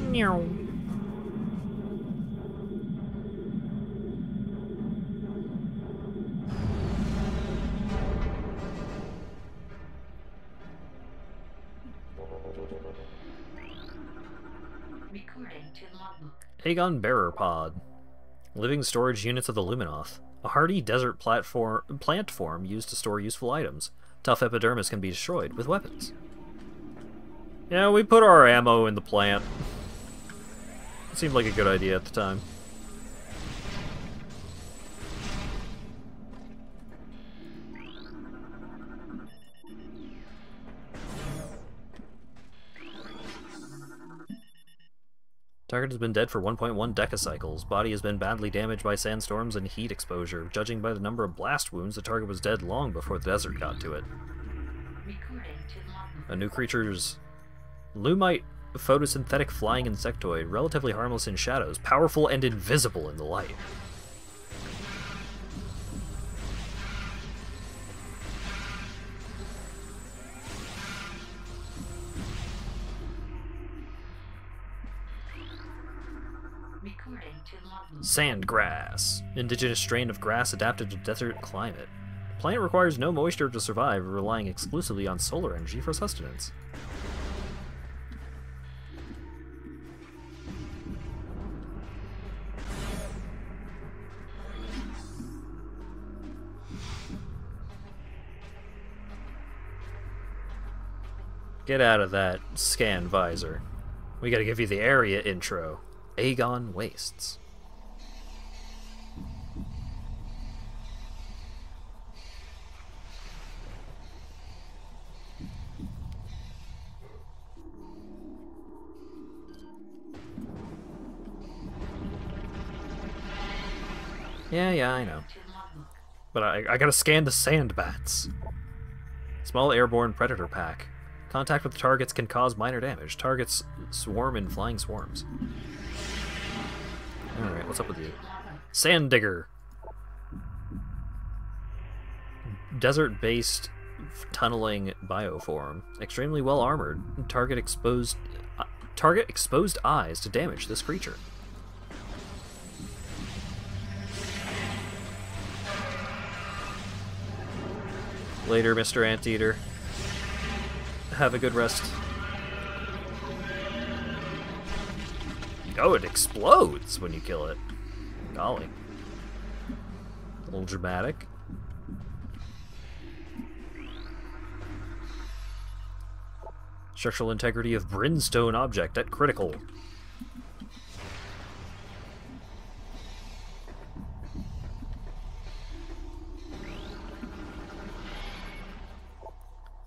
Meow. Aegon Bearer Pod. Living storage units of the Luminoth. A hardy desert plant form used to store useful items. Tough epidermis can be destroyed with weapons. Yeah, we put our ammo in the plant. It seemed like a good idea at the time. Target has been dead for 1.1 decacycles. Body has been badly damaged by sandstorms and heat exposure. Judging by the number of blast wounds, the target was dead long before the desert got to it. A new creature's Lumite photosynthetic flying insectoid, relatively harmless in shadows, powerful and invisible in the light. Sandgrass. Indigenous strain of grass adapted to desert climate. Plant requires no moisture to survive, relying exclusively on solar energy for sustenance. Get out of that scan visor. We gotta give you the area intro. Aegon Wastes. Yeah, I know. But I gotta scan the sand bats. Small airborne predator pack. Contact with targets can cause minor damage. Targets swarm in flying swarms. Alright, what's up with you? Sand digger. Desert-based tunneling bioform. Extremely well armored. Target exposed eyes to damage this creature. Later, Mr. Anteater. Have a good rest. Oh, it explodes when you kill it. Golly. A little dramatic. Structural integrity of brimstone object at critical.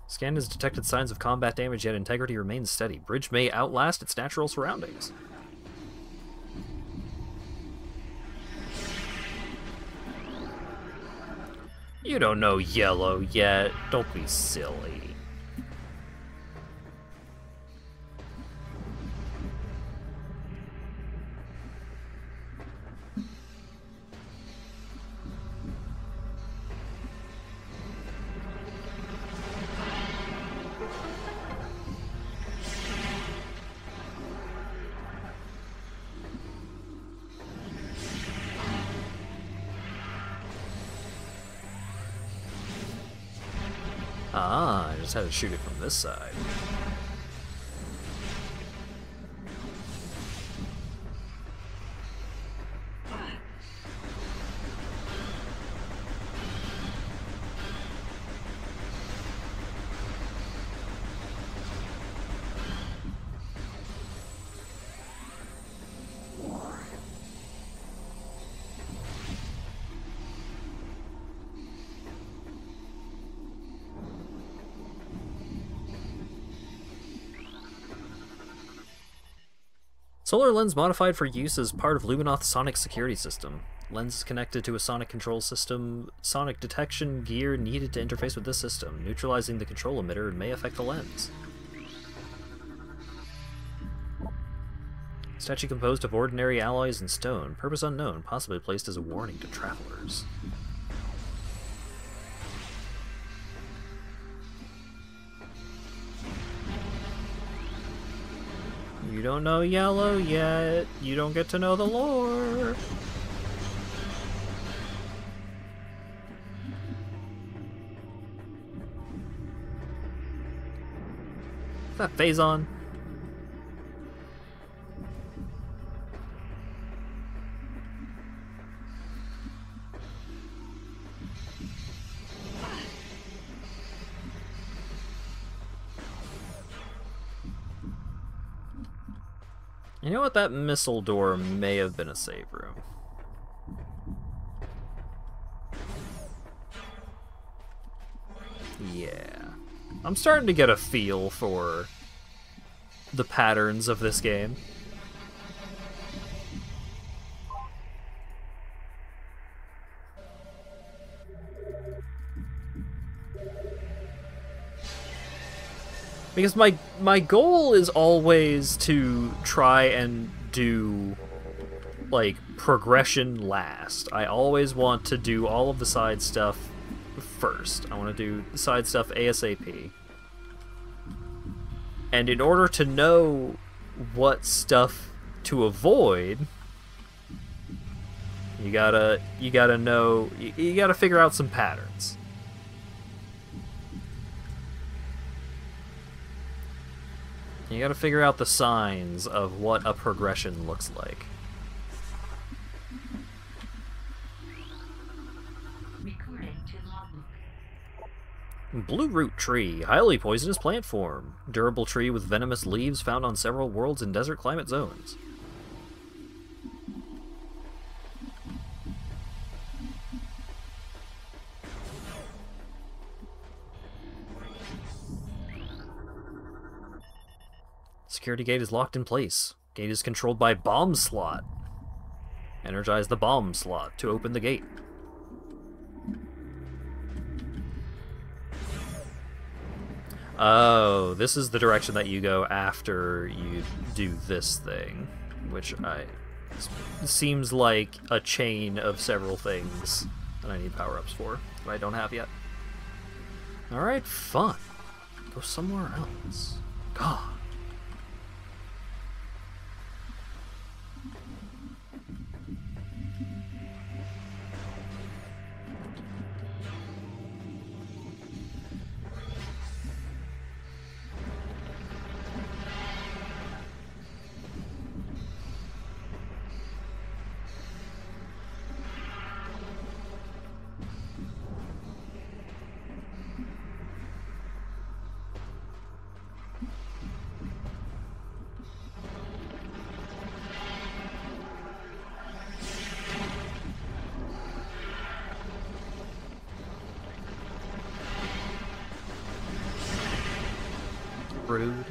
Scan has detected signs of combat damage, yet integrity remains steady. Bridge may outlast its natural surroundings. You don't know yellow yet. Don't be silly. Ah, I just had to shoot it from this side. Solar lens modified for use as part of Luminoth's sonic security system. Lens is connected to a sonic control system. Sonic detection gear needed to interface with this system. Neutralizing the control emitter may affect the lens. Statue composed of ordinary alloys and stone. Purpose unknown, possibly placed as a warning to travelers. You don't know yellow yet. You don't get to know the lore. Is that Phazon? You know what? That missile door may have been a save room. Yeah. I'm starting to get a feel for the patterns of this game. Because my goal is always to try and do, like, progression last. I always want to do all of the side stuff first. I want to do the side stuff ASAP. And in order to know what stuff to avoid, You gotta know, you gotta figure out some patterns. You gotta figure out the signs of what a progression looks like. Blue root tree, highly poisonous plant form. Durable tree with venomous leaves found on several worlds in desert climate zones. Security gate is locked in place. Gate is controlled by bomb slot. Energize the bomb slot to open the gate. Oh, this is the direction that you go after you do this thing, which seems like a chain of several things that I need power-ups for that I don't have yet. Alright, fun. Go somewhere else. God. Rude.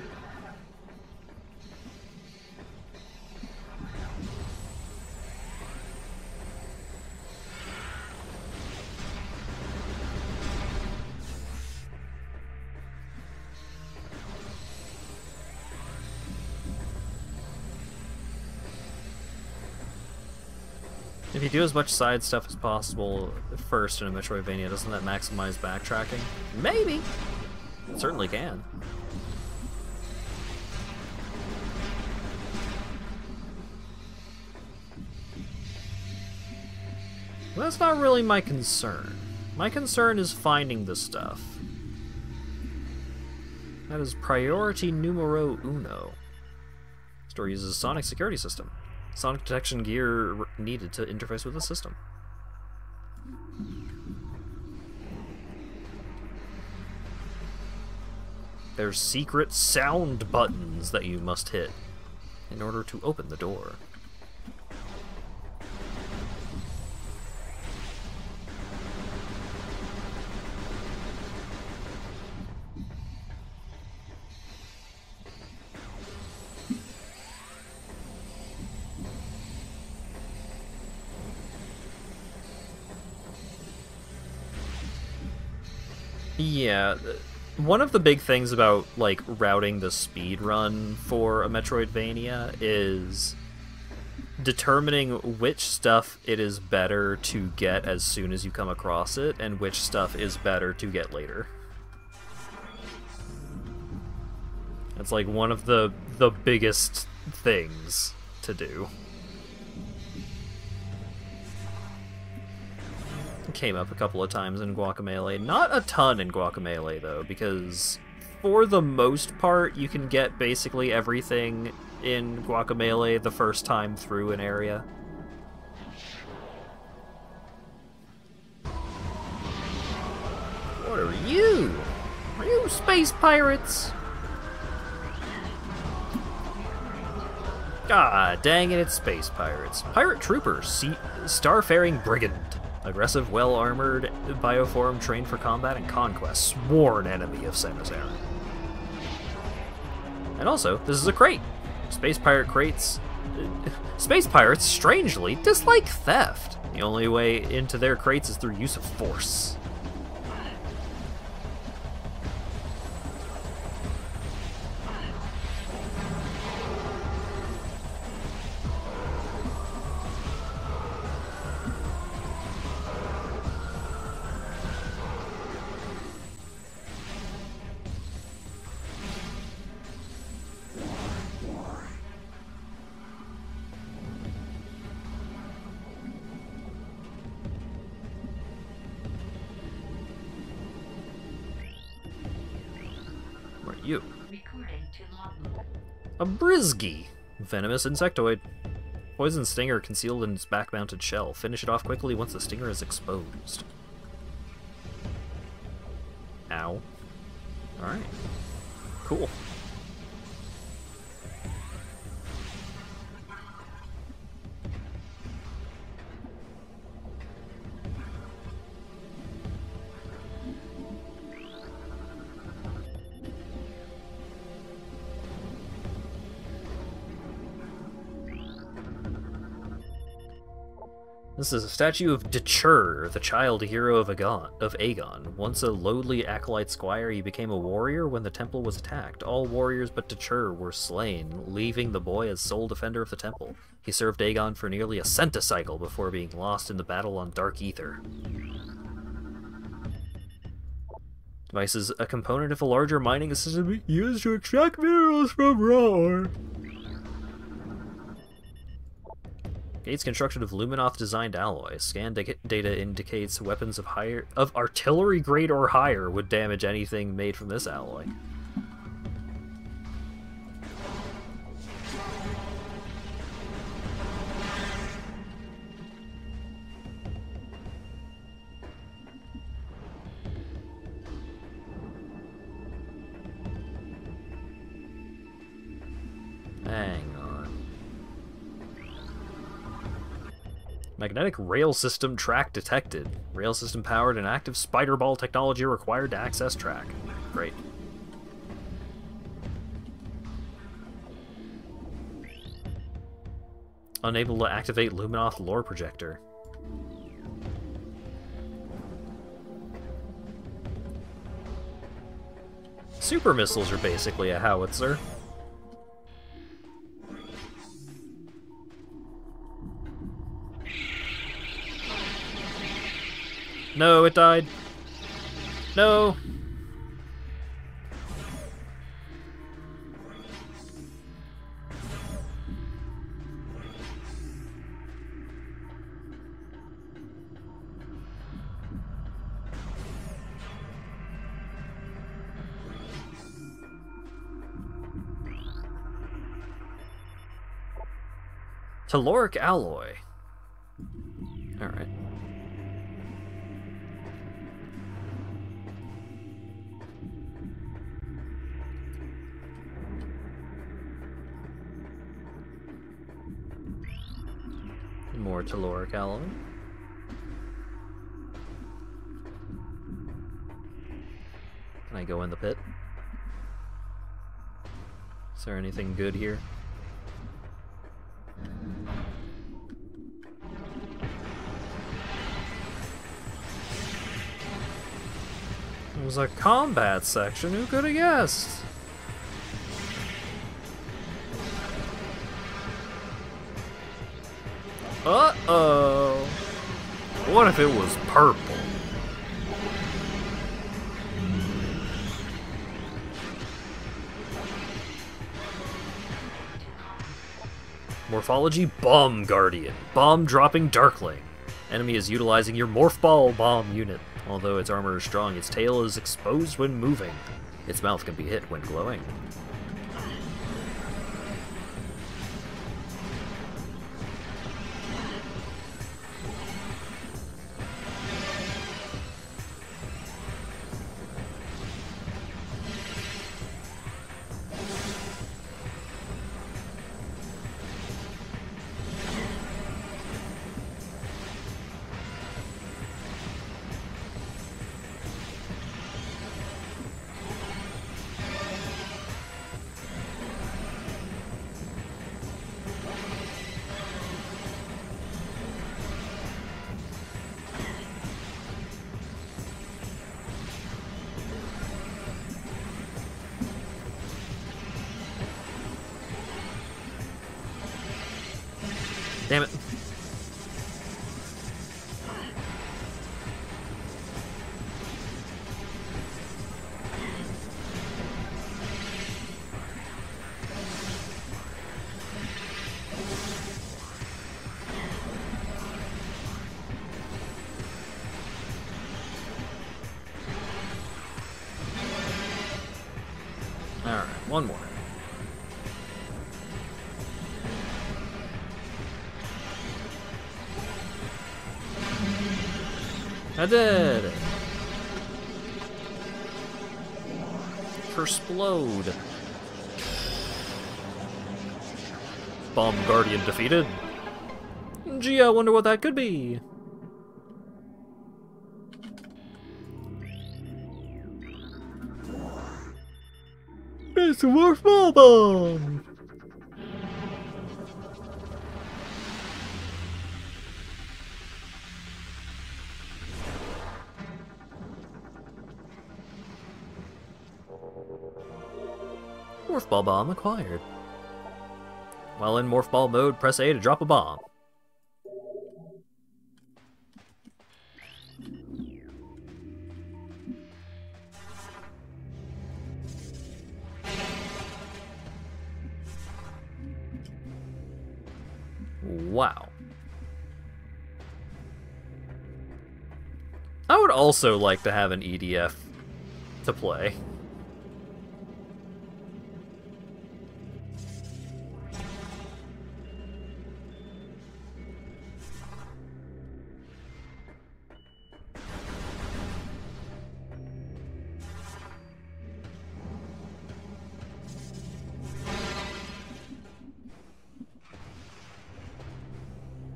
If you do as much side stuff as possible first in a Metroidvania, doesn't that maximize backtracking? Maybe! It certainly can. But that's not really my concern. My concern is finding the stuff. That is priority numero uno. Store uses Sonic security system. Sonic detection gear needed to interface with the system. There's secret sound buttons that you must hit in order to open the door. Yeah, one of the big things about, like, routing the speed run for a Metroidvania is determining which stuff it is better to get as soon as you come across it, and which stuff is better to get later. It's like one of the biggest things to do. Came up a couple of times in Guacamelee. Not a ton in Guacamelee, though, because for the most part, you can get basically everything in Guacamelee the first time through an area. What are you? Are you space pirates? God dang it, it's space pirates. Pirate troopers, starfaring brigand. Aggressive, well-armored, bioform trained for combat and conquest, sworn enemy of Samazera. And also, this is a crate. Space pirate crates... Space pirates, strangely, dislike theft. The only way into their crates is through use of force. You. A Brisgy. Venomous insectoid. Poison stinger concealed in its back-mounted shell. Finish it off quickly once the stinger is exposed. Ow. Alright. Cool. This is a statue of Dechur, the child hero of Aegon. Once a lowly acolyte squire, he became a warrior when the temple was attacked. All warriors but Dechur were slain, leaving the boy as sole defender of the temple. He served Aegon for nearly a centicycle before being lost in the battle on Dark Ether. Device is a component of a larger mining system used to extract minerals from raw ore. Gate's construction of Luminoth-designed alloy. Scan data indicates weapons of artillery grade or higher would damage anything made from this alloy. Hang on. Magnetic rail system track detected. Rail system powered and active spider ball technology required to access track. Great. Unable to activate Luminoth lore projector. Super missiles are basically a howitzer. No, it died. No. Telluric alloy. All right. More telluric alloy. Can I go in the pit? Is there anything good here? It was a combat section, who could have guessed? Uh-oh. What if it was purple? Morphology Bomb Guardian. Bomb dropping Darkling. Enemy is utilizing your Morph Ball bomb unit. Although its armor is strong, its tail is exposed when moving. Its mouth can be hit when glowing. One more. I did it! Explode. Bomb Guardian defeated. Gee, I wonder what that could be. It's a more small bomb. Morph Ball Bomb acquired. While in Morph Ball mode, press A to drop a bomb. Wow. I would also like to have an EDF to play.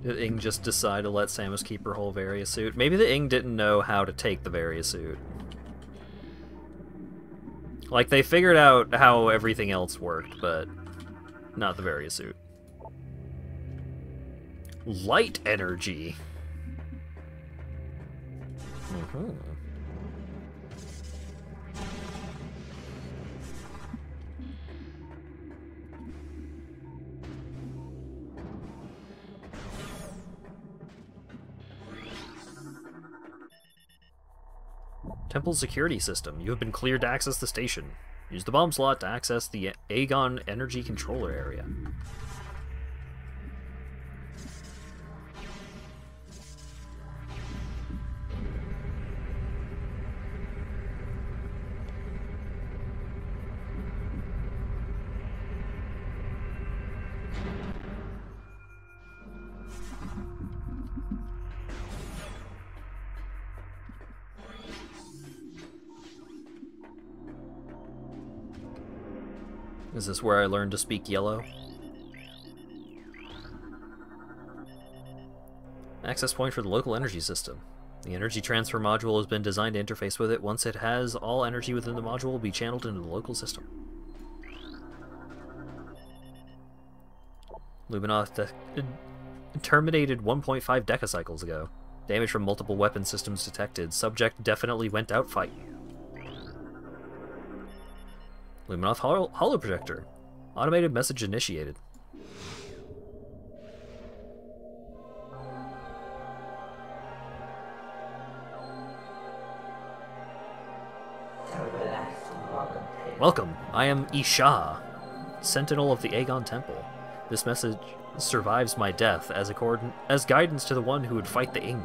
Did Ing just decide to let Samus keep her whole Varia suit? Maybe the Ing didn't know how to take the Varia suit. Like, they figured out how everything else worked, but not the Varia suit. Light energy. Mm-hmm. Temple security system. You have been cleared to access the station. Use the bomb slot to access the Aegon energy controller area. Is this where I learned to speak yellow? Access point for the local energy system. The energy transfer module has been designed to interface with it. Once it has, all energy within the module will be channeled into the local system. Luminoth terminated 1.5 decacycles ago. Damage from multiple weapon systems detected. Subject definitely went out fighting. Luminoth holo projector. Automated message initiated. Welcome, I am Isha, Sentinel of the Aegon Temple. This message survives my death as guidance to the one who would fight the Ing.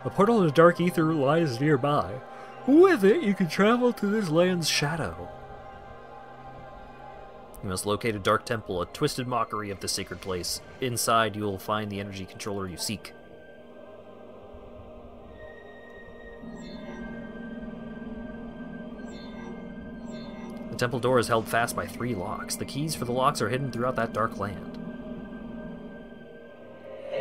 A portal to dark ether lies nearby. With it, you can travel to this land's shadow. You must locate a dark temple, a twisted mockery of the sacred place. Inside, you will find the energy controller you seek. The temple door is held fast by 3 locks. The keys for the locks are hidden throughout that dark land.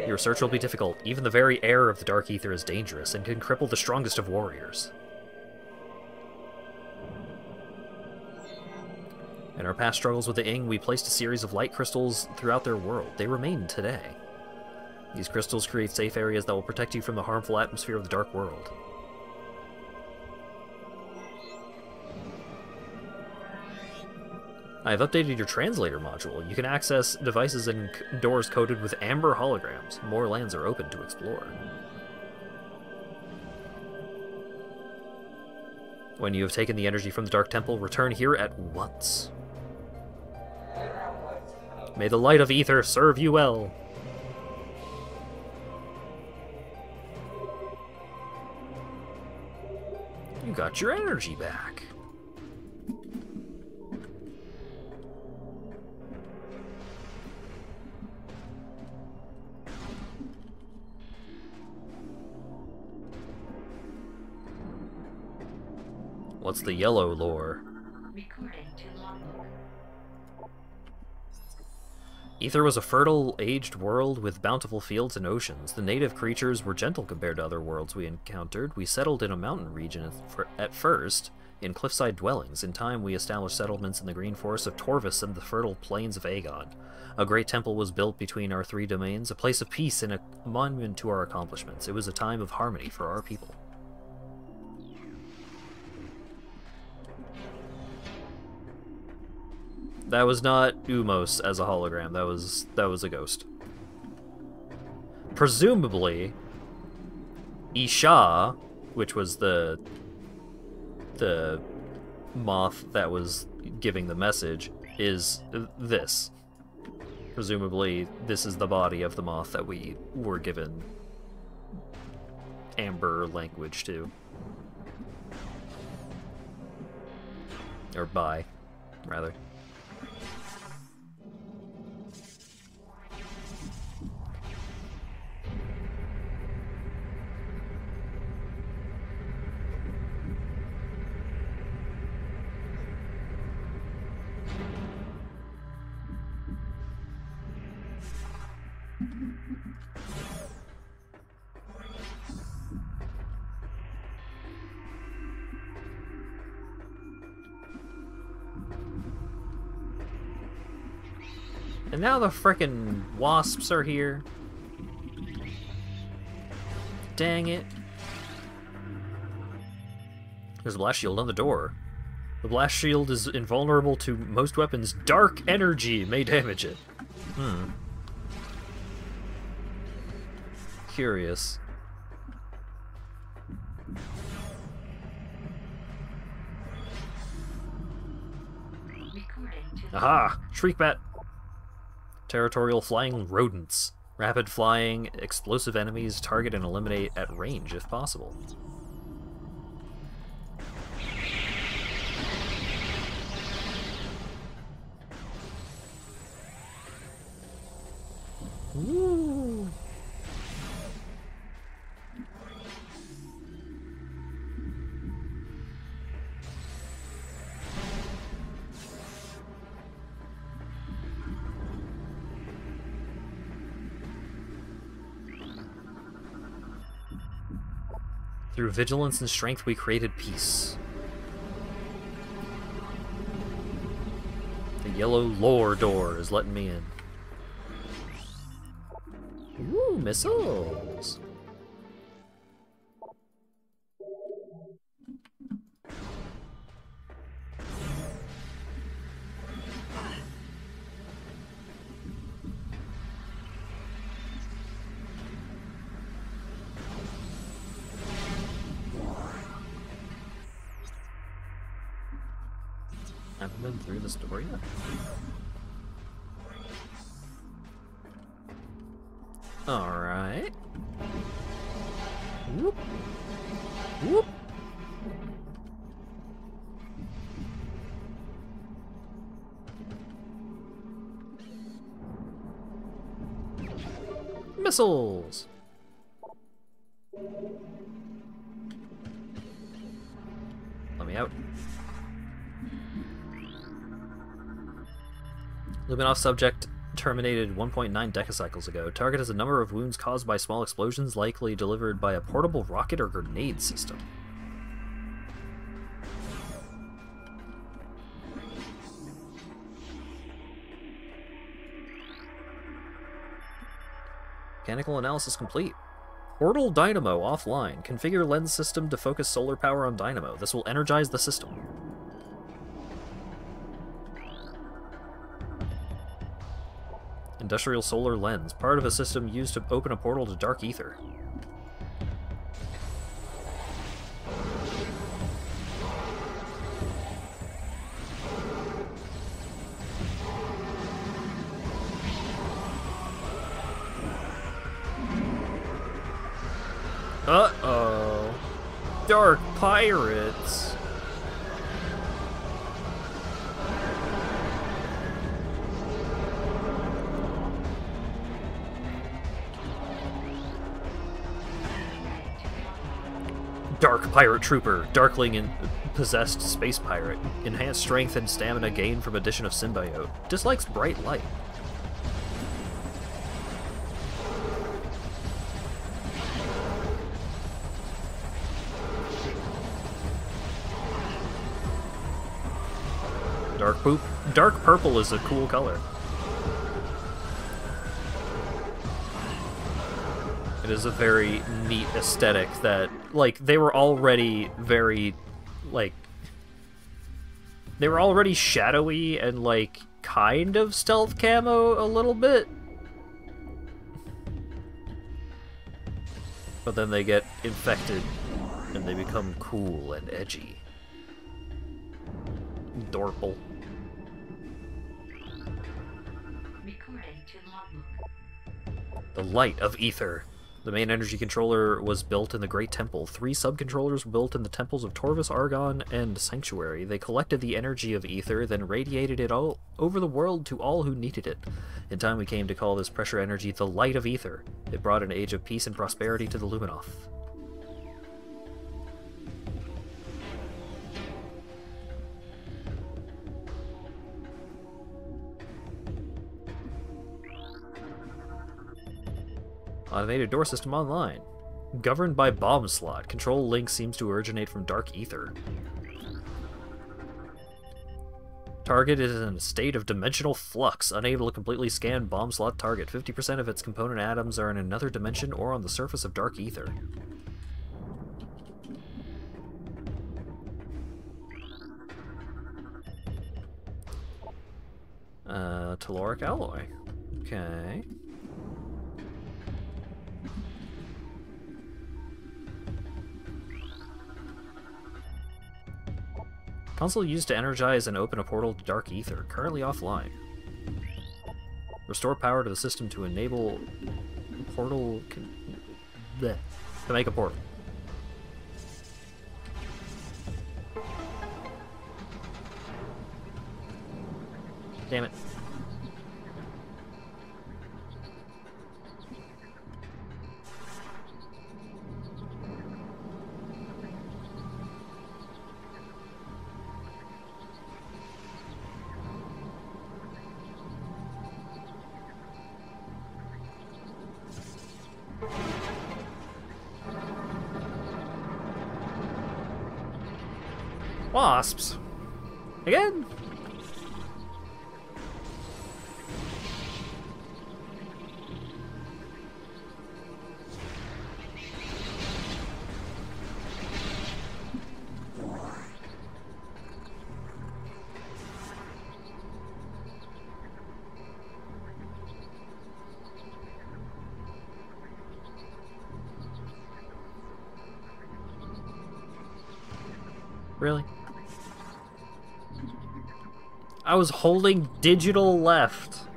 Your search will be difficult. Even the very air of the dark ether is dangerous and can cripple the strongest of warriors. In our past struggles with the Ing, we placed a series of light crystals throughout their world. They remain today. These crystals create safe areas that will protect you from the harmful atmosphere of the dark world. I have updated your translator module. You can access devices and doors coded with amber holograms. More lands are open to explore. When you have taken the energy from the Dark Temple, return here at once. May the light of ether serve you well. You got your energy back. What's the yellow lore? Ether was a fertile, aged world with bountiful fields and oceans. The native creatures were gentle compared to other worlds we encountered. We settled in a mountain region at first, in cliffside dwellings. In time, we established settlements in the green forests of Torvis and the fertile plains of Aegon. A great temple was built between our three domains, a place of peace and a monument to our accomplishments. It was a time of harmony for our people. That was not Umos as a hologram. That was a ghost. Presumably, Isha, which was the moth that was giving the message, is this. Presumably, this is the body of the moth that we were given amber language to. Or by, rather. And now the frickin' wasps are here. Dang it. There's a blast shield on the door. The blast shield is invulnerable to most weapons. Dark energy may damage it. Curious. Aha! Shriek bat! Territorial flying rodents. Rapid flying, explosive enemies, target and eliminate at range if possible. Woo! Through vigilance and strength we created peace. The yellow lore door is letting me in. Ooh, missiles! I haven't been through this door yet. Alright. Whoop. Whoop. Missiles! Let me out. Luminoff subject terminated 1.9 decacycles ago. Target has a number of wounds caused by small explosions, likely delivered by a portable rocket or grenade system. Mechanical analysis complete. Portal dynamo offline. Configure lens system to focus solar power on dynamo. This will energize the system. Industrial solar lens. Part of a system used to open a portal to dark ether. Uh-oh. Dark pirates. Dark Pirate Trooper, Darkling and Possessed Space Pirate. Enhanced strength and stamina gained from addition of Symbiote. Dislikes bright light. Dark purple is a cool color. It is a very neat aesthetic that, like, they were already very, like, they were already shadowy and, like, kind of stealth camo a little bit. But then they get infected and they become cool and edgy. Dorple. The Light of Ether. The main energy controller was built in the Great Temple. 3 sub-controllers were built in the temples of Torvus, Argon, and Sanctuary. They collected the energy of ether, then radiated it all over the world to all who needed it. In time we came to call this pressure energy the Light of Ether. It brought an age of peace and prosperity to the Luminoth. Automated door system online. Governed by bomb slot. Control link seems to originate from dark ether. Target is in a state of dimensional flux, unable to completely scan bomb slot target. 50% of its component atoms are in another dimension or on the surface of dark ether. Telluric alloy. Okay. Console used to energize and open a portal to dark ether, currently offline. Restore power to the system to enable portal to make a portal. Damn it. Wasps. Again? Really? I was holding digital left.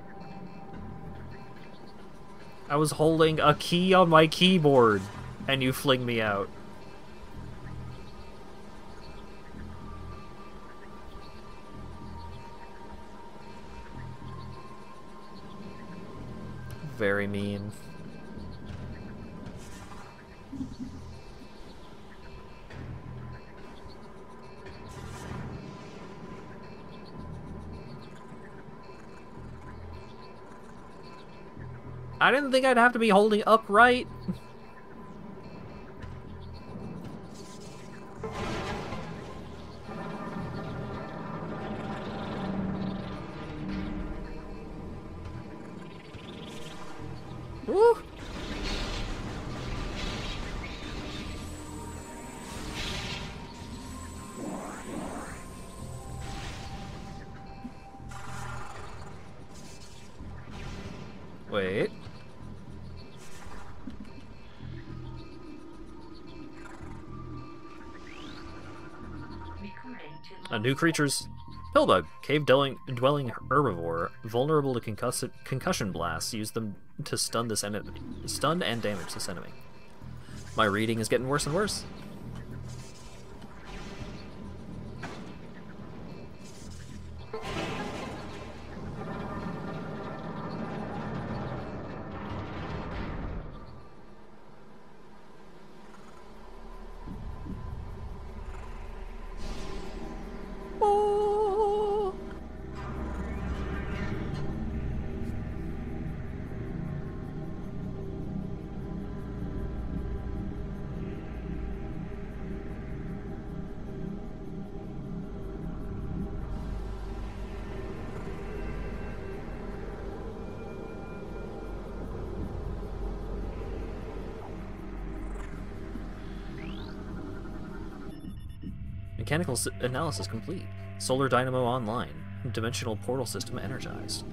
I was holding a key on my keyboard, and you fling me out. Very mean. I didn't think I'd have to be holding upright. Woo! Wait. A new creature's Pillbug, cave-dwelling herbivore, vulnerable to concussion blasts. Use them to stun and damage this enemy. My reading is getting worse and worse. Mechanical analysis complete. Solar dynamo online. Dimensional portal system energized.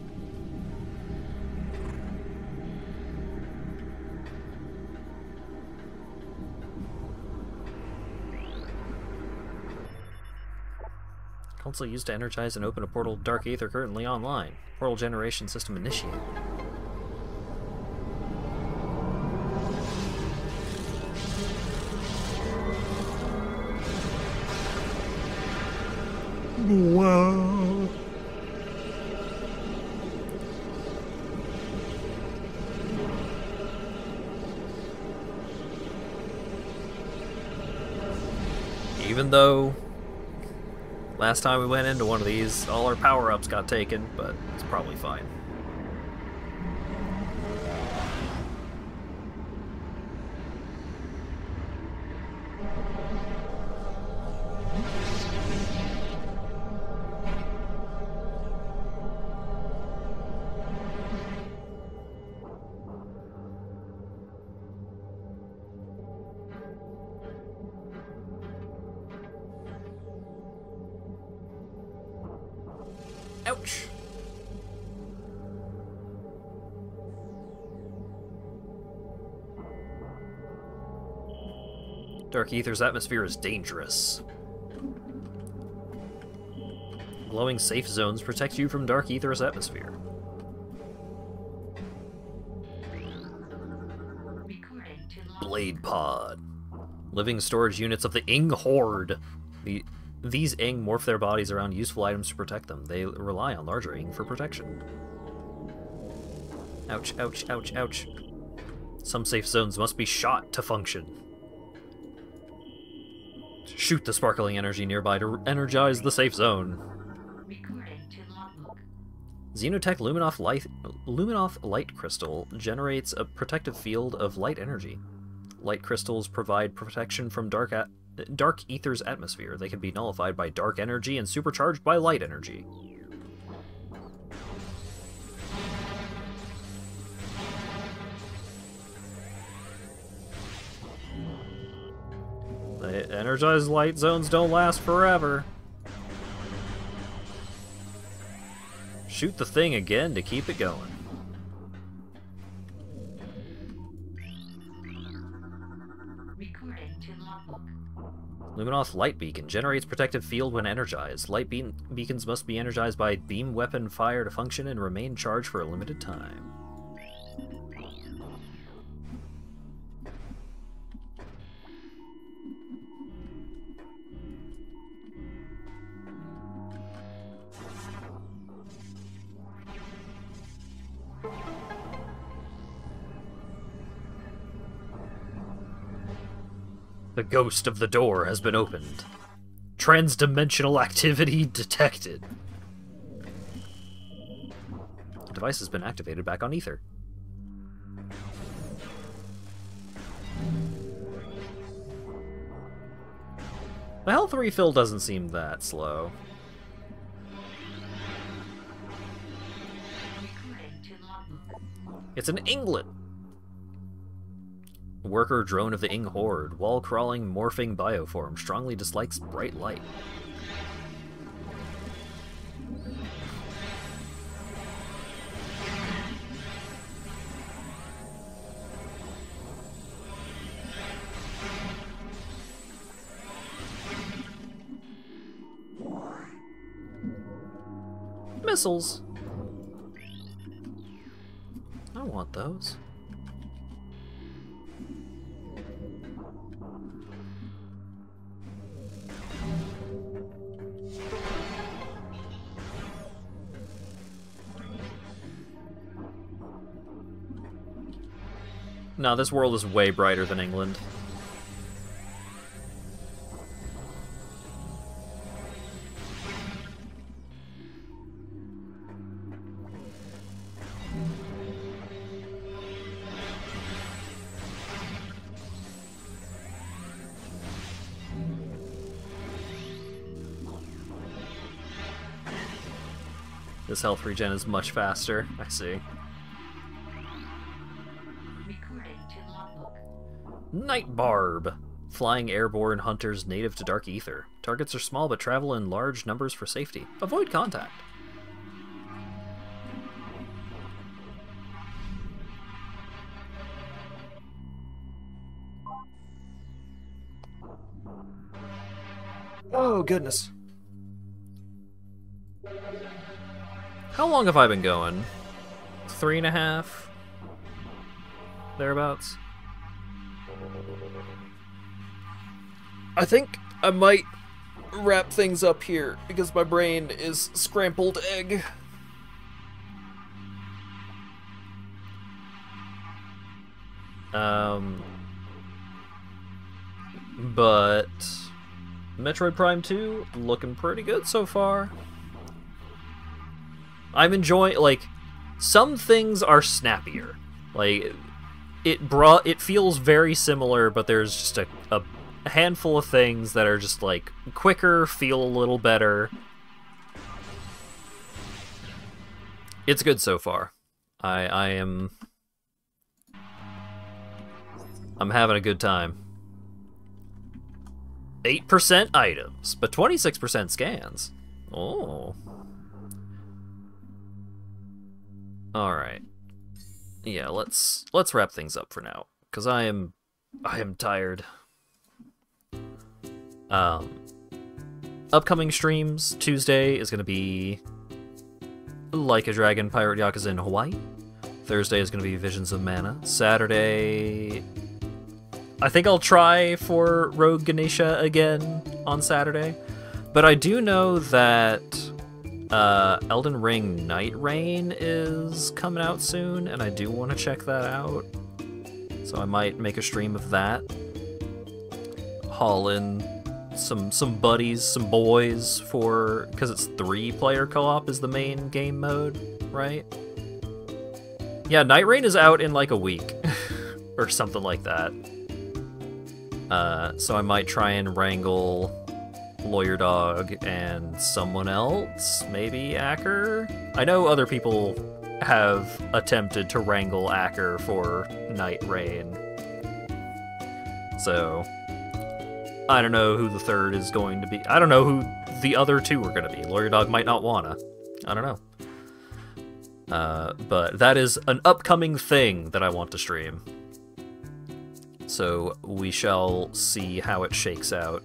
Console used to energize and open a portal Dark Aether currently online. Portal generation system initiated. Whoa. Even though last time we went into one of these, all our power-ups got taken, but it's probably fine. Ouch! Dark Aether's atmosphere is dangerous. Glowing safe zones protect you from Dark Aether's atmosphere. Blade Pod. Living storage units of the Ing Horde. These Ing morph their bodies around useful items to protect them. They rely on larger Ing for protection. Ouch, ouch, ouch, ouch. Some safe zones must be shot to function. Shoot the sparkling energy nearby to energize the safe zone. Xenotech Luminoth Light Crystal generates a protective field of light energy. Light crystals provide protection from Dark Aether's atmosphere. They can be nullified by dark energy and supercharged by light energy. The energized light zones don't last forever. Shoot the thing again to keep it going. Luminoth Light Beacon generates protective field when energized. Light beacons must be energized by beam weapon fire to function and remain charged for a limited time. The ghost of the door has been opened. Transdimensional activity detected. The device has been activated back on Ether. The health refill doesn't seem that slow. It's an Inglet! Worker drone of the Ing Horde, wall-crawling, morphing bioform, strongly dislikes bright light. Missiles! I want those. No, this world is way brighter than England. This health regen is much faster, I see. Night Barb. flying airborne hunters native to dark ether. Targets are small but travel in large numbers for safety. Avoid contact. Oh, goodness. How long have I been going? 3.5? Thereabouts? I think I might wrap things up here because my brain is scrambled egg. But Metroid Prime 2 looking pretty good so far. I'm enjoying, like, some things are snappier. Like, it feels very similar, but there's just a handful of things that are just, like, quicker, feel a little better. It's good so far. I'm having a good time. 8% items, but 26% scans. Oh. Alright. Yeah, let's wrap things up for now, because I am tired. Upcoming streams, Tuesday is gonna be Like a Dragon Pirate Yakuza in Hawaii. Thursday is gonna be Visions of Mana. Saturday, I think I'll try for Rogue Ganesha again on Saturday, but I do know that Elden Ring Night Rain is coming out soon, and I do want to check that out, so I might make a stream of that. Haul in some buddies, some boys, for, because it's 3-player co-op is the main game mode, right? Yeah, Night Rain is out in like a week, or something like that. So I might try and wrangle Lawyer Dog and someone else, maybe Acker? I know other people have attempted to wrangle Acker for Night Rain. So, I don't know who the third is going to be. I don't know who the other two are going to be. Lawyer Dog might not wanna. I don't know. But that is an upcoming thing that I want to stream. So we shall see how it shakes out.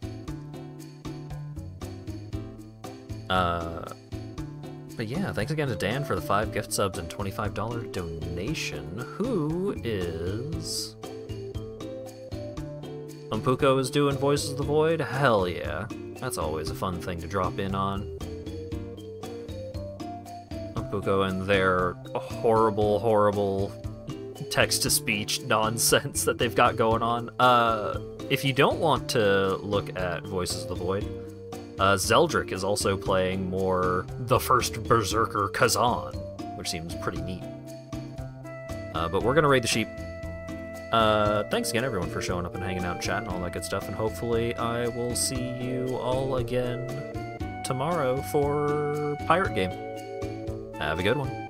But yeah, thanks again to Dan for the 5 gift subs and $25 donation. Who is... Umpuko is doing Voices of the Void? Hell yeah. That's always a fun thing to drop in on. Umpuko and their horrible, horrible text-to-speech nonsense that they've got going on. If you don't want to look at Voices of the Void, Zeldrick is also playing more The First Berserker Kazan, which seems pretty neat. But we're gonna raid the sheep. Thanks again, everyone, for showing up and hanging out and chatting, all that good stuff, and hopefully I will see you all again tomorrow for Pirate Game. Have a good one.